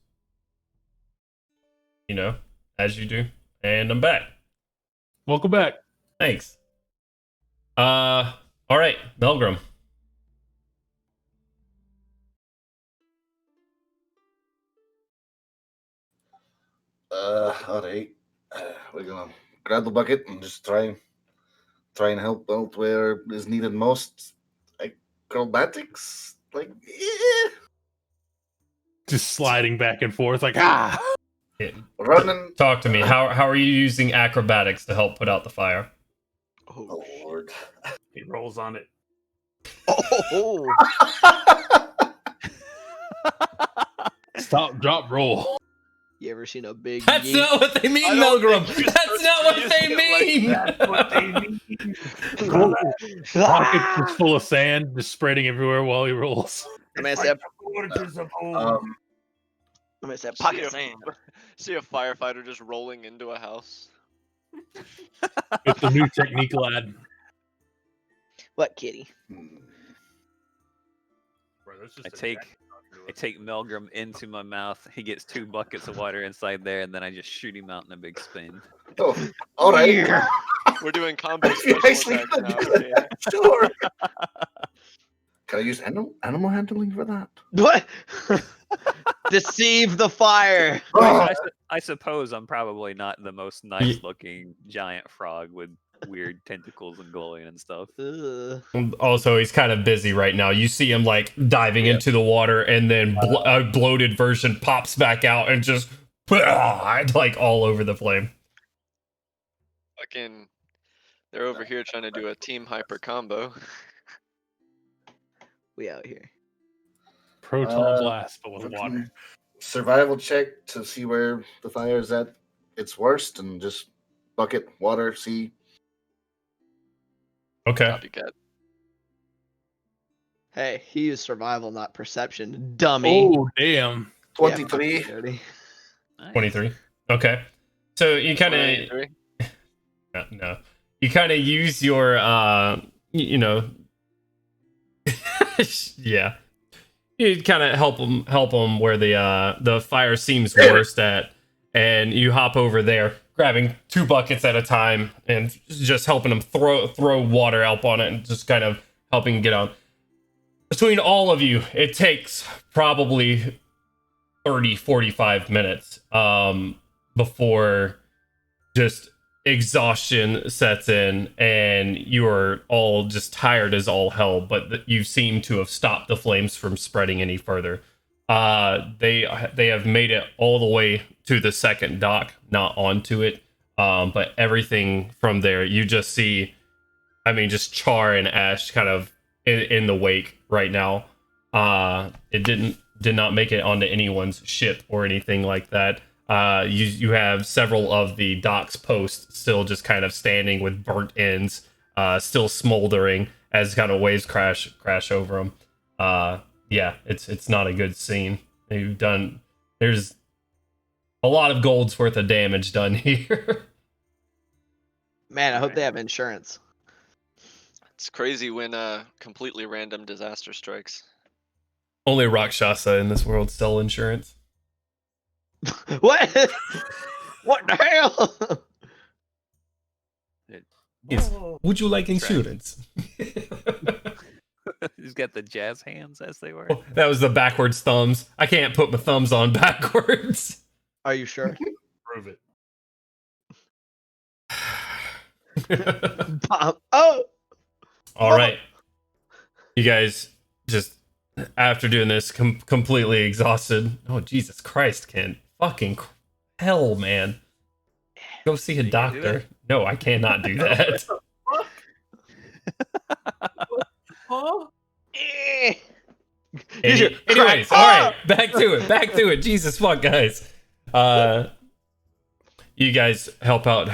As you do, and I'm back. Welcome back. Thanks. All right, Melgrim. All right. We're gonna grab the bucket and just try and help out where is needed most. Acrobatics, Just sliding back and forth, like running. Talk to me. How are you using acrobatics to help put out the fire? Oh Lord! He rolls on it. Oh, Stop, drop, roll. you ever seen a big? That's yeet? not what they mean, Melgrim. That's not what they mean. That's what they mean. Pockets just full of sand, just spreading everywhere while he rolls. I mean, I said, pocket of sand. See a firefighter just rolling into a house. It's a new technique, lad. What, kitty? I take Melgrim into my mouth. He gets 2 buckets of water inside there, and then I just shoot him out in a big spin. Oh, all right. We're doing combo You special actually attack now. could do Okay. that, sure. Can I use animal handling for that? What? Deceive the fire. I suppose I'm probably not the most nice-looking giant frog with weird tentacles and glowing and stuff. Ugh. Also, he's kind of busy right now. You see him like diving into the water, and then a bloated version pops back out and just like all over the flame. Fucking, they're over here trying to do a team hyper combo. We out here. Proton blast, but with water. Survival check to see where the fire is at its worst, and just bucket, water, see. Okay. Copycat. Hey, he used survival, not perception. Dummy. Oh, damn. 23. Dirty. 23. Okay. So you kind of 23. no. You kind of use your yeah. You kind of help them where the fire seems worst at, and you hop over there, grabbing 2 buckets at a time and just helping them throw water up on it and just kind of helping get on. Between all of you, it takes probably 30-45 minutes before just exhaustion sets in and you're all just tired as all hell, but you seem to have stopped the flames from spreading any further. They have made it all the way to the second dock, not onto it, but everything from there you just see, just char and ash kind of in the wake right now. It did not make it onto anyone's ship or anything like that. You have several of the dock's posts still just kind of standing with burnt ends, still smoldering as kind of waves crash over them. Yeah, it's not a good scene. There's a lot of gold's worth of damage done here. Man, I hope they have insurance. It's crazy when completely random disaster strikes. Only Rakshasa in this world sell insurance. What? What the hell? Would you like insurance? He's got the jazz hands, as they were. Oh, that was the backwards thumbs. I can't put my thumbs on backwards. Are you sure? Prove it. Oh! All right. You guys just, after doing this, completely exhausted. Oh, Jesus Christ, Ken. Fucking hell, man. Go see a doctor. No, I cannot do that. Huh? Anyways, all right, back to it. Jesus fuck, guys. You guys help out.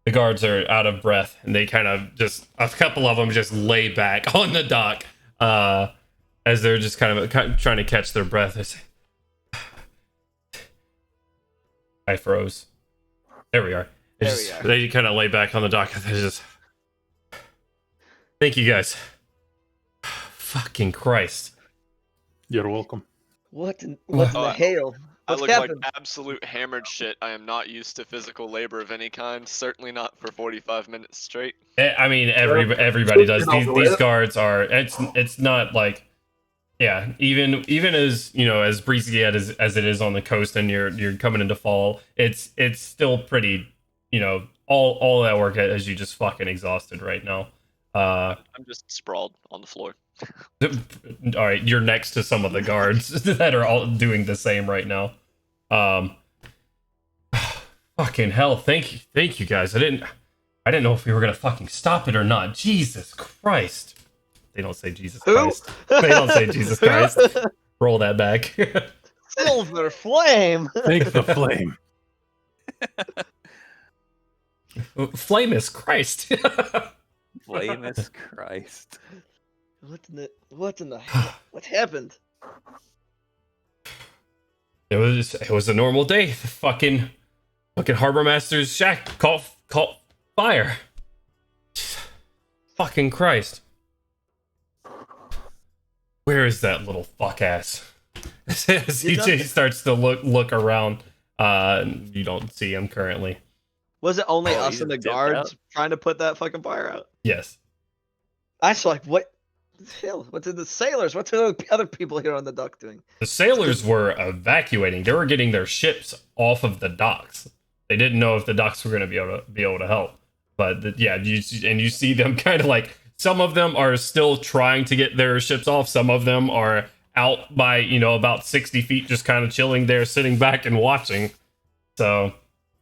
The guards are out of breath, and they kind of just, a couple of them just lay back on the dock as they're just kind of trying to catch their breath. They say, I froze. There we are. They kind of lay back on the dock, and they just, thank you guys. Fucking Christ. You're welcome. What in the hell? I What's look happened? like absolute hammered shit. I am not used to physical labor of any kind. Certainly not for 45 minutes straight. I mean, everybody does. These guards are. It's not like, yeah. Even as as breezy as it is on the coast, and you're coming into fall. It's still pretty. All that work as you just fucking exhausted right now. I'm just sprawled on the floor. All right, you're next to some of the guards that are all doing the same right now. Fucking hell! Thank you guys. I didn't know if we were gonna fucking stop it or not. Jesus Christ! They don't say Jesus Christ. They don't say Jesus Christ. Roll that back. Silver flame. Thank the flame. Flame is Christ. Flame is Christ. What in the hell? What happened? It was a normal day. The fucking harbor master's shack caught fire. Fucking Christ. Where is that little fuck ass? As he starts to look around, you don't see him currently. Was it only us and the guards trying to put that fucking fire out? Yes. I was like, what the hell? What's in the sailors? What's the other people here on the dock doing? The sailors were evacuating. They were getting their ships off of the docks. They didn't know if the docks were going to be able to help. But you see them kind of like, some of them are still trying to get their ships off. Some of them are out by about 60 feet, just kind of chilling there, sitting back and watching. So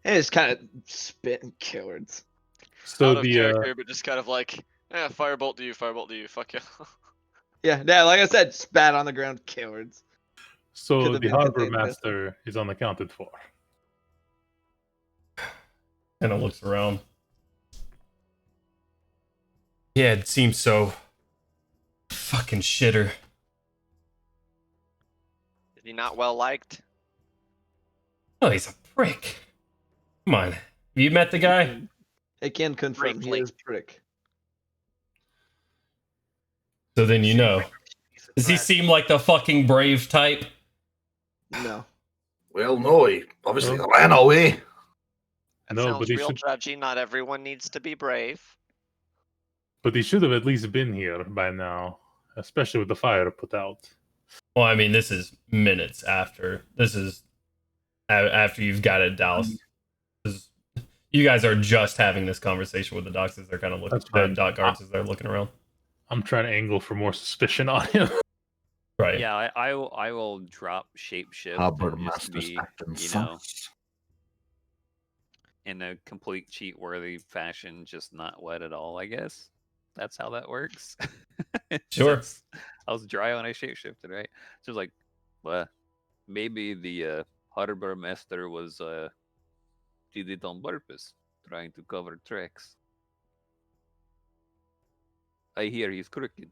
it's kind of spitting cowards. So out of character, but just kind of like, firebolt to you, fuck you. Yeah, like I said, spat on the ground, cowards. So the harbor master is unaccounted for. Kind of looks around. Yeah, it seems so. Fucking shitter. Is he not well liked? Oh, he's a prick. Come on. Have you met the guy? I can confirm he is prick. So then Does he seem like the fucking brave type? No. Well, no, he obviously ran away. That sounds real judgy. Not everyone needs to be brave. But he should have at least been here by now, especially with the fire put out. Well, I mean, this is minutes after. This is after you've got it doused. You guys are just having this conversation with the docks as they're kind of looking. The dock guards as they're looking around. I'm trying to angle for more suspicion on him. Right. Yeah, I will drop shapeshift Harbor and just master's be, acting in a complete cheat-worthy fashion, just not wet at all. I guess that's how that works. Sure. I was dry when I shapeshifted, right? So it's like, well, maybe the harbor master was did it on purpose, trying to cover tracks. I hear he's crooked.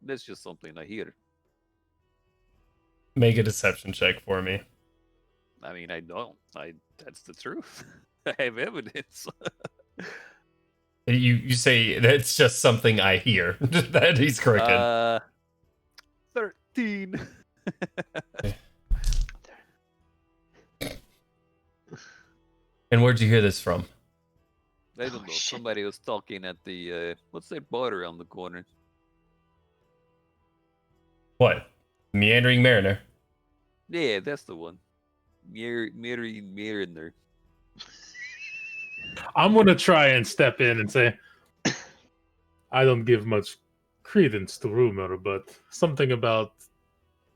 That's just something I hear. Make a deception check for me. I mean, I don't. That's the truth. I have evidence. You say that's just something I hear. That he's crooked. 13. And where'd you hear this from? I don't know. Somebody was talking at the what's that bar around the corner? What? Meandering Mariner. Yeah, that's the one. Mariner. I'm gonna try and step in and say, I don't give much credence to rumor, but something about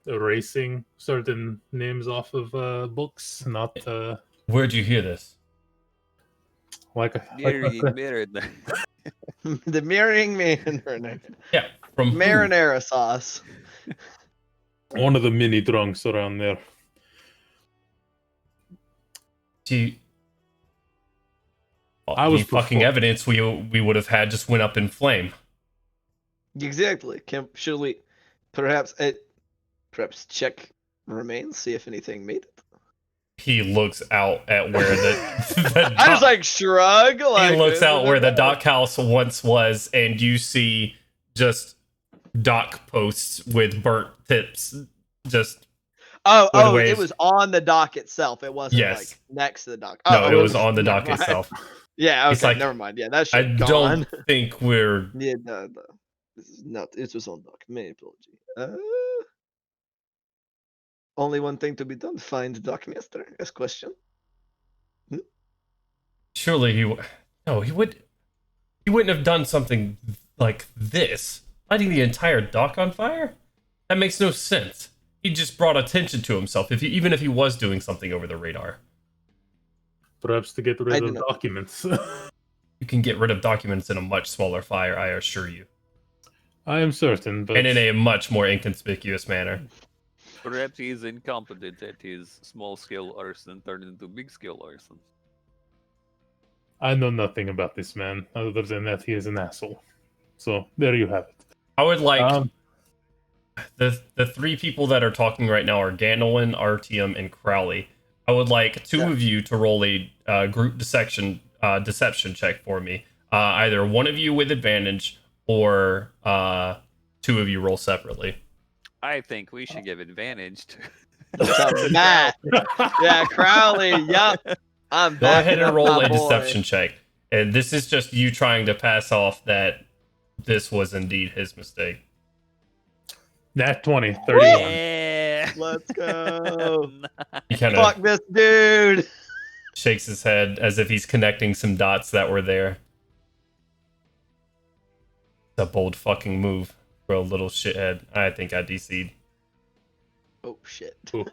erasing certain names off of books, not Where'd you hear this? like Mariner. The mirroring marinara. Yeah, from who? Marinara sauce. one of the mini drunks around there. Gee, I was any fucking perform- evidence we would have had just went up in flame. Exactly. Should we perhaps check remains, see if anything made it? He looks out at where the I just like shrug. Like, he looks out where the dock house once was, and you see just dock posts with burnt tips. Just it wave. was on the dock itself. It wasn't Yes. like next to the dock. No, it was on the never dock mind. itself. Yeah, It's okay, like, never mind. Yeah, that I shit don't gone. think we're. Yeah, no. This is not. It was on dock. My apology. Only one thing to be done: find Dockmaster. Ask question. Surely he would. He wouldn't have done something like this, lighting the entire dock on fire. That makes no sense. He just brought attention to himself. Even if he was doing something over the radar, Perhaps to get I rid do of not. documents. you can get rid of documents in a much smaller fire. I assure you, I am certain, but and in a much more inconspicuous manner. Perhaps he's incompetent at his small-scale arson turned into big-scale arson. I know nothing about this man other than that he is an asshole. So there you have it. I would like the three people that are talking right now are Gandolin, Artyom, and Crowley. I would like two of you to roll a group deception check for me. Either one of you with advantage or two of you roll separately. I think we should give advantage to. So, Matt. Yeah, Crowley. Yup. I'm Go backing ahead and up roll my a boy. deception check. And this is just you trying to pass off that this was indeed his mistake. Nat 20, 31. Yeah. Let's go. He kind Fuck of this dude. shakes his head as if he's connecting some dots that were there. It's a bold fucking move for a little shithead. I think I DC'd. Oh shit. Cool.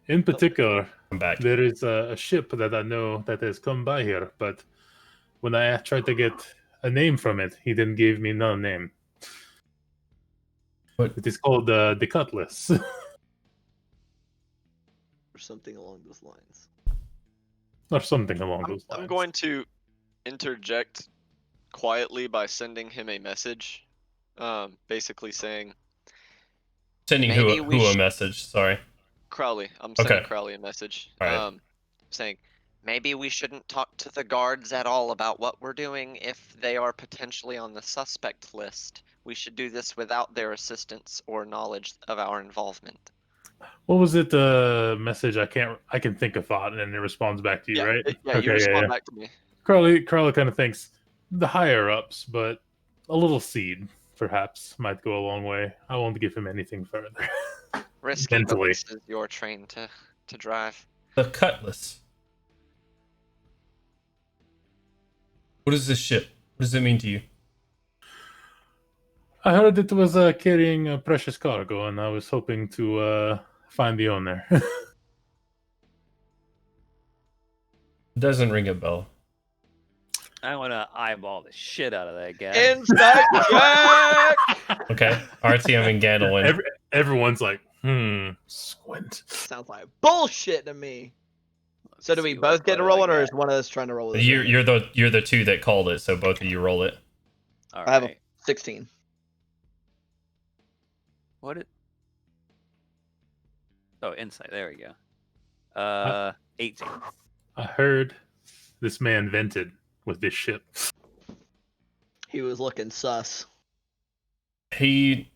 In particular, I'm back. there is a ship that I know that has come by here, but when I tried to get a name from it, he didn't give me no name. What? It is called the Cutlass. Or something along those lines. Or something along those lines. I'm going to interject quietly by sending him a message, basically saying, Sending Maybe who we a sh- message, sorry. Crowley. I'm sending Okay. Crowley a message. All right. Saying, Maybe we shouldn't talk to the guards at all about what we're doing if they are potentially on the suspect list. We should do this without their assistance or knowledge of our involvement. What was it? The message I can think of thought, and then it responds back to you, right? you respond back to me. Crowley kind of thinks the higher ups, but a little seed perhaps might go a long way. I won't give him anything further. Risky, but Mentally. this is your train to drive. The Cutlass. What is this ship? What does it mean to you? I heard it was carrying a precious cargo, and I was hoping to find the owner. Doesn't ring a bell. I want to eyeball the shit out of that guy. Insight check. Okay. RTM and Gandolin. Everyone's like, squint. Sounds like bullshit to me. So do we see what both get to photo roll I it, or got. is one of us trying to roll it? You're the two that called it, so both of you roll it. All I have a right. 16. What it? Oh, insight. There we go. 18. I heard this man vented with this ship. He was looking sus. He's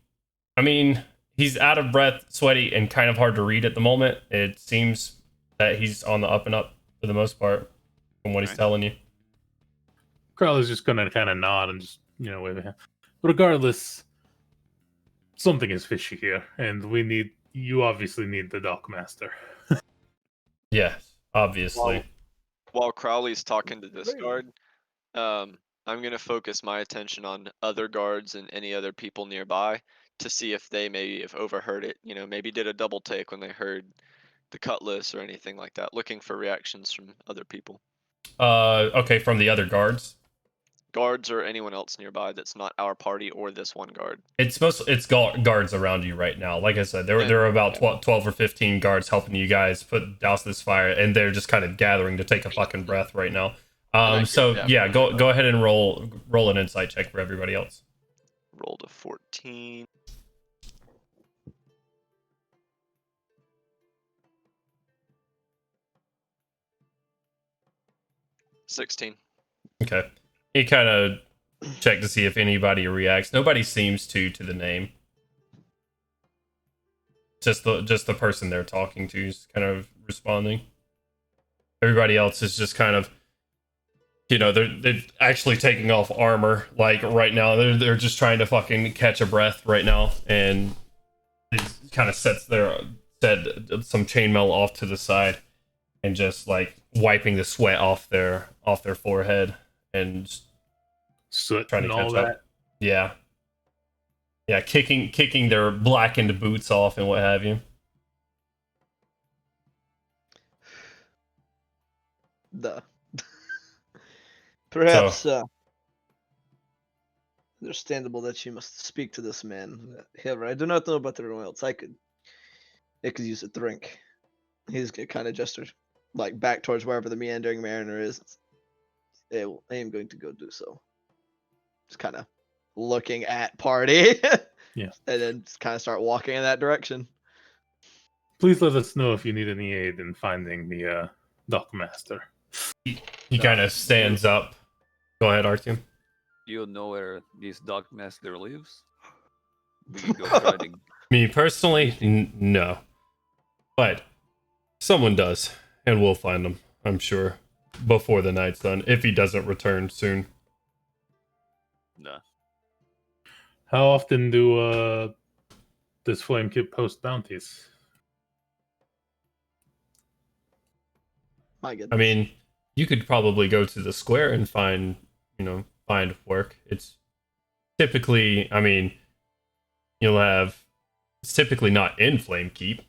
out of breath, sweaty, and kind of hard to read at the moment. It seems that he's on the up and up for the most part, from what he's Alright. telling you. Crowley's just gonna kind of nod and just wave a hand. Regardless, something is fishy here, and you obviously need the dockmaster. Yes, obviously. While Crowley's talking to this Crazy. guard, I'm gonna focus my attention on other guards and any other people nearby to see if they maybe have overheard it. You know, maybe did a double take when they heard the cutlass or anything like that. Looking for reactions from other people, Okay, from the other guards. guards or anyone else nearby that's not our party or this one guard. It's guards around you right now. Like I said, there are about 12 or 15 guards helping you guys douse this fire, and they're just kind of gathering to take a fucking breath right now. So yeah, go ahead and roll an insight check for everybody else. Rolled a 14. $16. Okay. You kind of check to see if anybody reacts. Nobody seems to the name. Just the person they're talking to is kind of responding. Everybody else is just kind of, you know, they're actually taking off armor like right now. They're just trying to fucking catch a breath right now, and it kind of set some chainmail off to the side and just like wiping the sweat off their forehead and Soot trying to and catch all up. that. Yeah, kicking their blackened boots off and what have you. Perhaps understandable that you must speak to this man. However, I do not know about everyone else. I could use a drink. He's kind of gestured like back towards wherever the meandering mariner is. I am going to go do so. Just kind of looking at party. Yeah. And then just kind of start walking in that direction. Please let us know if you need any aid in finding the dockmaster. He kind of stands up. Go ahead, Artyom. You know where this dockmaster lives? We can go try to. Me personally, no. But someone does, and we'll find him, I'm sure, before the night's done, if he doesn't return soon. Nah. How often does Flamekeep post bounties? My goodness. I mean, you could probably go to the square and find work. It's typically, I mean, it's typically not in Flamekeep.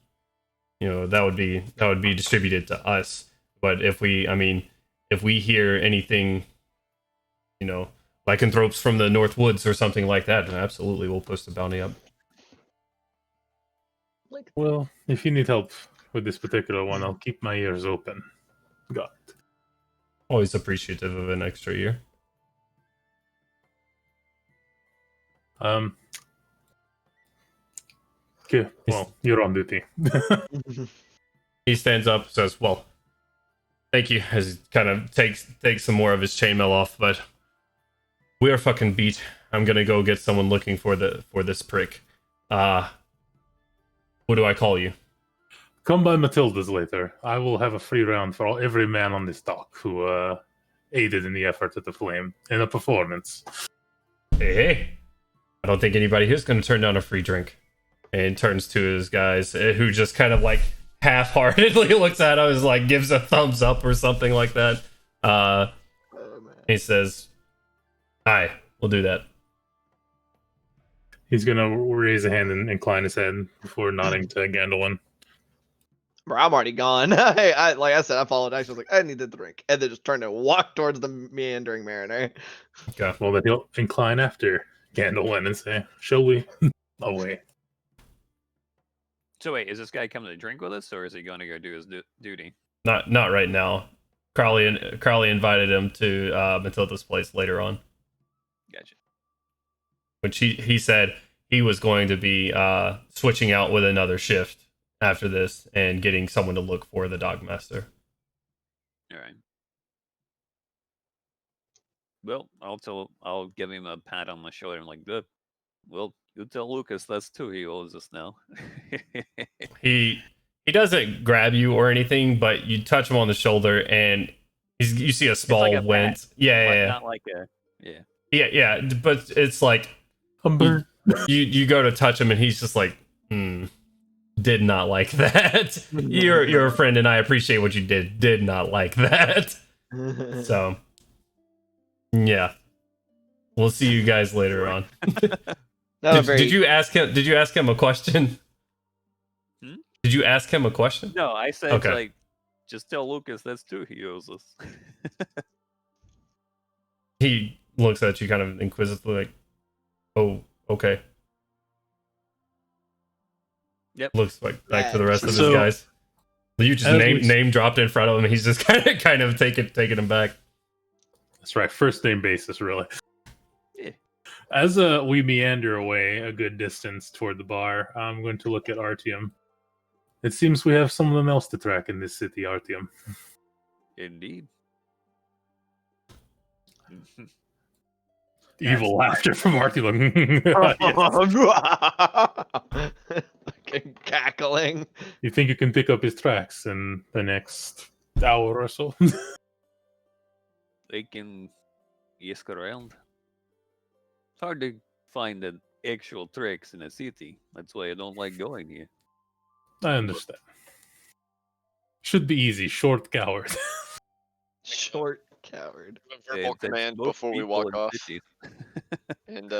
You know, that would be distributed to us. But if we hear anything, you know, lycanthropes from the North Woods or something like that, then absolutely we'll post a bounty up. Well, if you need help with this particular one, I'll keep my ears open. Got it. Always appreciative of an extra ear. Okay, well, you're on duty. He stands up, says, "Well, thank you," as he kind of takes some more of his chainmail off, but we are fucking beat. I'm gonna go get someone looking for this prick. What do I call you? Come by Matilda's later. I will have a free round for every man on this dock who aided in the effort at the Flame in a performance. Hey, I don't think anybody here's gonna turn down a free drink. And turns to his guys, who just kind of like half-heartedly looks at him, like gives a thumbs up or something like that. He says, "Aye, we'll do that." He's gonna raise a hand and incline his head before nodding to Gandalf. Bro, I'm already gone. Like I said, I followed. I was like, I need the drink, and then just turned to walk towards the meandering mariner. Okay. Well, then he'll incline after Gandalf and say, "Shall we?" Away. So wait, is this guy coming to drink with us, or is he going to go do his duty? Not right now. Crowley invited him to Matilda's place later on. Gotcha. Which he said he was going to be switching out with another shift after this and getting someone to look for the Dogmaster. All right. Well, I'll give him a pat on the shoulder and like, good. Well, you tell Lucas that's two he owes us now. He doesn't grab you or anything, but you touch him on the shoulder and you see a small like a wince. Yeah. Not like a Yeah. But it's like I'm burnt. you go to touch him, and he's just like, did not like that. You're a friend, and I appreciate what you did. Did not like that. So, yeah, we'll see you guys later on. Did you ask him? Did you ask him a question? Did you ask him a question? No, I said Okay. like, just tell Lucas that's two he owes us. He looks at you kind of inquisitively, like, "Oh, okay." Yep. Looks like back to the rest of his So, guys. You just as we- name dropped in front of him, and he's just kind of taking him back. That's right, first name basis, really. Yeah. As we meander away a good distance toward the bar, I'm going to look at Artyom. It seems we have someone else to track in this city, Artyom. Indeed. Evil laughter from Artyom. Fucking cackling. You think you can pick up his tracks in the next hour or so? They can ask around. It's hard to find the actual tricks in a city. That's why I don't like going here. I understand. Should be easy. Short coward. Short coward. A verbal That's command most before we people walk in off, cities. and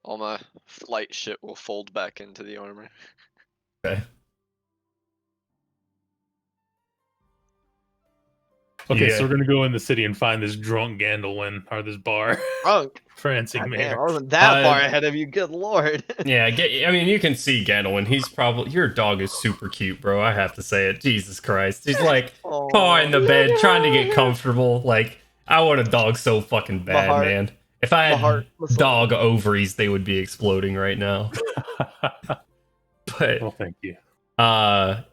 all my flight shit will fold back into the armor. Okay. Okay, Yeah. so we're gonna go in the city and find this drunk Gandalwin or this bar. Drunk. Prancing Damn, I Mayor. wasn't that Uh, far ahead of you. Good lord. Yeah, I mean, you can see Gandalf. He's probably your dog is super cute, bro. I have to say it. Jesus Christ, he's like in the bed trying to get comfortable. Like, I want a dog so fucking bad, heart- man. If I my heart had was dog ovaries, they would be exploding right now. But Well, thank you. that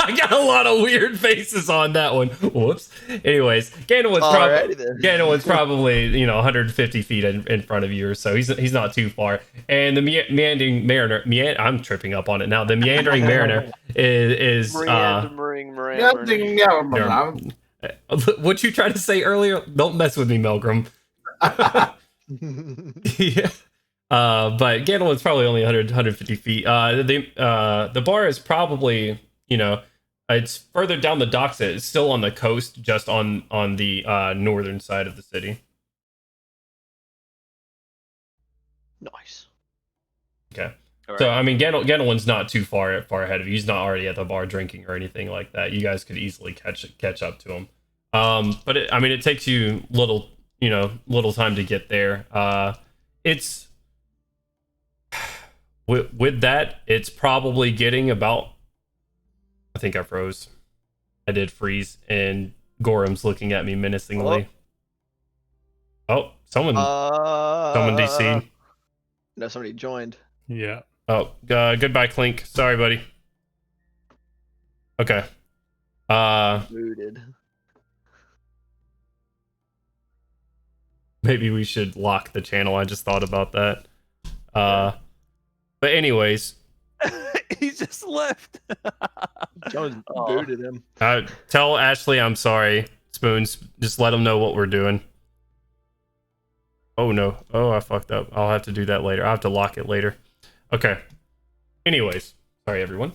I got a lot of weird faces on that one. Whoops. Anyways, Gandalf's probably 150 feet in front of you or so. He's not too far. And the meandering mariner, I'm tripping up on it now. The meandering mariner is what you tried to say earlier. Don't mess with me, Melgrim. Yeah. But Gandalf's probably only 150 feet. The bar is probably, it's further down the docks. It's still on the coast, just on the northern side of the city. Nice. Okay. All So right. I mean, Gandalf's not too far ahead of you. He's not already at the bar drinking or anything like that. You guys could easily catch up to him. But it takes you little time to get there. It's with that, it's probably getting about. I think I froze. I did freeze, and Gorham's looking at me menacingly. Oh, someone DC'd. No, somebody joined. Yeah. Oh, goodbye, Clink. Sorry, buddy. Okay. Booted. Maybe we should lock the channel. I just thought about that. But anyways, He just left. Jones booted him. tell Ashley I'm sorry. Spoons, just let him know what we're doing. Oh no. Oh, I fucked up. I'll have to do that later. I'll have to lock it later. Okay. Anyways, sorry everyone.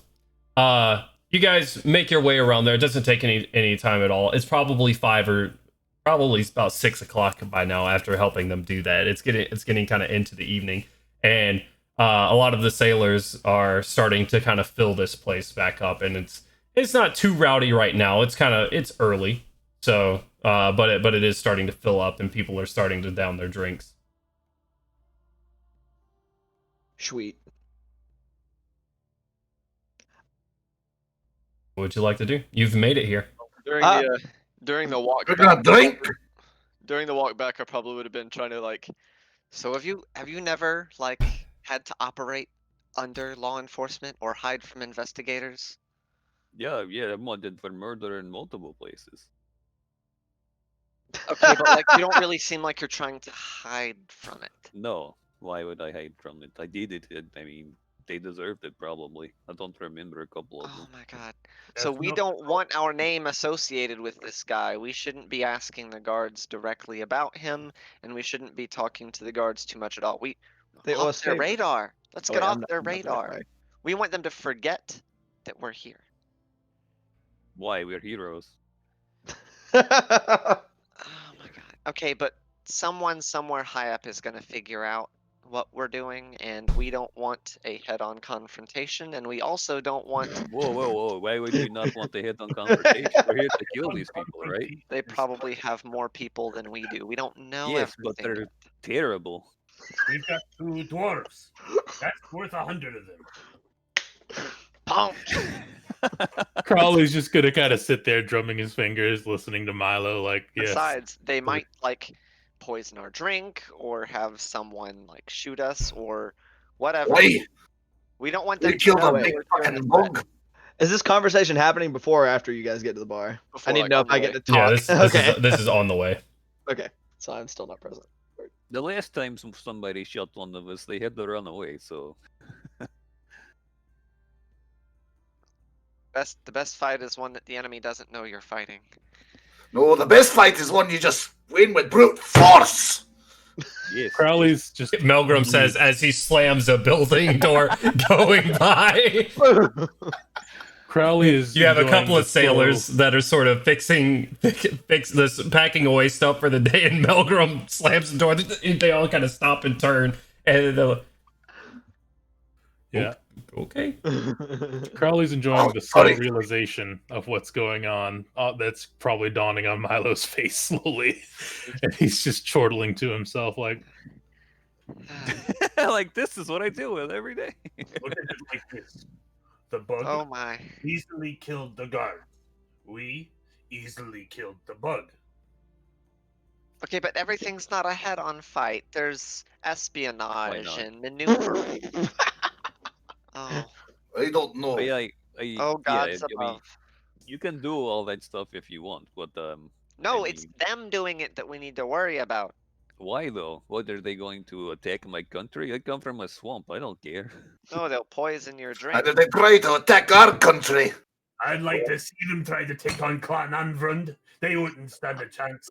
You guys make your way around there. It doesn't take any time at all. It's probably probably about 6 o'clock by now after helping them do that. It's getting kind of into the evening, and a lot of the sailors are starting to kind of fill this place back up, and it's not too rowdy right now. It's early, so but it is starting to fill up, and people are starting to down their drinks. Sweet. What would you like to do? You've made it here. During the walk We're gonna drink. During the walk back, I probably would have been trying to So have you never had to operate under law enforcement or hide from investigators? Yeah, I'm wanted for murder in multiple places. Okay, but you don't really seem like you're trying to hide from it. No, why would I hide from it? I did it. I mean, they deserved it probably. I don't remember a couple of Oh them. my god. So That's we not- don't want our name associated with this guy. We shouldn't be asking the guards directly about him, and we shouldn't be talking to the guards too much at all. We They all off their escaped. radar. Let's Oh, get wait, off I'm not- their I'm not the radar. guy. We want them to forget that we're here. Why? We're heroes. Oh my god. Okay, but someone somewhere high up is going to figure out what we're doing, and we don't want a head-on confrontation, and we also don't want. Whoa, whoa, whoa! Why would we not want to hit on confrontation? We're here to kill these people, right? They probably have more people than we do. We don't know Yes, but everything. they're terrible. We've got 2 dwarves. That's worth 100 of them. Punch! Crowley's just gonna kind of sit there drumming his fingers, listening to Milo. Like, yes, Besides, they might like poison our drink or have someone like shoot us or whatever. Why? We don't want We them to killed know a that big we're fucking doing bug. Is this conversation happening before or after you guys get to the bar? Before, I need to like, know on if the I get way. to talk. Yeah, this okay. is on the way. Okay. So I'm still not present. The last time somebody shot one of us, they had to run away. So The best fight is one that the enemy doesn't know you're fighting. No, the best fight is one you just win with brute force. yes, Crowley's just Melgrim says as he slams a building door going by. Crowley is. You have a enjoying couple of the slow- sailors that are sort of fix this, packing away stuff for the day, and Melgrim slams the door. They all kind of stop and turn, and they're like, Yeah, okay. Crowley's enjoying Oh, the slow sorry. realization of what's going on. That's probably dawning on Milo's face slowly, and he's just chortling to himself, like, like this is what I deal with every day. Look at it like this. The bug Oh my. easily killed the guard. We easily killed the bug. Okay, but everything's not a head-on fight. There's espionage not? and maneuvering. Oh, I don't know. oh, gods above. You can do all that stuff if you want, but No, I it's mean- them doing it that we need to worry about. why though? What are they going to attack my country? I come from a swamp. I don't care. No, they'll poison your drink. How did they try to attack our country? I'd like to see them try to take on Clan Anvrund. They wouldn't stand a chance.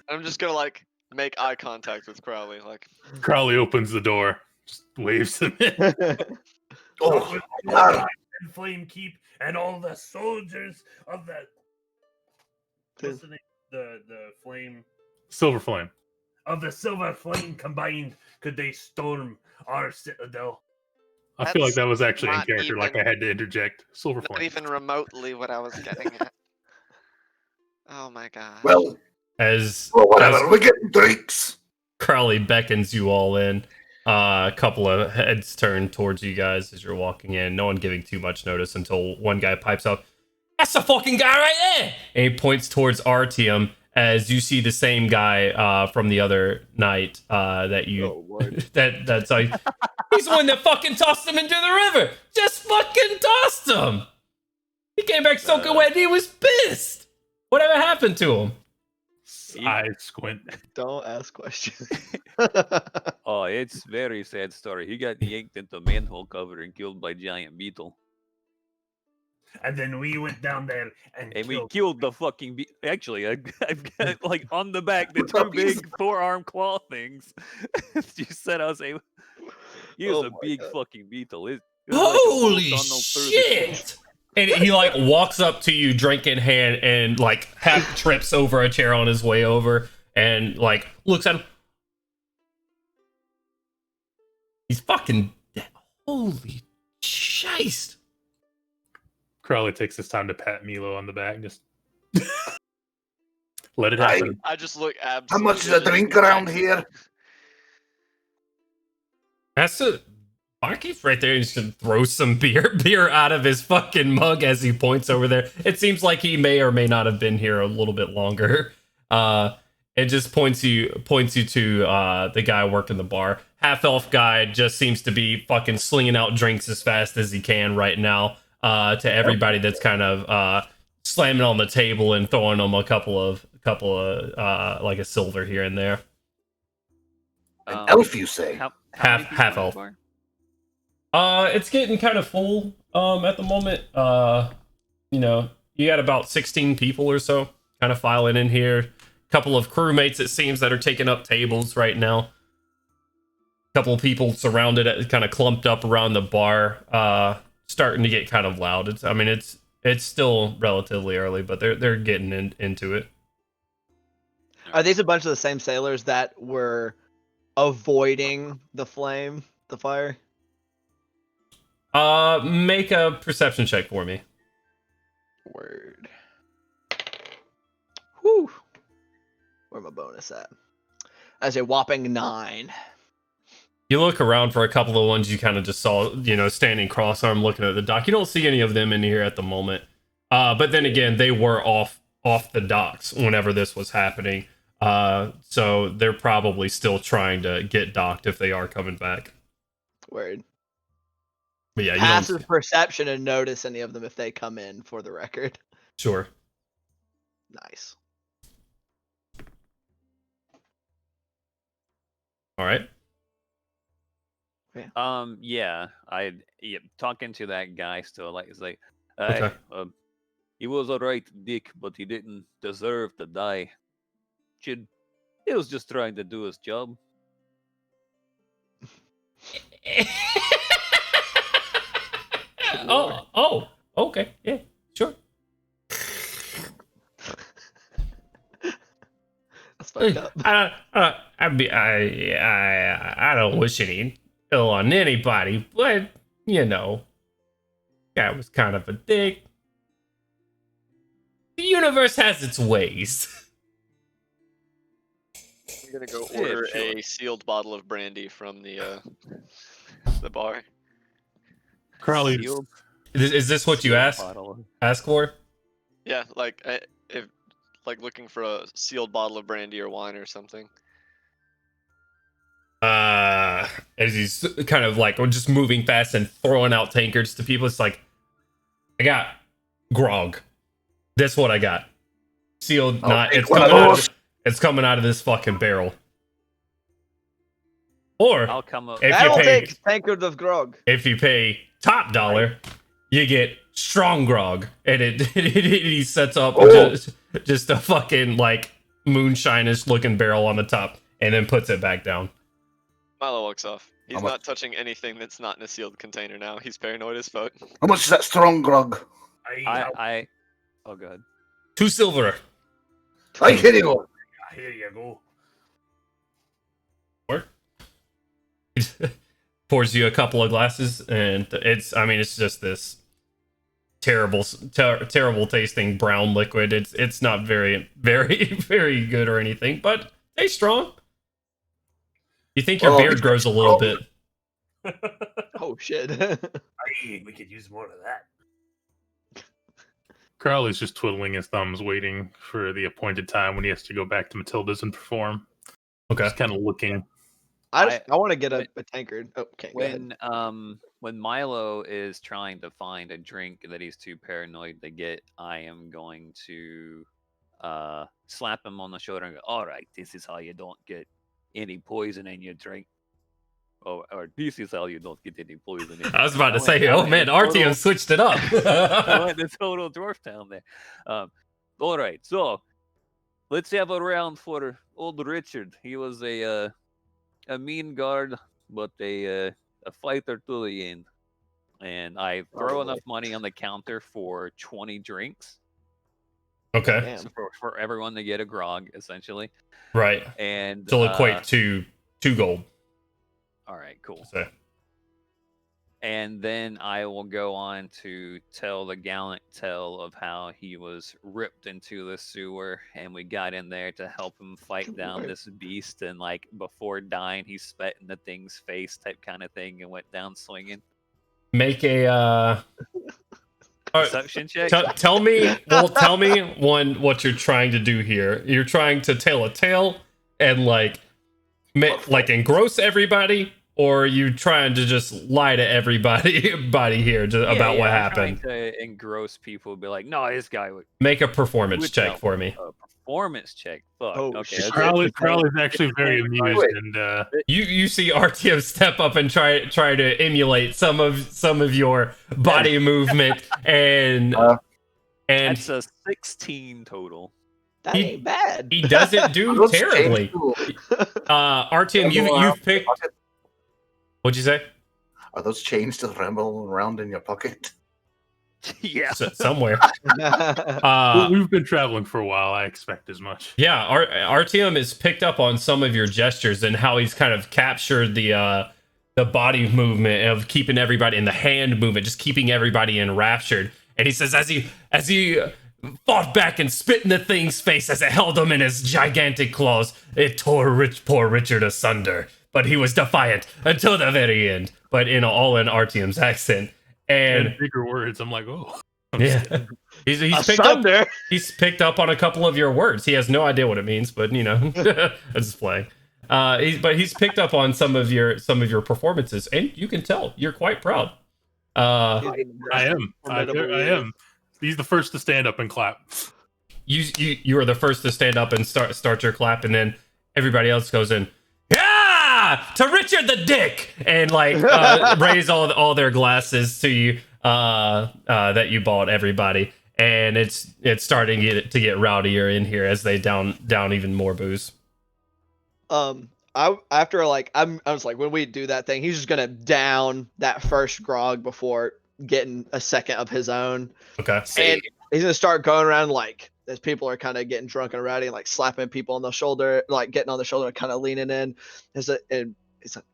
I'm just gonna like make eye contact with Crowley. Like, Crowley opens the door, just waves him in. Oh, Not with all the God. guys in Flamekeep and all the soldiers of the what's the name? The flame Silver Flame. of the Silver Flame combined, could they storm our citadel? I feel like That's that was actually in not character, like I even- had to interject. Silver Not Flame. even remotely what I was getting at. Oh my god. Well, As whatever. We're getting drinks. Crowley beckons you all in, a couple of heads turn towards you guys as you're walking in. No one giving too much notice until one guy pipes up, "That's the fucking guy right there!" And he points towards Artyom as you see the same guy from the other night that you that's like, he's the one that fucking tossed him into the river. Just fucking tossed him. He came back soaking wet. And he was pissed. Whatever happened to him? Eyes squint. Don't ask questions. Oh, it's very sad story. He got yanked into a manhole cover and killed by giant beetle. And then we went down there and we killed the fucking Actually, I've got like on the back the two big four-arm claw things. You said I was able. He was Oh a my big God. fucking beetle. It was like a whole Holy tunnel through the- shit! And he like walks up to you, drink in hand, and like half trips over a chair on his way over, and like looks at him. He's fucking dead. Holy shite! Crowley takes his time to pat Milo on the back, just let it happen. I just look How absolutely. much is a drink around here? That's a Barkeep's right there. He's gonna throw some beer out of his fucking mug as he points over there. It seems like he may or may not have been here a little bit longer. It just points you to the guy working the bar. Half-elf guy just seems to be fucking slinging out drinks as fast as he can right now to everybody that's kind of slamming on the table and throwing them a couple of like a silver here and there. An elf, you say? How Half- many people half in the elf. bar? It's getting kind of full at the moment. You know, you got about 16 people or so kind of filing in here. A couple of crewmates, it seems, that are taking up tables right now. A couple of people surrounded, kind of clumped up around the bar. Starting to get kind of loud. It's still relatively early, but they're getting into it. Are these a bunch of the same sailors that were avoiding the fire? Make a perception check for me. Word. Whew. Where my bonus at? That's a whopping 9. You look around for a couple of ones you kind of just saw, standing cross-arm looking at the dock. You don't see any of them in here at the moment. But then again, they were off the docks whenever this was happening. So they're probably still trying to get docked if they are coming back. Word. But yeah, Passive perception and notice any of them if they come in, for the record. Sure. Nice. All right. Yeah, talking to that guy still, like, it's like, Okay. he was alright, Dick, but he didn't deserve to die. He was just trying to do his job. Oh, okay, yeah, sure. That's fucked up. I don't wish any ill on anybody, but guy was kind of a dick. The universe has its ways. I'm gonna go order a sealed bottle of brandy from the bar. Crowley, Is this what you ask for? Yeah, if looking for a sealed bottle of brandy or wine or something. As he's kind of just moving fast and throwing out tankards to people, it's like, I got grog. That's what I got. Sealed, it's coming out of this fucking barrel. Or I'll come up. That'll take tankard of grog. If you pay top dollar, you get strong grog, and he sets up just a fucking moonshine-ish looking barrel on the top, and then puts it back down. Milo walks off. He's not touching anything that's not in a sealed container now. He's paranoid as fuck. How much is that strong grog? Oh god. 2 silver. Here you go. Here you go. Pours you a couple of glasses, and it's just this terrible tasting brown liquid. It's not very, very, very good or anything, but tastes strong. You think your beard grows a little bit. Oh shit. We could use more of that. Crowley's just twiddling his thumbs, waiting for the appointed time when he has to go back to Matilda's and perform. Okay. Just kind of looking. I want to get a tankard. Oh, okay, when Milo is trying to find a drink that he's too paranoid to get, I am going to slap him on the shoulder and go, "All right, this is how you don't get any poison in your drink." Or this is how you don't get any poison in. I was about to say, oh man, Artyom switched it up. I went to total dwarf town there. All right, so let's have a round for old Richard. He was a mean guard, but a fighter to the end. And I throw enough money on the counter for 20 drinks. Okay. So for everyone to get a grog, essentially. Right. And it'll equate to 2 gold. All right, cool. So. And then I will go on to tell the gallant tale of how he was ripped into the sewer, and we got in there to help him fight down this beast. And before dying, he spat in the thing's face, type kind of thing, and went down swinging. Make a perception check. Tell me what you're trying to do here. You're trying to tell a tale and engross everybody, or are you trying to just lie to everybody here about what happened? Trying to engross people, be like, no, this guy would make a performance check for me. performance check. Fuck. Oh, Okay. shit. that's- Crowley's actually very amused, and You see RTM step up and try to emulate some of your body movement and That's a 16 total. That ain't bad. he doesn't do Those terribly. change RTM, you've picked. What'd you say? Are those chains still rambling around in your pocket? Yeah. Somewhere. we've been traveling for a while. I expect as much. Yeah, RTM has picked up on some of your gestures and how he's kind of captured the body movement of keeping everybody in the hand movement, just keeping everybody enraptured. And he says, as he fought back and spit in the thing's face as it held him in his gigantic claws, it tore poor Richard asunder. But he was defiant until the very end. But all in RTM's accent. And bigger words. I'm like, oh. Yeah. He's picked up on a couple of your words. He has no idea what it means, but I'm just playing. He's picked up on some of your performances, and you can tell you're quite proud. I am. He's the first to stand up and clap. You are the first to stand up and start your clap, and then everybody else goes in. To Richard the Dick, and raise all their glasses to you that you bought everybody, and it's starting to get rowdier in here as they down even more booze. I was like, when we do that thing, he's just gonna down that first grog before getting a second of his own. Okay. And he's gonna start going around as people are kind of getting drunk and rowdy and slapping people on the shoulder, getting on the shoulder and kind of leaning in. And it's like,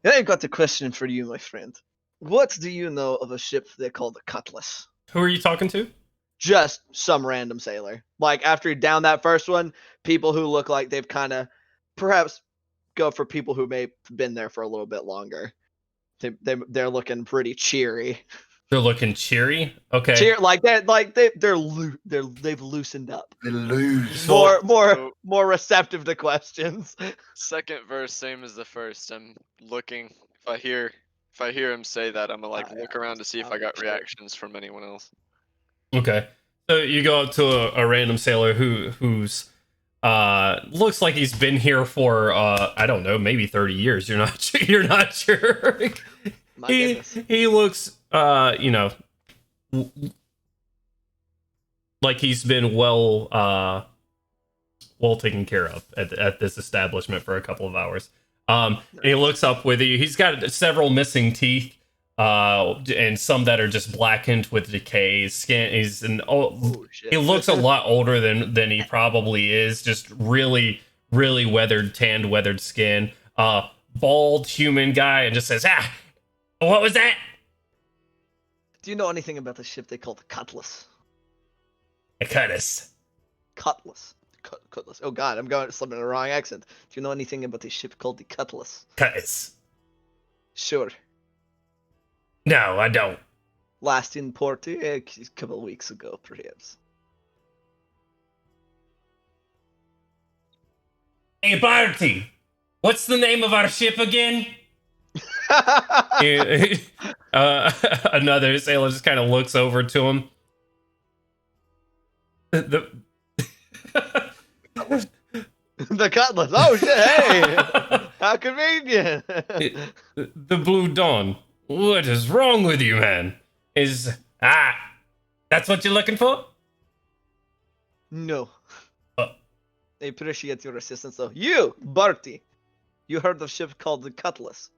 I've got the question for you, my friend. What do you know of a ship they call the Cutlass? Who are you talking to? Just some random sailor. After you down that first one, people who look like they've kind of perhaps go for people who may have been there for a little bit longer. They're looking pretty cheery. They're looking cheery. Okay. They've loosened up. They lose. More receptive to questions. Second verse, same as the first. I'm looking. If I hear him say that, I'm gonna look around to see if I got reactions from anyone else. Okay. So you go up to a random sailor who's looks like he's been here for I don't know, maybe 30 years. You're not sure. He looks like he's been well taken care of at this establishment for a couple of hours. And he looks up with you. He's got several missing teeth, and some that are just blackened with decay. His skin. He looks a lot older than he probably is. Just really, really tanned, weathered skin. Bald human guy, and just says, what was that? Do you know anything about the ship they call the Cutlass? A Cutlass. Cutlass. Cutlass. Oh God, I'm going slipping in the wrong accent. Do you know anything about the ship called the Cutlass? Cutlass. Sure. No, I don't. Last in port a couple of weeks ago, perhaps. Hey, Barty, what's the name of our ship again? Another sailor just kind of looks over to him. The Cutlass. Oh shit! Hey, how convenient. The Blue Dawn. What is wrong with you, man? That's what you're looking for? No. I appreciate your assistance, though. You, Barty, you heard of a ship called the Cutlass.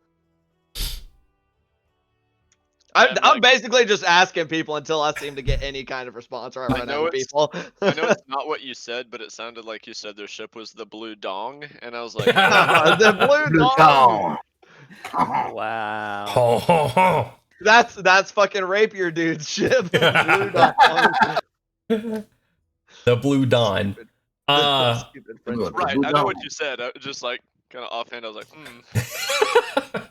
I'm basically just asking people until I seem to get any kind of response or I run out of people. I know it's not what you said, but it sounded like you said their ship was the Blue Dong, and I was like, the Blue Dong. Wow. Ho, ho, ho. That's fucking Rapier dude's ship. Blue Dong. The Blue Dawn. right, I know what you said. I just kind of offhand, I was like,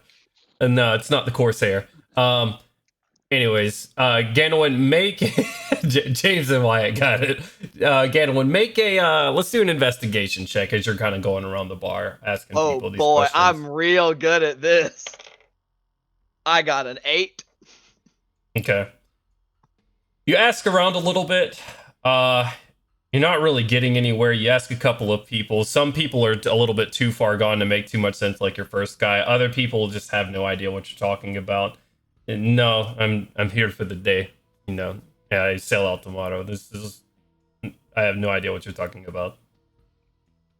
No, it's not the Corsair. Anyways, Ganowin, make James and Wyatt got it. Ganowin, make let's do an investigation check as you're kind of going around the bar asking people these questions. I'm real good at this. I got an 8. Okay. You ask around a little bit. You're not really getting anywhere. You ask a couple of people. Some people are a little bit too far gone to make too much sense, like your first guy. Other people just have no idea what you're talking about. And no, I'm here for the day. You know, yeah, I sail out tomorrow. This is I have no idea what you're talking about.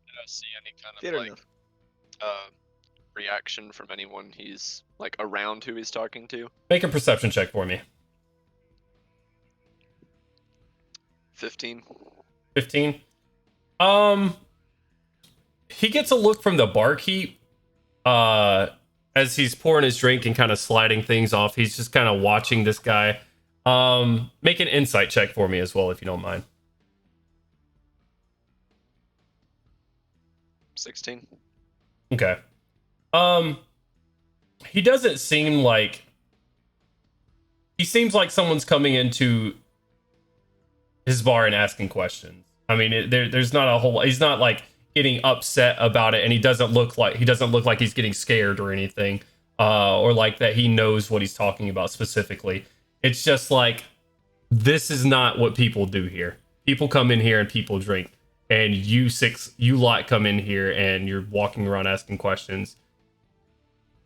I don't see any kind of Fair like enough. reaction from anyone he's like around who he's talking to. Make a perception check for me. 15. 15. He gets a look from the barkeep as he's pouring his drink and kind of sliding things off. He's just kind of watching this guy. Make an insight check for me as well, if you don't mind. 16. Okay. He doesn't seem like... He seems like someone's coming into his bar and asking questions. I mean, there's not a whole... He's not like getting upset about it, and he doesn't look like he's getting scared or anything, or like that he knows what he's talking about specifically. It's just like, this is not what people do here. People come in here and people drink, and you lot come in here and you're walking around asking questions.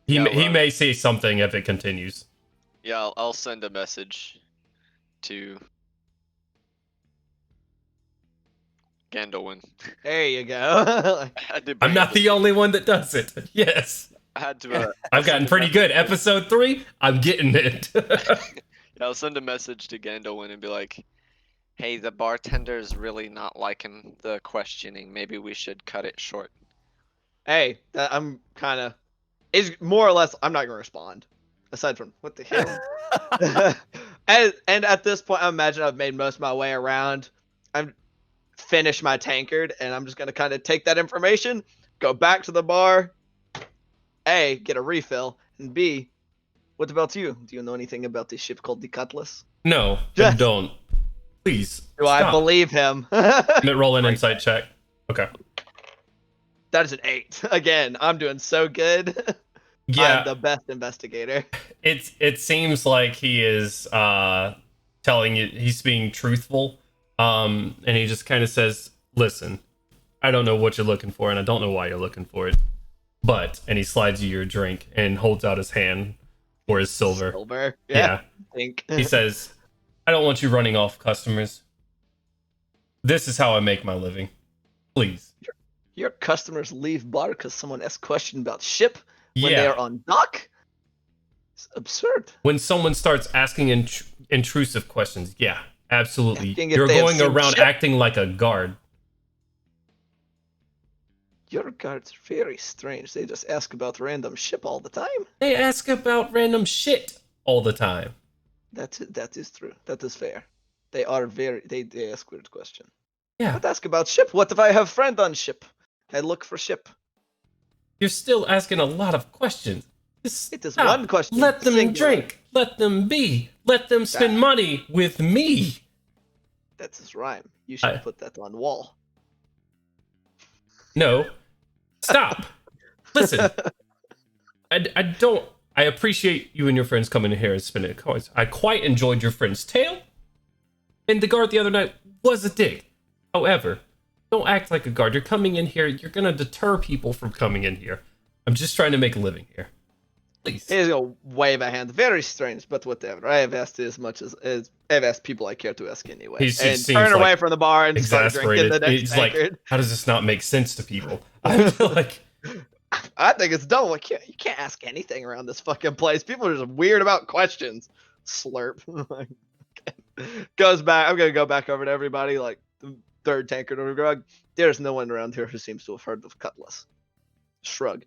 He may say something if it continues. Yeah, I'll send a message to Gandolfin. There you go. I'm not the only one that does it. Yes. I had to. I've gotten pretty good. Episode 3, I'm getting it. Yeah, I'll send a message to Gandolfin and be like, Hey, the bartender's really not liking the questioning. Maybe we should cut it short. Hey, I'm kind of... Is more or less, I'm not going to respond. Aside from, what the hell? and at this point, I imagine I've made most of my way around. I'm finished my tankard, and I'm just going to kind of take that information, go back to the bar, A, get a refill, and B, what about you? Do you know anything about this ship called the Cutlass? No, I don't. Please. Do I believe him? Roll an insight check. Okay. That is an 8. Again, I'm doing so good. Yeah. I'm the best investigator. It seems like he is telling you, he's being truthful. And he just kind of says, listen, I don't know what you're looking for, and I don't know why you're looking for it. But, and he slides you your drink and holds out his hand for his silver. Silver? Yeah. I think. He says, I don't want you running off customers. This is how I make my living. Please. Your customers leave bar because someone asks question about ship when they are on dock? It's absurd. When someone starts asking intrusive questions, yeah, absolutely. Asking if You're they have going seen around ship. acting like a guard. Your guards are very strange. They just ask about random ship all the time. They ask about random shit all the time. That is true. That is fair. They are they ask weird questions. Yeah. But ask about ship. What if I have friend on ship? I look for ship. You're still asking a lot of questions. It is one question. Let them singular. drink. Let them be. Let them spend money with me. That's his rhyme. You should put that on wall. No. Stop. Listen. I appreciate you and your friends coming in here and spending coins. I quite enjoyed your friend's tale. And the guard the other night was a dig. However, don't act like a guard. You're coming in here. You're going to deter people from coming in here. I'm just trying to make a living here. Please. He's gonna wave a hand. Very strange, but whatever. I have asked as much as I've asked people I care to ask anyway. He and seems turn away like from the bar and start drinking the next He's like, tankard. how does this not make sense to people? I feel like, I think it's dumb. Like, you can't ask anything around this fucking place. People are just weird about questions. Slurp. Goes back. I'm gonna go back over to everybody. Like the third tankard over grog. There's no one around here who seems to have heard of Cutlass. Shrug.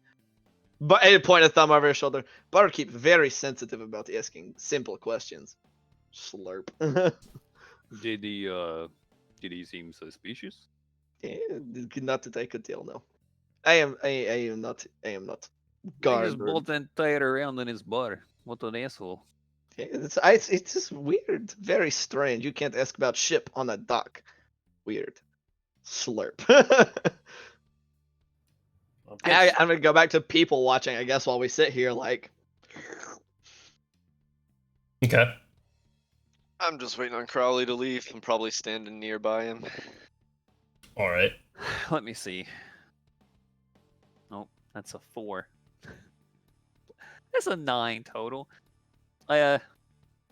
But a point of thumb over his shoulder. Barkeep very sensitive about asking simple questions. Slurp. Did he seem suspicious? Yeah, not that I could tell. No, I am not. He Guard. just bolt and tied around in his bar. What an asshole! Yeah, it's just weird. Very strange. You can't ask about ship on a dock. Weird. Slurp. I'm gonna go back to people watching, I guess, while we sit here. Like, okay. I'm just waiting on Crowley to leave. I'm probably standing nearby him. All right. Let me see. Oh, that's a 4. That's a 9 total. I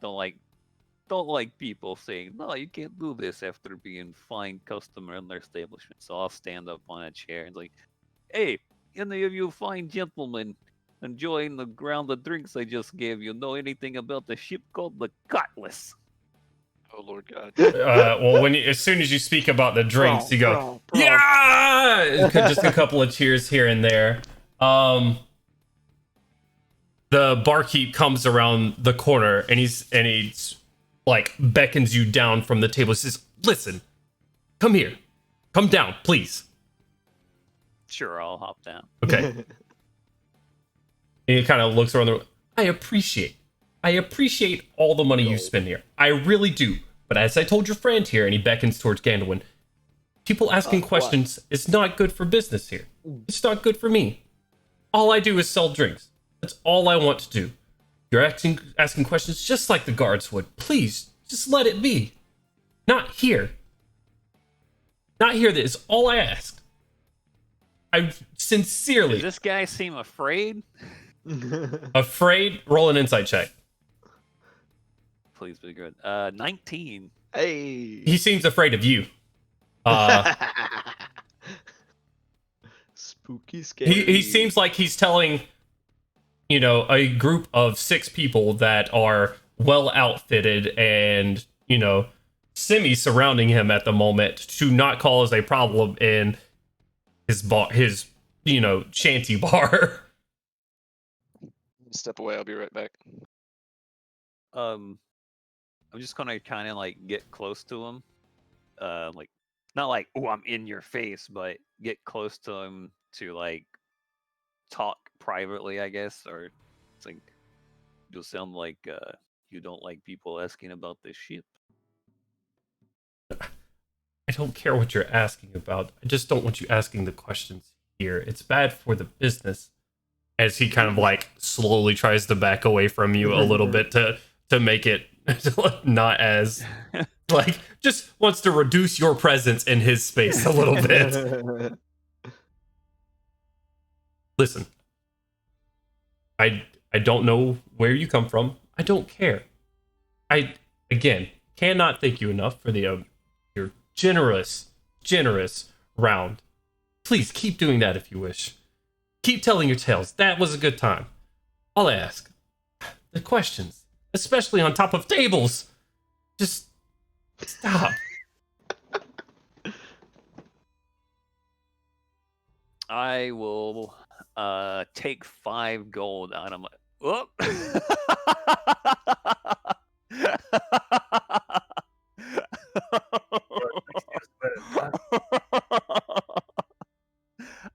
don't like people saying, no, you can't do this after being fine customer in their establishment. So I'll stand up on a chair and like, hey, any of you fine gentlemen enjoying the round of drinks I just gave you know anything about the ship called the Cutlass? Oh Lord God. Well, as soon as you speak about the drinks, you go, yeah! Just a couple of cheers here and there. The barkeep comes around the corner and he's like beckons you down from the table. He says, listen, come here. Come down, please. Sure, I'll hop down. Okay. And he kind of looks around the room. I appreciate all the money you spend here. I really do. But as I told your friend here, and he beckons towards Gandalf, people asking questions is not good for business here. It's not good for me. All I do is sell drinks. That's all I want to do. You're asking questions just like the guards would. Please, just let it be. Not here. Not here. That is all I asked. I sincerely... Does this guy seem afraid? Afraid? Roll an insight check. Please be good. 19. Hey. He seems afraid of you. Spooky, scary. He seems like he's telling, a group of 6 people that are well outfitted and, semi-surrounding him at the moment to not cause a problem in his shanty bar. Step away, I'll be right back. I'm just gonna kind of like get close to him, like not like, oh, I'm in your face, but get close to him to like talk privately, I guess, or it's like you'll sound like you don't like people asking about this ship. I don't care what you're asking about. I just don't want you asking the questions here. It's bad for the business. As he kind of like slowly tries to back away from you a little bit to make it not as like just wants to reduce your presence in his space a little bit. Listen, I don't know where you come from. I don't care. I again cannot thank you enough for the your generous round. Please keep doing that if you wish. Keep telling your tales. That was a good time. I'll ask the questions, especially on top of tables. Just stop. I will take 5 gold out of my. Whoop.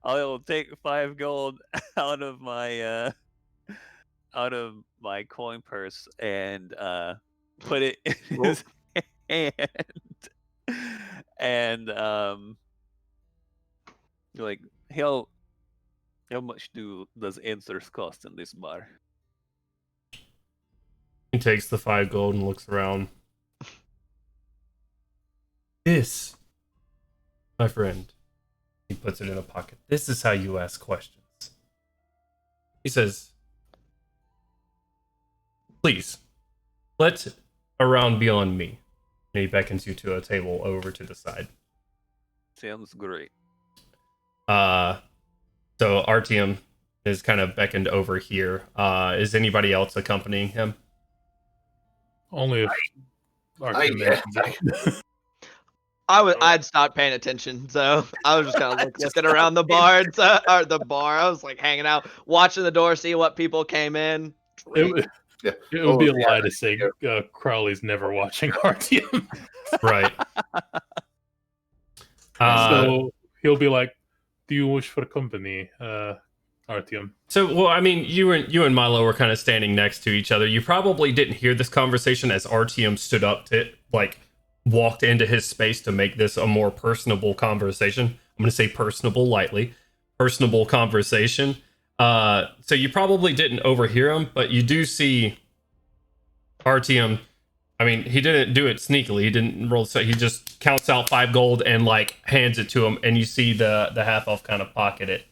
I will take 5 gold out of my coin purse and put it in his hand, and like how much does answers cost in this bar? He takes the 5 gold and looks around. This, my friend, he puts it in a pocket. This is how you ask questions. He says, please, let a round be on me. And he beckons you to a table over to the side. Sounds great. So Artyom is kind of beckoned over here. Is anybody else accompanying him? Only if Artyom mentions I'd stopped paying attention, so I was just kind of looking around the bar, or the bar. I was like hanging out, watching the door, see what people came in. it would be a lie to say Crowley's never watching Artyom. Right. So he'll be like, "Do you wish for company, Artyom?" So, well, I mean, you and Milo were kind of standing next to each other. You probably didn't hear this conversation as Artyom stood up to walked into his space to make this a more personable conversation. I'm going to say personable lightly. Personable conversation. So you probably didn't overhear him, but you do see Artyom I mean, he didn't do it sneakily. He didn't roll. So he just counts out 5 gold and like hands it to him, and you see the half elf kind of pocket it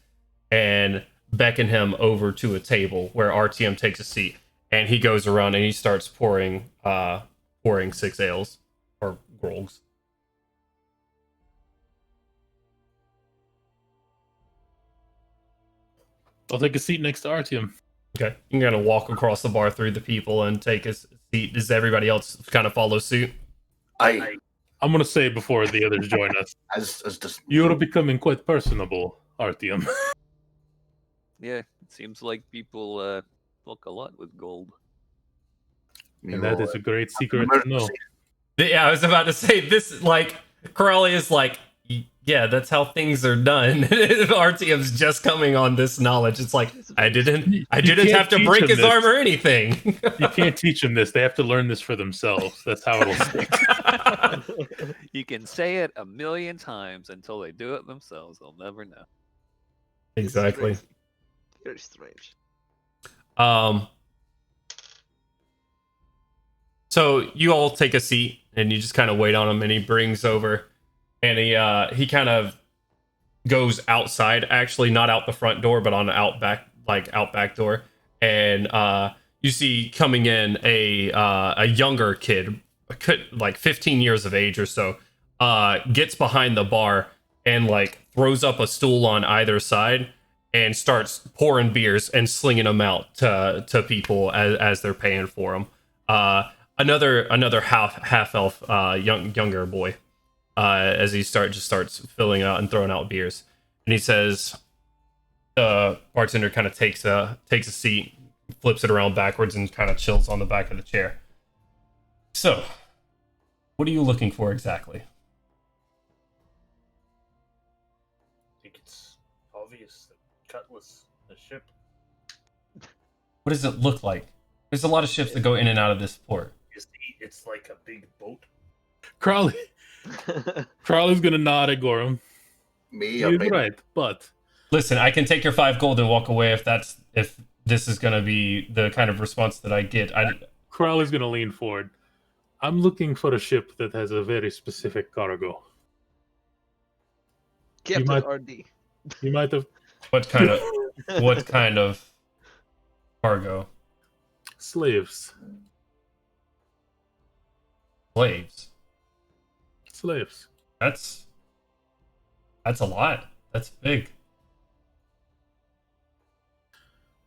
and beckon him over to a table where RTM takes a seat, and he goes around and he starts pouring 6 ales or grogs. I'll take a seat next to Artyom. Okay, you're gonna walk across the bar through the people and take a seat. Does everybody else kind of follow suit? I'm gonna say before the others join us, as just you're becoming quite personable, Artyom. Yeah, it seems like people look a lot with gold. And that is a great secret to know. Yeah, I was about to say this. Like Corelli is like, yeah, that's how things are done. RTM's just coming on this knowledge. It's like I didn't have to break his arm or anything. You can't teach them this. They have to learn this for themselves. That's how it'll stick. You can say it 1,000,000 times until they do it themselves. They'll never know. Exactly. Very strange. So you all take a seat and you just kind of wait on him, and he brings over, and he kind of goes outside, actually not out the front door, but on the out back door, and you see coming in a younger kid, like 15 years of age or so, gets behind the bar and like throws up a stool on either side and starts pouring beers and slinging them out to people as they're paying for them. Another half elf younger boy, as he starts filling out and throwing out beers, and he says, the bartender kind of takes a seat, flips it around backwards, and kind of chills on the back of the chair. So, what are you looking for exactly? I think it's obvious that Cutlass, the ship. What does it look like? There's a lot of ships that go in and out of this port. It's like a big boat. Crowley's gonna nod at Gorham. Me, He's right, but listen, I can take your 5 gold and walk away if this is gonna be the kind of response that I get. Crowley's gonna lean forward. I'm looking for a ship that has a very specific cargo. Captain RD. You might have. What kind of cargo? Slaves. That's a lot. That's big.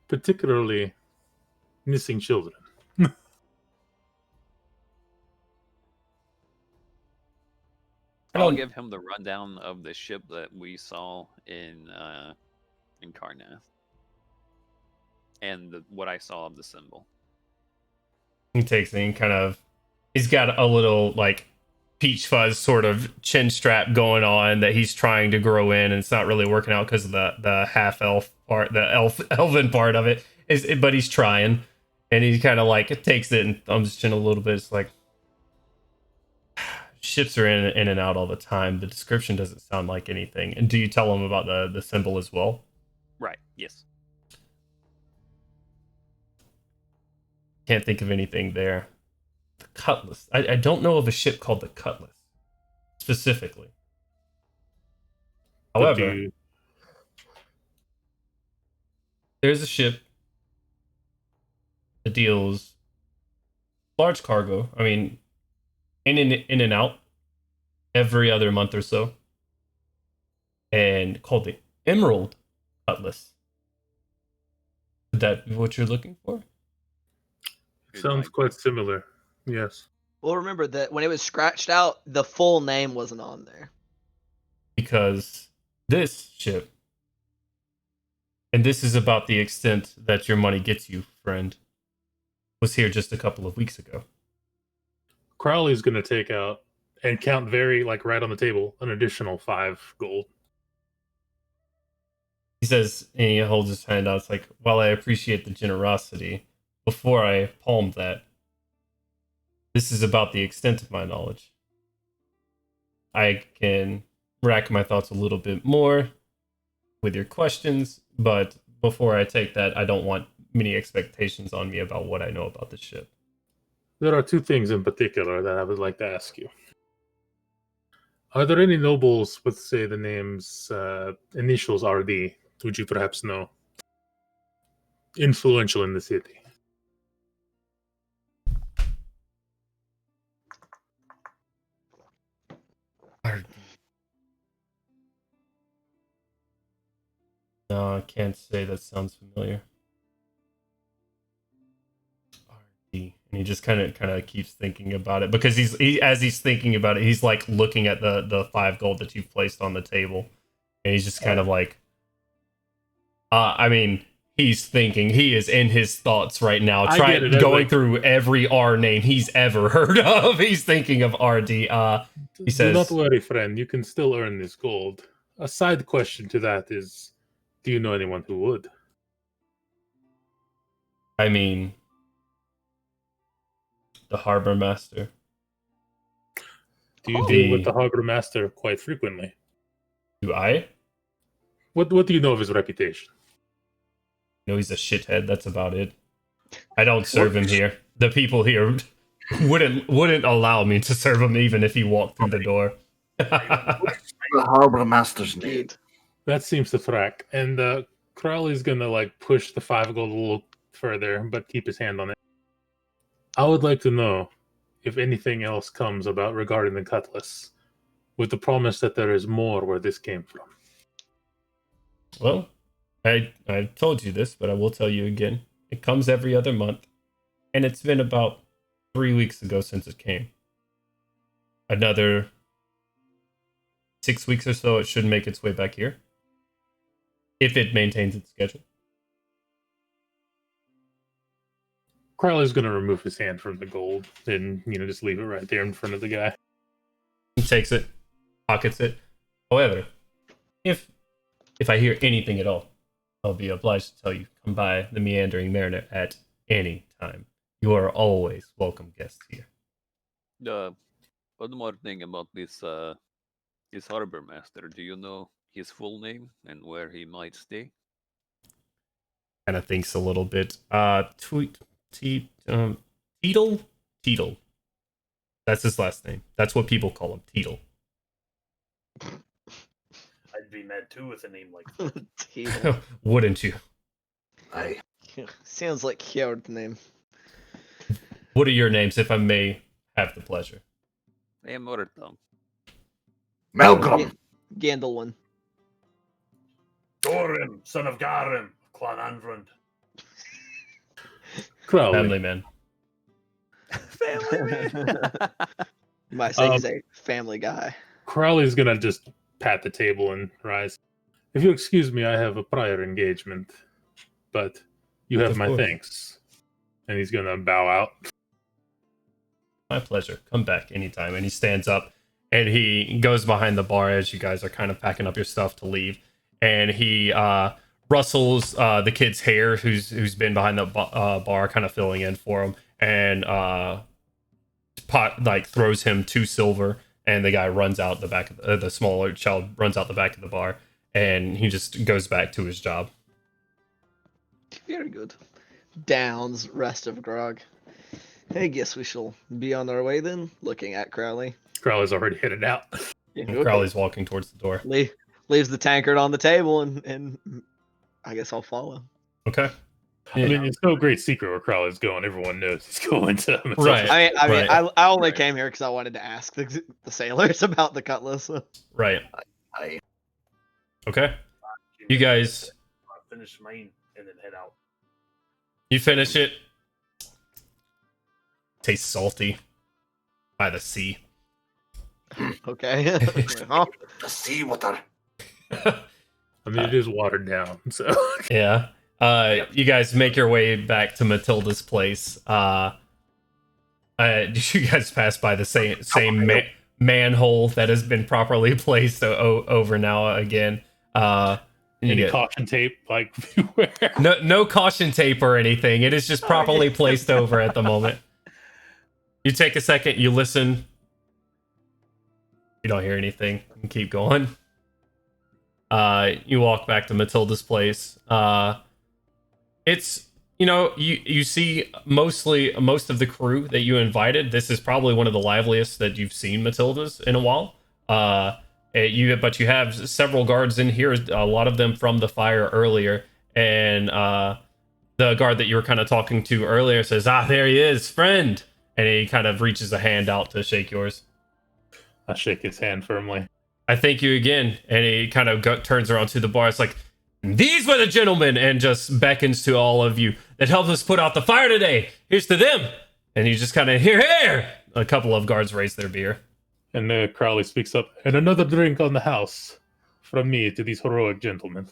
Particularly missing children. I'll give him the rundown of the ship that we saw in Karnath, and what I saw of the symbol. He takes it and he's got a little like peach fuzz sort of chin strap going on that he's trying to grow in, and it's not really working out because of the half elf part, the elven part of it. But he's trying, and he kind of like takes it and thumbs his chin a little bit. It's like, ships are in and out all the time. The description doesn't sound like anything. And do you tell him about the symbol as well? Right. Yes. Can't think of anything there. The Cutlass. I don't know of a ship called the Cutlass specifically. However, there's a ship that deals large cargo. I mean, in and out every other month or so, and called the Emerald Cutlass. Is that what you're looking for? Sounds quite similar. Yes. Well, remember that when it was scratched out, the full name wasn't on there. Because this ship, and this is about the extent that your money gets you, friend, was here just a couple of weeks ago. Crowley's going to take out and count very, like, right on the table, an additional 5 gold. He says, and he holds his hand out. It's like, while I appreciate the generosity, before I palmed that, this is about the extent of my knowledge. I can rack my thoughts a little bit more with your questions, but before I take that, I don't want many expectations on me about what I know about the ship. There are two things in particular that I would like to ask you. Are there any nobles with, say, the names initials RD, which you perhaps know, influential in the city? No, I can't say. That sounds familiar. RD. And he just kind of keeps thinking about it because as he's thinking about it, he's like looking at the 5 gold that you've placed on the table, and he's just kind of like, I mean, he's thinking. He is in his thoughts right now, going through every R name he's ever heard of. He's thinking of RD. He says, "Do not worry, friend. You can still earn this gold." A side question to that is, do you know anyone who would? I mean, the harbor master. Do you deal with the harbor master quite frequently? Do I? What do you know of his reputation? You know, he's a shithead. That's about it. I don't serve him here. The people here wouldn't allow me to serve him even if he walked through the door. The harbor master's name. That seems to track. And Crowley's gonna like push the 5 gold a little further, but keep his hand on it. I would like to know if anything else comes about regarding the cutlass, with the promise that there is more where this came from. Well, I told you this, but I will tell you again. It comes every other month, and it's been about 3 weeks ago since it came. Another 6 weeks or so, it should make its way back here, if it maintains its schedule. Crowley's going to remove his hand from the gold and, just leave it right there in front of the guy. He takes it, pockets it. However, if I hear anything at all, I'll be obliged to tell you, come by the Meandering Mariner at any time. You are always welcome guests here. One more thing about this harbor master. Do you know his full name and where he might stay? Kind of thinks a little bit. Teetle. That's his last name. That's what people call him, Teetle. I'd be mad too with a name like that. Teetle. Wouldn't you? Sounds like Kjord's name. What are your names, if I may have the pleasure? I am Orton. Malcolm. Gandalwin. Dorim, son of Garim, Clan Anvrund. Crowley. Family man. Family man. You might say he's a family guy. Crowley's going to just pat the table and rise. If you excuse me, I have a prior engagement, but you have my thanks. And he's going to bow out. My pleasure. Come back anytime. And he stands up and he goes behind the bar as you guys are kind of packing up your stuff to leave. And he rustles the kid's hair who's been behind the bar, kind of filling in for him, and throws him 2 silver. And the guy runs out the back of the smaller child runs out the back of the bar, and he just goes back to his job. Very good. Downs rest of grog. I guess we shall be on our way then, looking at Crowley. Crowley's already headed out. Crowley's walking towards the door. Leaves the tankard on the table, and I guess I'll follow. Okay. I mean, it's no great secret where Crowley's going. Everyone knows he's going to. Right. I only came here because I wanted to ask the sailors about the cutlass. Right. Okay. You guys finish mine and then head out. You finish it. Tastes salty. By the sea. Okay. The sea water. I mean, it is watered down, so. Yeah. You guys make your way back to Matilda's place. You guys pass by the same manhole that has been properly placed over now again. Any caution tape, like, everywhere? No caution tape or anything. It is just properly placed over at the moment. You take a second, you listen. You don't hear anything. You keep going. You walk back to Matilda's place. It's, you know, you see most of the crew that you invited. This is probably one of the liveliest that you've seen Matilda's in a while. But you have several guards in here, a lot of them from the fire earlier, and the guard that you were kind of talking to earlier says, there he is, friend, and he kind of reaches a hand out to shake yours. I shake his hand firmly. I thank you again, and he kind of turns around to the bar. It's like, these were the gentlemen, and just beckons to all of you that helped us put out the fire today. Here's to them. And you just kind of, here. A couple of guards raise their beer. And Crowley speaks up, and another drink on the house from me to these heroic gentlemen.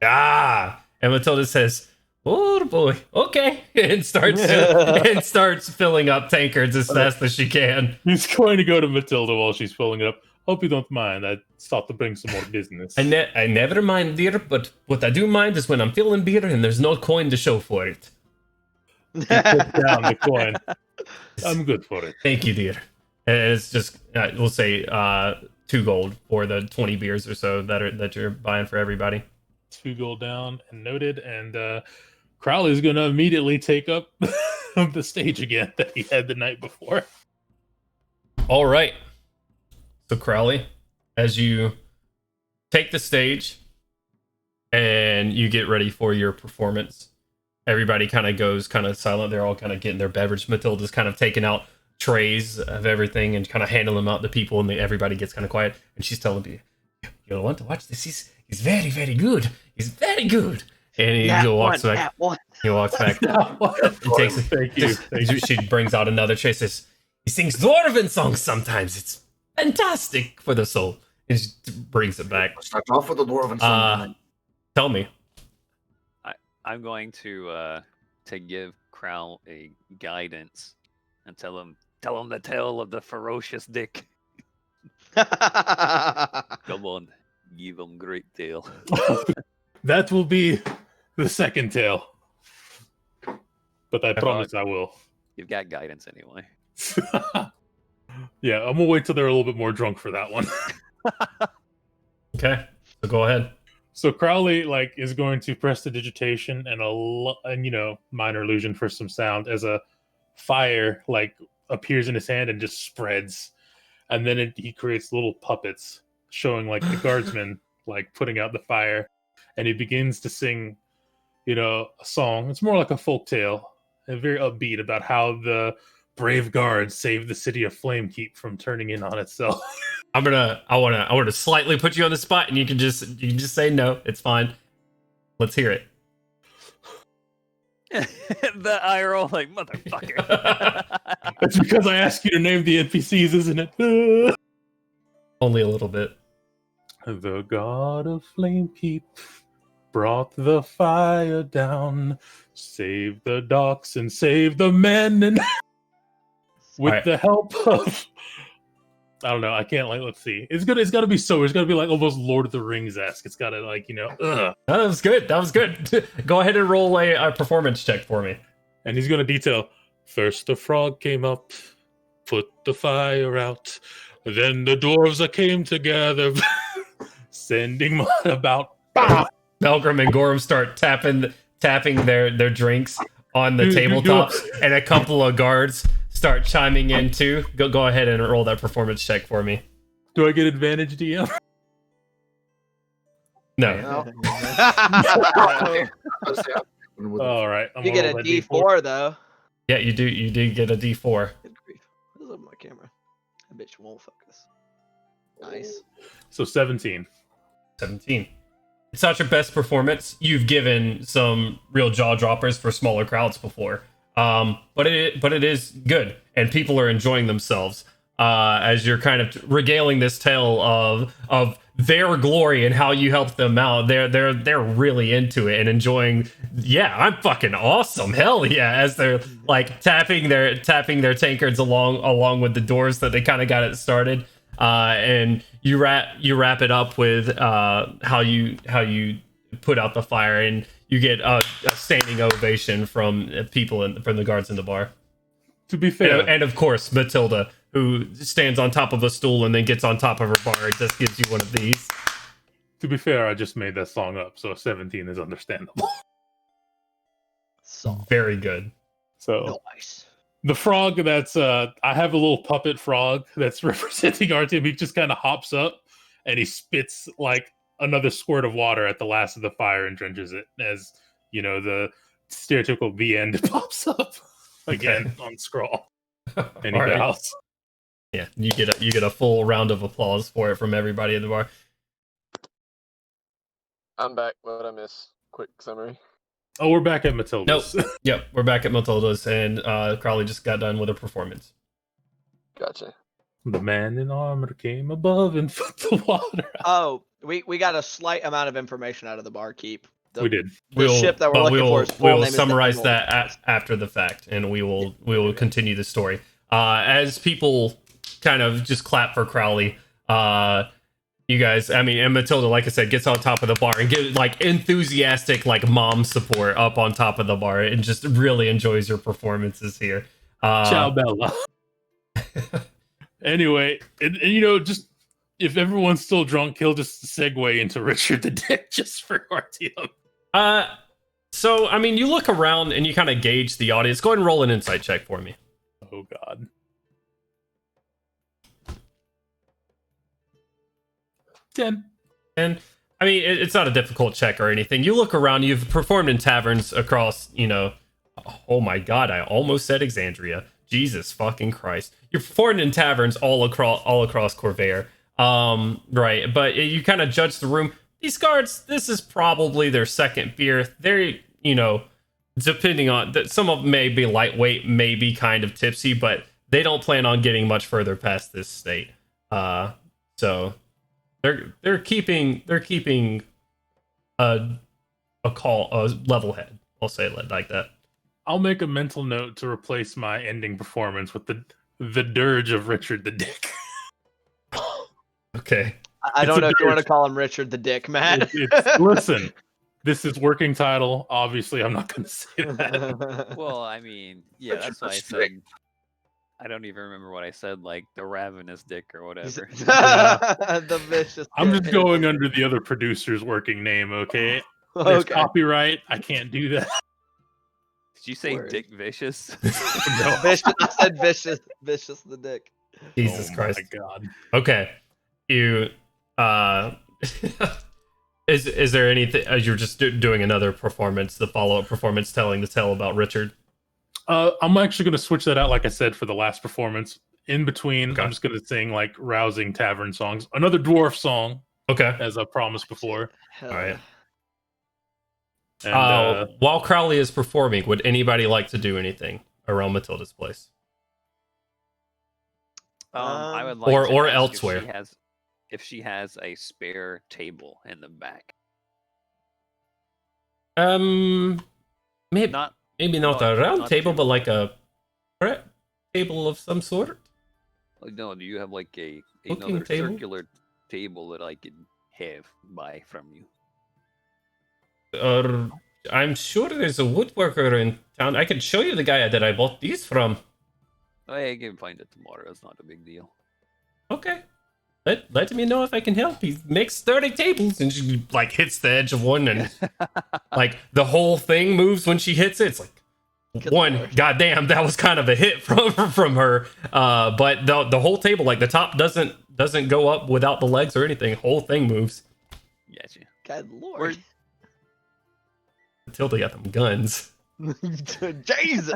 And Matilda says, oh boy, okay, and starts filling up tankards as fast as she can. He's going to go to Matilda while she's filling it up. Hope you don't mind. I thought to bring some more business. I never mind, dear, but what I do mind is when I'm filling beer and there's no coin to show for it. You put down the coin. I'm good for it. Thank you, dear. And it's just, we'll say 2 gold for the 20 beers or so that you're buying for everybody. 2 gold down and noted. And Crowley's going to immediately take up the stage again that he had the night before. All right. So Crowley, as you take the stage and you get ready for your performance, everybody kind of goes kind of silent. They're all kind of getting their beverage. Matilda's kind of taking out trays of everything and kind of handing them out to people, and everybody gets kind of quiet. And she's telling me, "You'll want to watch this. He's very, very good. He's very good." And he walks back. He walks back. He takes it. Thank you. She brings out another tray. Says, "He sings dwarven songs sometimes. It's fantastic for the soul." And she brings it back. Start off with the dwarven song. Tell me. I'm going to give Crowl a guidance and tell him the tale of the ferocious dick. Come on, give him great tale. That will be the second tale. But I promise I will. You've got guidance anyway. Yeah, I'm gonna wait till they're a little bit more drunk for that one. Okay, so go ahead. So Crowley is going to press the digitation and minor illusion for some sound as a fire appears in his hand and just spreads, and then he creates little puppets showing the guardsmen putting out the fire, and he begins to sing, a song. It's more like a folk tale, and very upbeat about how the brave guards saved the city of Flamekeep from turning in on itself. I want to slightly put you on the spot, and you can just say no. It's fine. Let's hear it. The eye roll, motherfucker. It's because I asked you to name the NPCs, isn't it? Only a little bit. The god of Flamekeep brought the fire down, saved the docks and saved the men, and with the help of, I don't know, I can't let's see. It's got to be so. It's got to be almost Lord of the Rings-esque. It's got to That was good. That was good. Go ahead and roll a performance check for me. And he's going to detail, first the frog came up, put the fire out, then the dwarves came together, sending mud about. Belgrim and Gorham start tapping their drinks on the tabletops, and a couple of guards start chiming in too. Go ahead and roll that performance check for me. Do I get advantage, DM? No. All right. You get a D4 though. Yeah, you do. You do get a D4. Good grief. What is up with my camera? I bet you won't focus. Nice. So 17. 17. It's not your best performance. You've given some real jaw droppers for smaller crowds before. But it is good, and people are enjoying themselves as you're kind of regaling this tale of their glory and how you helped them out. They're really into it and enjoying. Yeah, I'm fucking awesome. Hell yeah! As they're tapping their tankards along with the doors that they kind of got it started. And you wrap it up with how you put out the fire, and you get a standing ovation from people from the guards in the bar. To be fair, and of course Matilda, who stands on top of a stool and then gets on top of her bar and just gives you one of these. To be fair, I just made that song up, so 17 is understandable. Very good. So Nice. the frog that's I have a little puppet frog that's representing our team. He just kind of hops up and he spits like another squirt of water at the last of the fire and drenches it as the stereotypical the end pops up again on scroll. And he All right. bows. Yeah, you get a full round of applause for it from everybody in the bar. I'm back. What I miss? Quick summary. Oh, we're back at Matilda's. Nope. Yep, we're back at Matilda's, and Crowley just got done with a performance. Gotcha. The man in armor came above and put the water out. Oh, we got a slight amount of information out of the barkeep. We did. The ship that we're looking for. We will summarize that after the fact, and we will continue the story. As people kind of just clap for Crowley, you guys, I mean, and Matilda, like I said, gets on top of the bar and get like enthusiastic, like mom support up on top of the bar and just really enjoys your performances here. Ciao, Bella. Anyway, and just if everyone's still drunk, he'll just segue into Richard the Dick just for RTM. So, I mean, you look around and you kind of gauge the audience. Go ahead and roll an insight check for me. Oh, God. 10. And I mean, it's not a difficult check or anything. You look around, you've performed in taverns across, oh my God, I almost said Exandria. Jesus fucking Christ. You're performed in taverns all across Corvair. Right. But you kind of judge the room. These guards, this is probably their second beer. They're, depending on that, some of them may be lightweight, maybe kind of tipsy, but they don't plan on getting much further past this state. So they're keeping a level head. I'll say it like that. I'll make a mental note to replace my ending performance with the dirge of Richard the Dick. Okay. I don't know if you want to call him Richard the Dick, Matt. Listen, this is working title. Obviously, I'm not going to say that. Well, I mean, yeah, that's why I said. I don't even remember what I said, like the ravenous dick or whatever. The vicious. I'm just going under the other producer's working name, okay? There's Okay. copyright. I can't do that. Did you say Word. Dick Vicious? No. Vicious. I said vicious the Dick. Jesus Oh Christ. My God. Okay. You is there anything as you're just doing another performance, the follow-up performance telling the tale about Richard? I'm actually going to switch that out, like I said, for the last performance. In between, Okay. I'm just going to sing like rousing tavern songs. Another dwarf song, Okay. as I promised before. Hell All right. And, While Crowley is performing, would anybody like to do anything around Matilda's place? I would like Or to ask elsewhere. if she has a spare table in the back. Maybe Not not a round not table, too- but like a prep table of some sort. No, do you have like Cooking another table? circular table that I could buy from you? I'm sure there's a woodworker in town. I could show you the guy that I bought these from. Oh, yeah, I can find it tomorrow. It's not a big deal. Okay. Let me know if I can help. He makes 30 tables, and she like hits the edge of one, and like the whole thing moves when she hits it. It's like Good one, Lord. goddamn, that was kind of a hit from her. But the whole table, like the top doesn't go up without the legs or anything. Whole thing moves. Gotcha. God Lord. Word. Matilda got them guns. Jesus.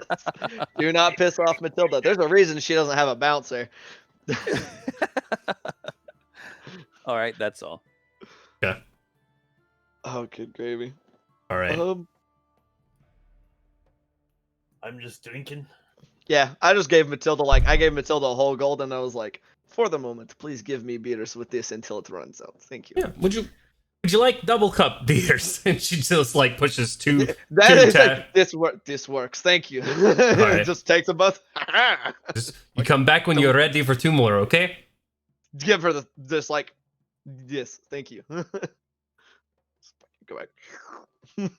Do not piss off Matilda. There's a reason she doesn't have a bouncer. All right, that's all. Okay. Oh, good gravy. All right. I'm just drinking. Yeah, I just gave Matilda a whole gold, and I was like, for the moment, please give me beaters with this until it runs out. Thank you. Yeah. Would you like double cup beers? And she just like pushes two. That two is ta- like, this works. Thank you. right. Just takes them both. You come back when you're ready for two more, okay? Give her this. Yes, thank you. Go back.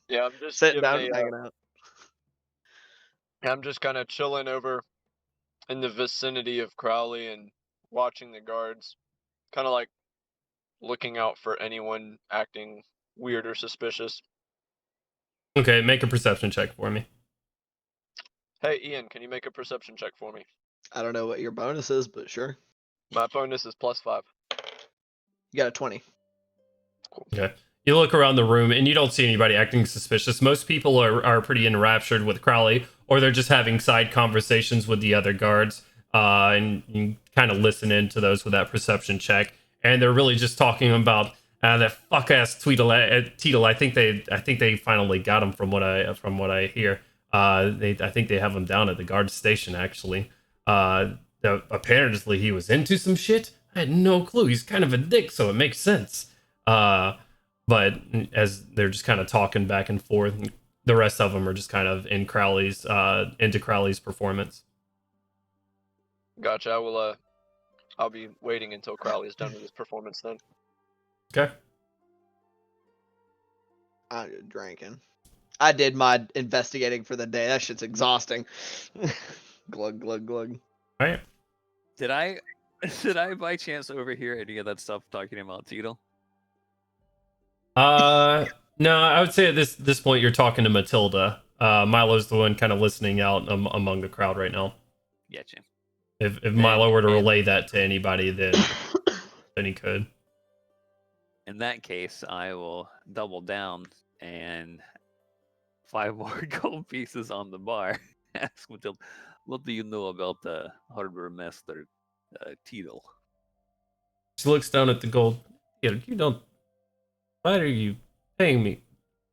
Yeah, I'm just Sitting giving down, hanging out. I'm just kind of chilling over in the vicinity of Crowley and watching the guards, kind of like looking out for anyone acting weird or suspicious. Okay, make a perception check for me. Hey, Ian, can you make a perception check for me? I don't know what your bonus is, but sure. My bonus is +5. You got a 20. Okay. You look around the room and you don't see anybody acting suspicious. Most people are pretty enraptured with Crowley, or they're just having side conversations with the other guards. And you kind of listen into those with that perception check. And they're really just talking about that fuck ass Teetle. I think they finally got him from what I hear. I think they have him down at the guard station actually. Apparently he was into some shit. I had no clue. He's kind of a dick, so it makes sense. But as they're just kind of talking back and forth, the rest of them are just kind of in Crowley's into Crowley's performance. Gotcha. I'll be waiting until Crowley's done with his performance then. Okay. I'm drinking. I did my investigating for the day. That shit's exhausting. Glug glug glug. All right. Did I by chance overhear any of that stuff talking about Tito? No, I would say at this point you're talking to Matilda. Milo's the one kind of listening out among the crowd right now. Gotcha. If Milo were to relay that to anybody, then he could. In that case, I will double down and 5 more gold pieces on the bar. Ask Matilda, what do you know about the harbor master, Tito? She looks down at the gold. You don't. Why are you paying me?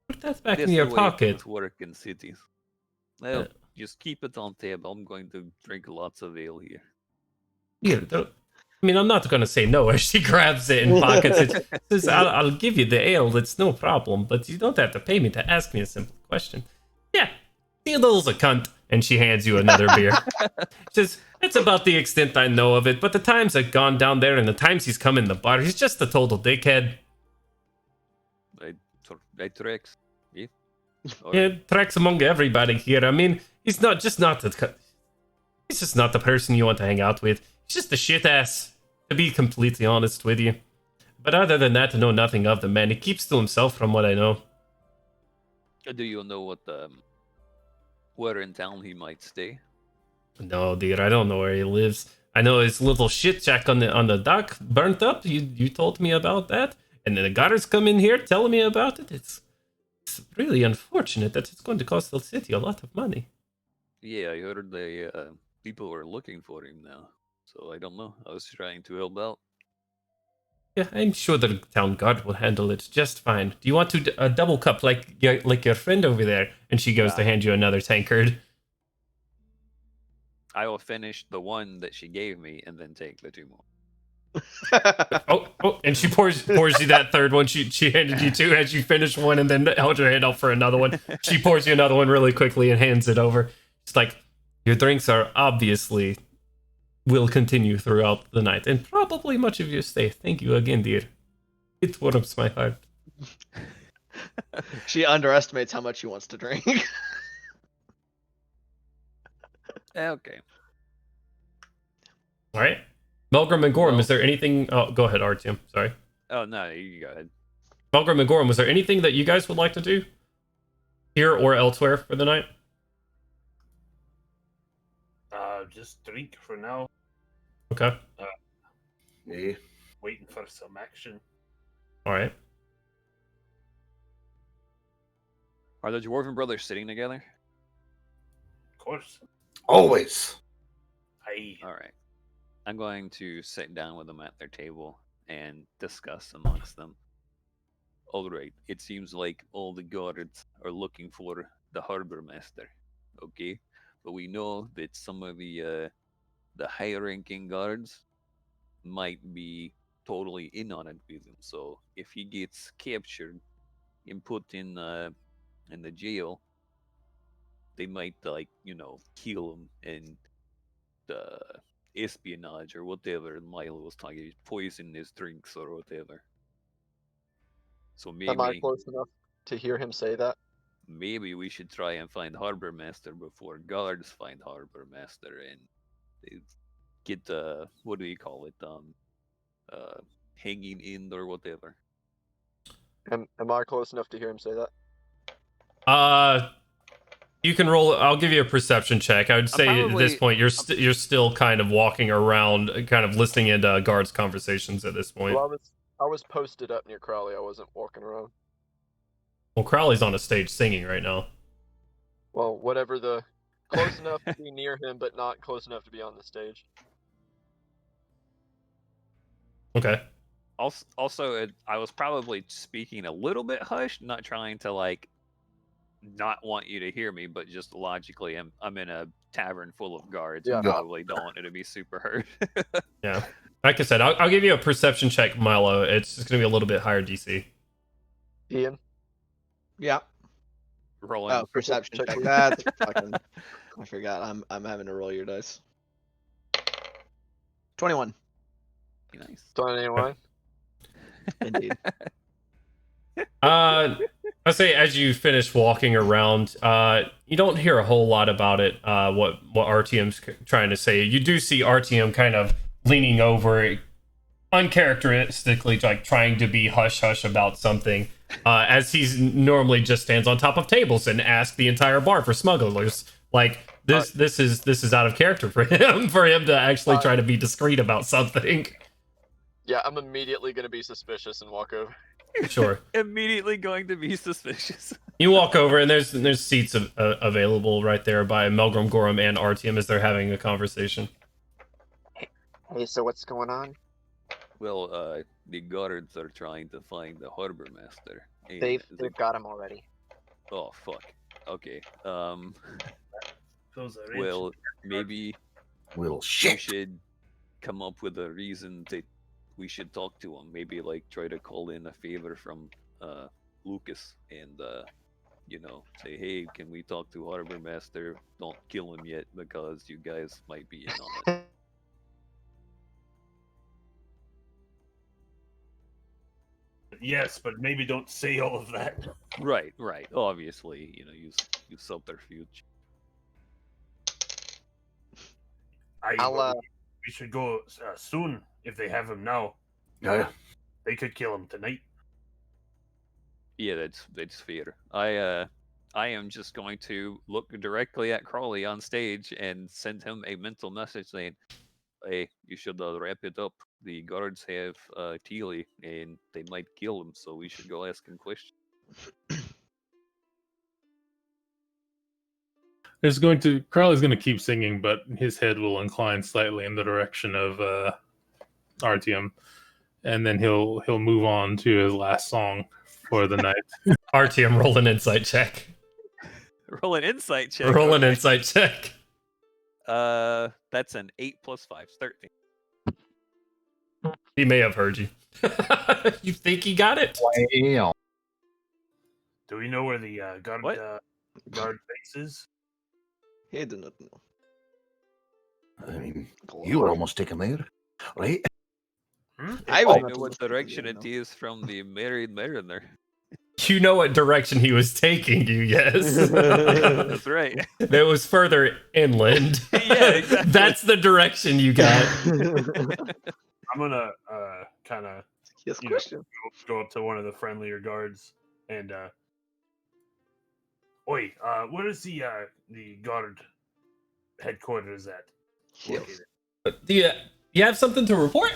Put that back in your pocket. Work in cities. Well, just keep it on table. I'm going to drink lots of ale here. Here, I mean, I'm not going to say no as she grabs it and pockets it. Says, I'll give you the ale. That's no problem. But you don't have to pay me to ask me a simple question. Yeah, Theodore's a cunt. And she hands you another beer. She says, that's about the extent I know of it. But the times I've gone down there and the times he's come in the bar, he's just a total dickhead. I tracks. Yeah. Yeah, tracks among everybody here. I mean, he's just not the person you want to hang out with. He's just a shit ass, to be completely honest with you. But other than that, I know nothing of the man. He keeps to himself from what I know. Do you know what where in town he might stay? No, dear, I don't know where he lives. I know his little shit shack on the dock burnt up. You told me about that. And then the guards come in here telling me about it. It's really unfortunate that it's going to cost the city a lot of money. Yeah, I heard the people were looking for him now. So I don't know. I was trying to help out. Yeah, I'm sure the town guard will handle it just fine. Do you want to a double cup like your friend over there? And she goes to hand you another tankard. I will finish the one that she gave me and then take the 2 more. oh, and she pours you that third one she handed you 2 as you finish one and then held your hand out for another one. She pours you another one really quickly and hands it over. It's like, your drinks are obviously will continue throughout the night and probably much of your stay. Thank you again, dear. It warms my heart. She underestimates how much she wants to drink. Okay. All right. Melgrim and Gorham, is there anything... Oh, go ahead, Artyom. Sorry. Oh, no, you go ahead. Melgrim and Gorham, was there anything that you guys would like to do? Here or elsewhere for the night? Just drink for now. Okay. Yeah. Waiting for some action. All right. Are the Dwarven brothers sitting together? Of course. Always. Aye. All right. I'm going to sit down with them at their table and discuss amongst them. All right. It seems like all the guards are looking for the harbor master. Okay. But we know that some of the higher-ranking guards might be totally in on it with him. So if he gets captured and put in the jail, they might kill him and espionage or whatever Milo was talking, poison his drinks or whatever. So maybe Am I close enough to hear him say that? Maybe we should try and find Harbor Master before guards find Harbor Master and they get what do you call it? Hanging in or whatever. Am I close enough to hear him say that? You can roll. I'll give you a perception check. I would say at this point you're still kind of walking around, kind of listening into guards' conversations at this point. Well, I was posted up near Crowley. I wasn't walking around. Well, Crowley's on a stage singing right now. Well, whatever the close enough to be near him, but not close enough to be on the stage. Okay. Also, I was probably speaking a little bit hushed, not trying to like not want you to hear me, but just logically, I'm in a tavern full of guards. Yeah. I probably don't want it to be super heard. Yeah. Like I said, I'll give you a perception check, Milo. It's going to be a little bit higher DC. Ian? Yeah. Rolling. Oh, perception check. That's fucking. I forgot. I'm having to roll your dice. 21. Nice. 21. Indeed. I say as you finish walking around, you don't hear a whole lot about it. What RTM's trying to say. You do see RTM kind of leaning over, uncharacteristically, like trying to be hush hush about something, as he's normally just stands on top of tables and asks the entire bar for smugglers. Like this is out of character for him to actually try to be discreet about something. Yeah, I'm immediately going to be suspicious and walk over. Sure. Immediately going to be suspicious. You walk over and there's seats available right there by Melgrim, Gorham, and Artyom as they're having a conversation. Hey, so what's going on? Well, the guards are trying to find the harbor master. And They've got him already. Oh fuck. Okay. Those are Well, maybe Well, we shit. should come up with a reason that we should talk to him. Maybe like try to call in a favor from Lucas and say, hey, can we talk to Harbor Master? Don't kill him yet because you guys might be in on it. Yes, but maybe don't say all of that. Right. Obviously, use subterfuge. We should go soon if they have him now. Yeah. They could kill him tonight. Yeah, that's fair. I am just going to look directly at Crawley on stage and send him a mental message saying, hey, you should wrap it up. The guards have Teely, and they might kill him, so we should go ask him questions. Crowley's going to keep singing, but his head will incline slightly in the direction of Artyom, and then he'll move on to his last song for the night. Artyom, roll an insight check. Roll an insight check. Roll an insight check. That's an 8 + 5, 13. He may have heard you. You think he got it? Wow. Do we know where the guard base is? He did not know. I mean, you were almost taken there, right? I know what direction it is from the Married Mariner. You know what direction he was taking you, yes. That's right. It was further inland. Yeah, exactly. That's the direction you got. I'm gonna kind of go up to one of the friendlier guards and oi, where is the guard headquarters at? Yes. Do you have something to report?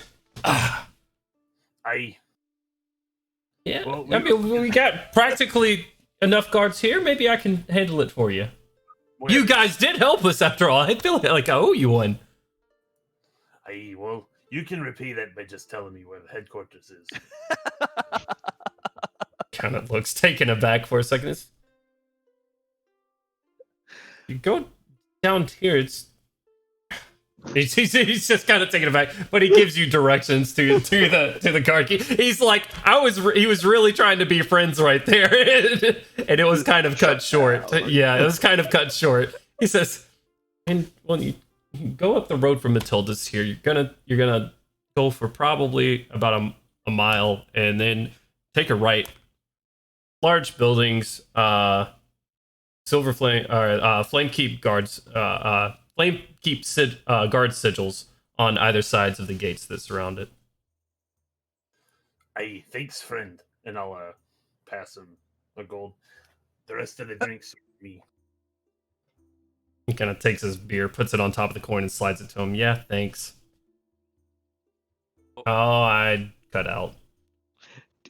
Yeah, Well, I mean, we got practically enough guards here. Maybe I can handle it for you. You guys did help us after all. I feel like I owe you one. Well, you can repay that by just telling me where the headquarters is. Kind of looks taken aback for a second. You go down here. He's just kind of taken aback, but he gives you directions to the guard. He's like, he was really trying to be friends right there, and it was kind of cut short. Yeah, it was kind of cut short. He says, and when you go up the road from Matilda's here, you're gonna go for probably about a mile, and then take a right. Large buildings, Silver Flame, Flamekeep guards, Flamekeep guard sigils on either sides of the gates that surround it. Thanks, friend, and I'll pass him a gold. The rest of the drinks with me. He kind of takes his beer, puts it on top of the coin, and slides it to him. Yeah, thanks. Oh, I cut out.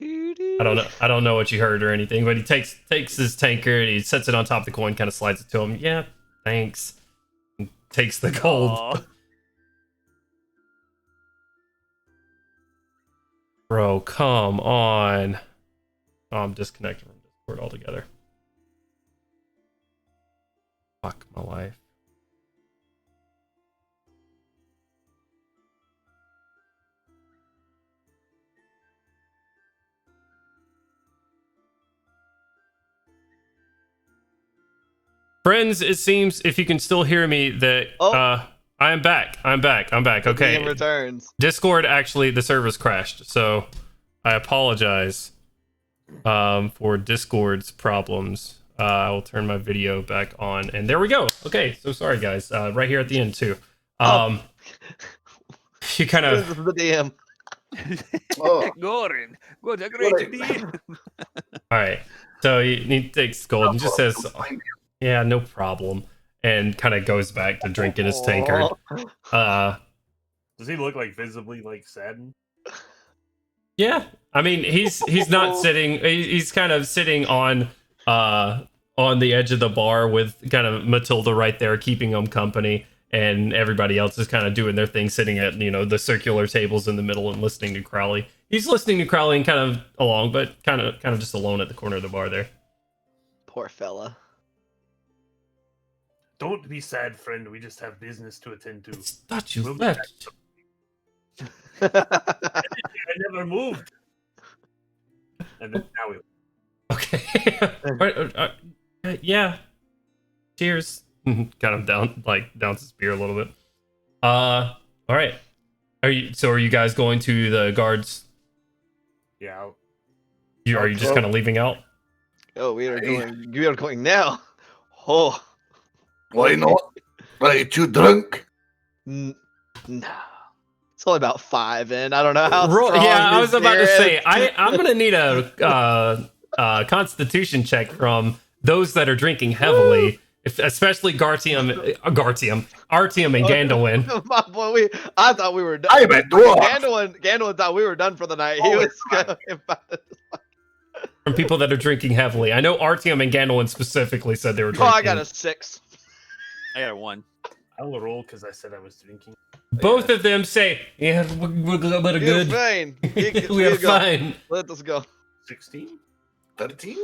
I don't know what you heard or anything, but he takes his tankard, he sets it on top of the coin, kind of slides it to him. Yeah, thanks. And takes the gold. Aw. Bro, come on. Oh, I'm disconnected from Discord altogether. Fuck my life. Friends, it seems if you can still hear me that I'm back. I'm back. Okay. DM returns. Discord actually the server's crashed, so I apologize for Discord's problems. I will turn my video back on, and there we go. Okay, so sorry guys. Right here at the end too. You kind This is of the DM. Oh, Goran, what a great idea. all right. So he takes gold and just says, "Yeah, no problem," and kind of goes back to drinking his tankard. Does he look like visibly like saddened? Yeah, I mean he's not sitting. He's kind of sitting on the edge of the bar with kind of Matilda right there, keeping him company, and everybody else is kind of doing their thing, sitting at the circular tables in the middle and listening to Crowley. He's listening to Crowley and kind of along, but kind of just alone at the corner of the bar there. Poor fella. Don't be sad, friend. We just have business to attend to. I thought you We'll be left. I never moved. And then now we. Okay. Yeah. Cheers. kind of downs his beer a little bit. All right. Are you guys going to the guards? Yeah. Are you just kind of leaving out? Oh, we are going now. Oh. why not? Are you too drunk? No. It's only about 5 in. I don't know how strong Yeah, I this was about to beer say is. I'm gonna need a constitution check from those that are drinking heavily, especially Artium and Gandolin. My boy, I thought we were done. I'm a dwarf. Gandolin thought we were done for the night. He was going about From people that are drinking heavily. I know Artium and Gandolin specifically said they were Oh, drinking. I got a 6. I got a 1. I will roll because I said I was drinking. Both of them say, "Yeah, we're good. You're fine. We are fine." Let us go. 16? 13?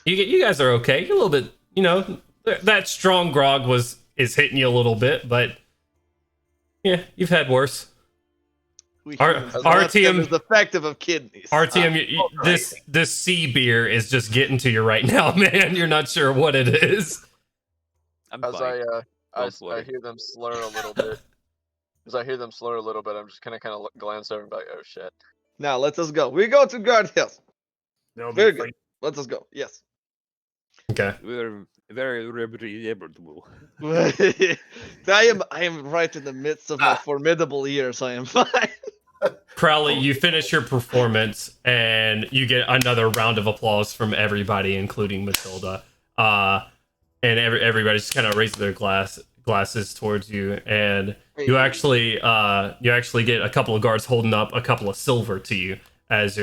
You guys are okay. You're a little bit, that strong grog is hitting you a little bit, but yeah, you've had worse. Artium is effective of kidneys. Artium, this sea beer is just getting to you right now, man. You're not sure what it is. I'm As fine. I swear. hear them slur a little bit. As I hear them slur a little bit, I'm just kind of glance over and be like, oh shit. Now let us go. We go to guard hills. There'll be Very good. fight. Let us go. Yes. Okay. We're very reputable. I am right in the midst of my formidable years. I am fine. Crowley, you finish your performance and you get another round of applause from everybody, including Matilda. And everybody just kind of raises their glasses towards you, and you actually get a couple of guards holding up a couple of silver to you as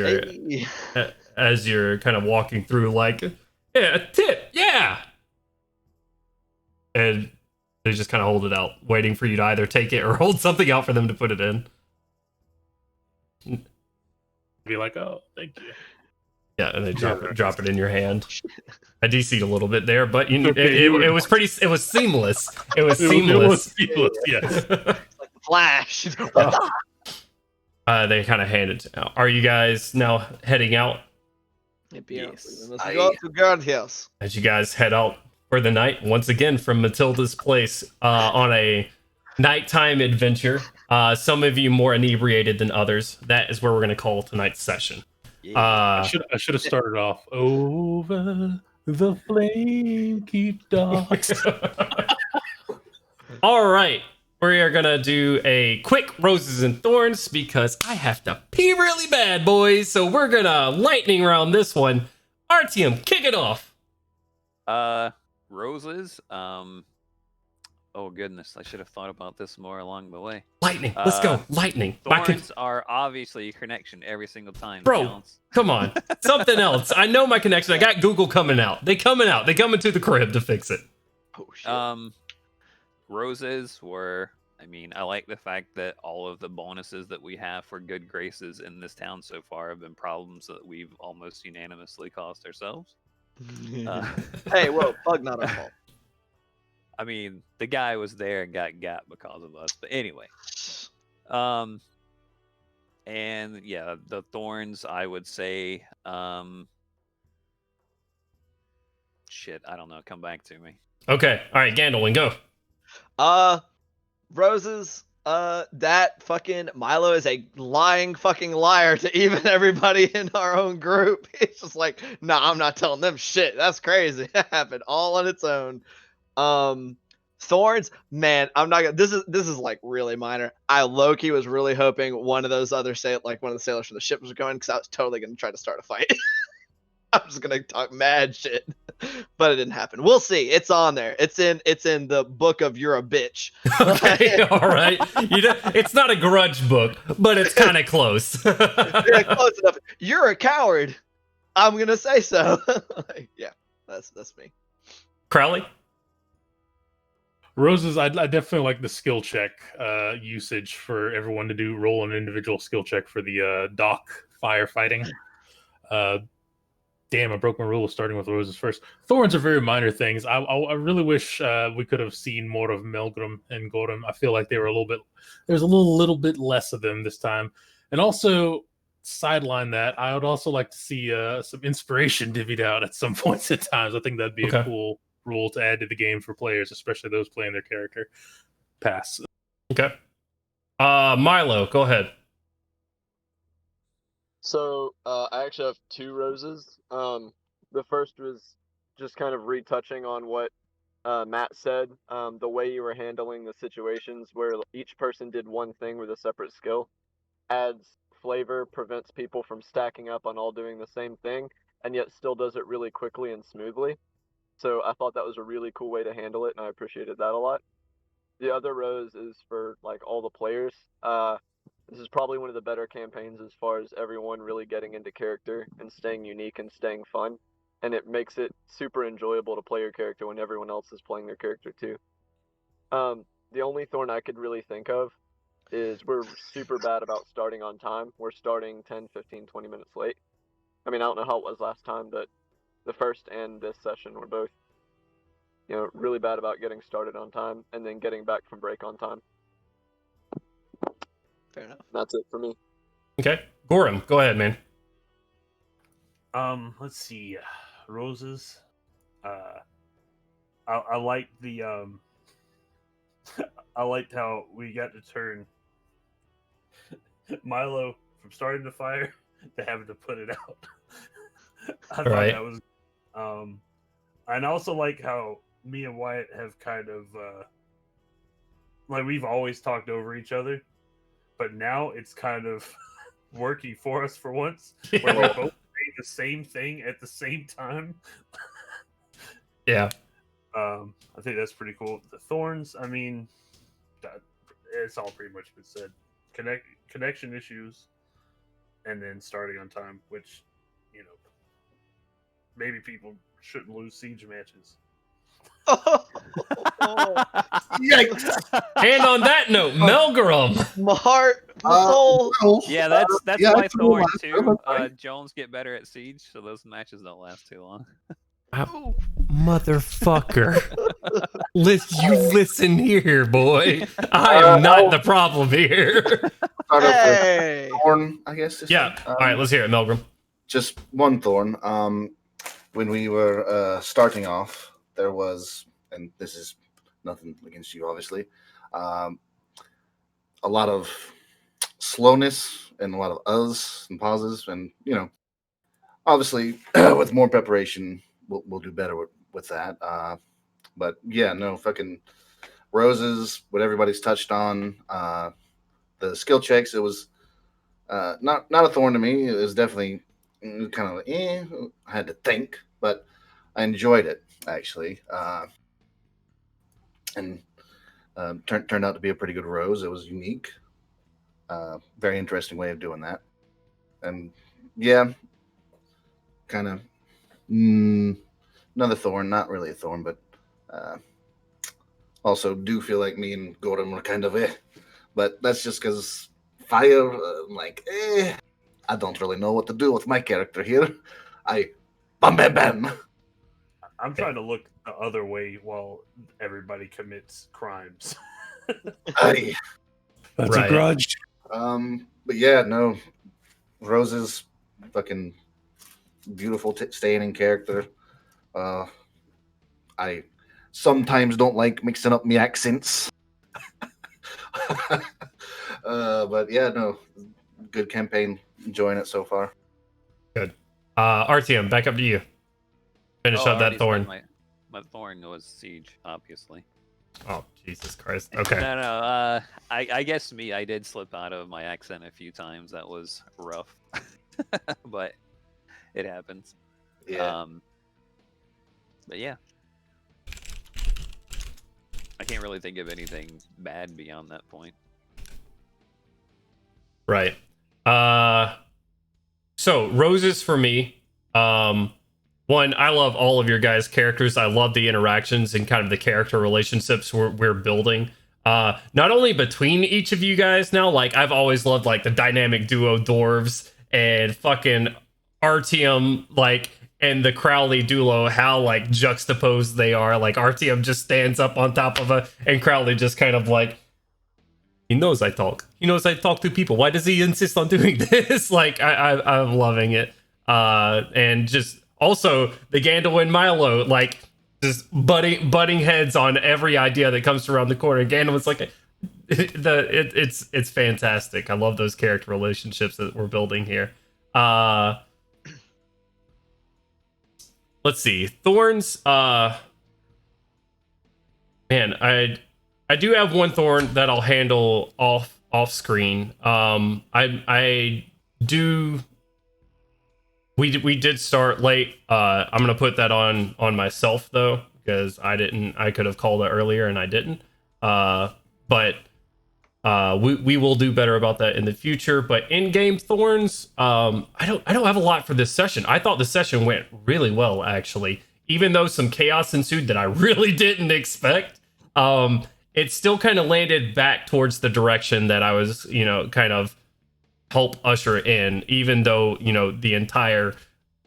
you're kind of walking through, like, yeah, a tip, yeah. And they just kind of hold it out, waiting for you to either take it or hold something out for them to put it in. Be like, oh, thank you. Yeah, and they drop it in your hand. I DC'd a little bit there, but it was seamless. It was seamless. Yes. Like the Flash. They kind of hand it. Are you guys now heading out? Yes. Let's go to guard house. As you guys head out for the night, once again from Matilda's place on a nighttime adventure. Some of you more inebriated than others. That is where we're going to call tonight's session. I should have started off over the Flamekeep docks. All right. We are going to do a quick roses and thorns because I have to pee really bad, boys. So we're going to lightning round this one. Artium, kick it off. Roses. Oh goodness, I should have thought about this more along the way. Lightning. Let's go. Lightning. Thorns are obviously a connection every single time. Bro, counts. come on. Something else. I know my connection. I got Google coming out. They coming out. They coming to the crib to fix it. Oh shit. Roses were. I mean, I like the fact that all of the bonuses that we have for good graces in this town so far have been problems that we've almost unanimously caused ourselves. Hey, whoa, bug not our fault. I mean, the guy was there and got because of us. But anyway, and yeah, the thorns. I would say, shit. I don't know. Come back to me. Okay. All right, Gandalf, go. Roses. That fucking Milo is a lying fucking liar to even everybody in our own group. It's just like, nah, I'm not telling them shit. That's crazy. That happened all on its own. Thorns, man, I'm not gonna. This is like really minor. I low-key was really hoping one of those other one of the sailors from the ship was going, because I was totally gonna try to start a fight. I was gonna talk mad shit, but it didn't happen. We'll see. It's on there. It's in the book of You're a Bitch. Okay, all right. It's not a grudge book, but it's kind of close. Yeah, close enough. You're a coward. I'm gonna say so. Yeah, that's me. Crowley? Roses, I definitely like the skill check usage for everyone to roll an individual skill check for the dock firefighting. Damn, I broke my rule of starting with roses first. Thorns are very minor things. I really wish we could have seen more of Melgrim and Gorham. I feel like they were there's a little bit less of them this time. And also, sideline that, I would also like to see some inspiration divvied out at some points at times. I think that'd be a cool rule to add to the game for players, especially those playing their character. Pass. Okay. Milo, go ahead. So I actually have 2 roses. The first was just kind of retouching on what Matt said. The way you were handling the situations where each person did one thing with a separate skill adds flavor, prevents people from stacking up on all doing the same thing, and yet still does it really quickly and smoothly. So I thought that was a really cool way to handle it, and I appreciated that a lot. The other rose is for like all the players. This is probably one of the better campaigns as far as everyone really getting into character and staying unique and staying fun. And it makes it super enjoyable to play your character when everyone else is playing their character too. The only thorn I could really think of is we're super bad about starting on time. We're starting 10, 15, 20 minutes late. I mean, I don't know how it was last time, but the first and this session were both, really bad about getting started on time and then getting back from break on time. Fair enough. That's it for me. Okay. Gorham, go ahead, man. Let's see. Roses. I like the I liked how we got to turn Milo from starting the fire to having to put it out. I thought that was and I also like how me and Wyatt have kind of like we've always talked over each other, but now it's kind of working for us for once, where we both say the same thing at the same time. Yeah. I think that's pretty cool. The thorns, I mean, it's all pretty much been said. Connection issues, and then starting on time, which, maybe people shouldn't lose siege matches. Yikes! And on that note, Melgrim. My heart, my soul. Yeah, that's yeah, my it's thorn cool. too. Jones get better at siege, so those matches don't last too long. Motherfucker. You listen here, boy. I am not the problem here. Start off with thorn, I guess. Yeah. All right, let's hear it, Melgrim. Just one thorn. When we were starting off, there was, and this is nothing against you, obviously, a lot of slowness and a lot of uhs and pauses, and obviously with more preparation, we'll do better with that. But yeah, no, fucking roses, what everybody's touched on, the skill checks, it was not a thorn to me. It was definitely kind of I had to think, but I enjoyed it actually. And Turned out to be a pretty good rose. It was unique. Very interesting way of doing that. And yeah, kind of another thorn. Not really a thorn, but also do feel like me and Gordon were kind of but that's just because fire. I don't really know what to do with my character here. Bam bam bam. I'm trying to look the other way while everybody commits crimes. Aye. That's Right. a grudge. But yeah, no, Rose's fucking beautiful staying in character. I sometimes don't like mixing up my accents. But yeah, no, good campaign. Enjoying it so far. Good. RTM, back up to you. Finish I up that already said thorn. My thorn was siege, obviously. Oh, Jesus Christ. Okay. No. I guess I did slip out of my accent a few times. That was rough, but it happens. Yeah. But yeah, I can't really think of anything bad beyond that point. Right. So roses for me. One, I love all of your guys' characters. I love the interactions and kind of the character relationships we're building. Not only between each of you guys now, like I've always loved like the dynamic duo dwarves and fucking RTM, like, and the Crowley duo, how like juxtaposed they are. Like RTM just stands up on top of and Crowley just kind of like, he knows I talk. He knows I talk to people. Why does he insist on doing this? Like I'm loving it. And just also the Gandalf and Milo, like just butting heads on every idea that comes around the corner. Gandalf's like it's fantastic. I love those character relationships that we're building here. Let's see. Thorns, man, I do have one thorn that I'll handle off screen. I do. We did start late. I'm gonna put that on myself though, because I could have called it earlier and I didn't. But we will do better about that in the future. But in-game thorns, I don't have a lot for this session. I thought the session went really well actually, even though some chaos ensued that I really didn't expect. It still kind of landed back towards the direction that I was, kind of help usher in, even though, the entire,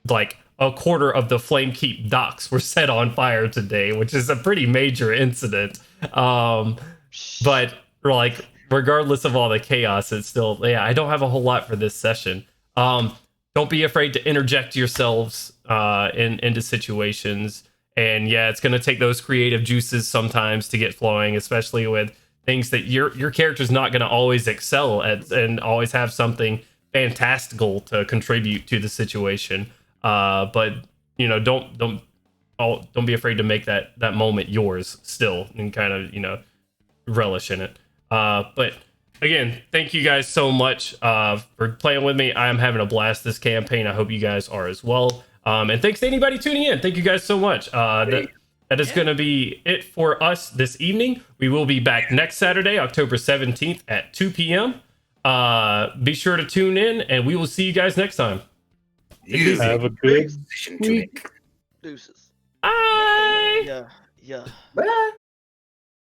like, a quarter of the Flamekeep docks were set on fire today, which is a pretty major incident. But, like, regardless of all the chaos, it's still, I don't have a whole lot for this session. Don't be afraid to interject yourselves into situations. And yeah, it's going to take those creative juices sometimes to get flowing, especially with things that your character's not going to always excel at and always have something fantastical to contribute to the situation. But don't be afraid to make that moment yours still and kind of relish in it. But again, thank you guys so much for playing with me. I am having a blast this campaign. I hope you guys are as well. And thanks to anybody tuning in. Thank you guys so much. That is going to be it for us this evening. We will be back next Saturday, October 17th at 2 p.m. Be sure to tune in, and we will see you guys next time. You have a good week. Deuces. Bye. Yeah. Bye.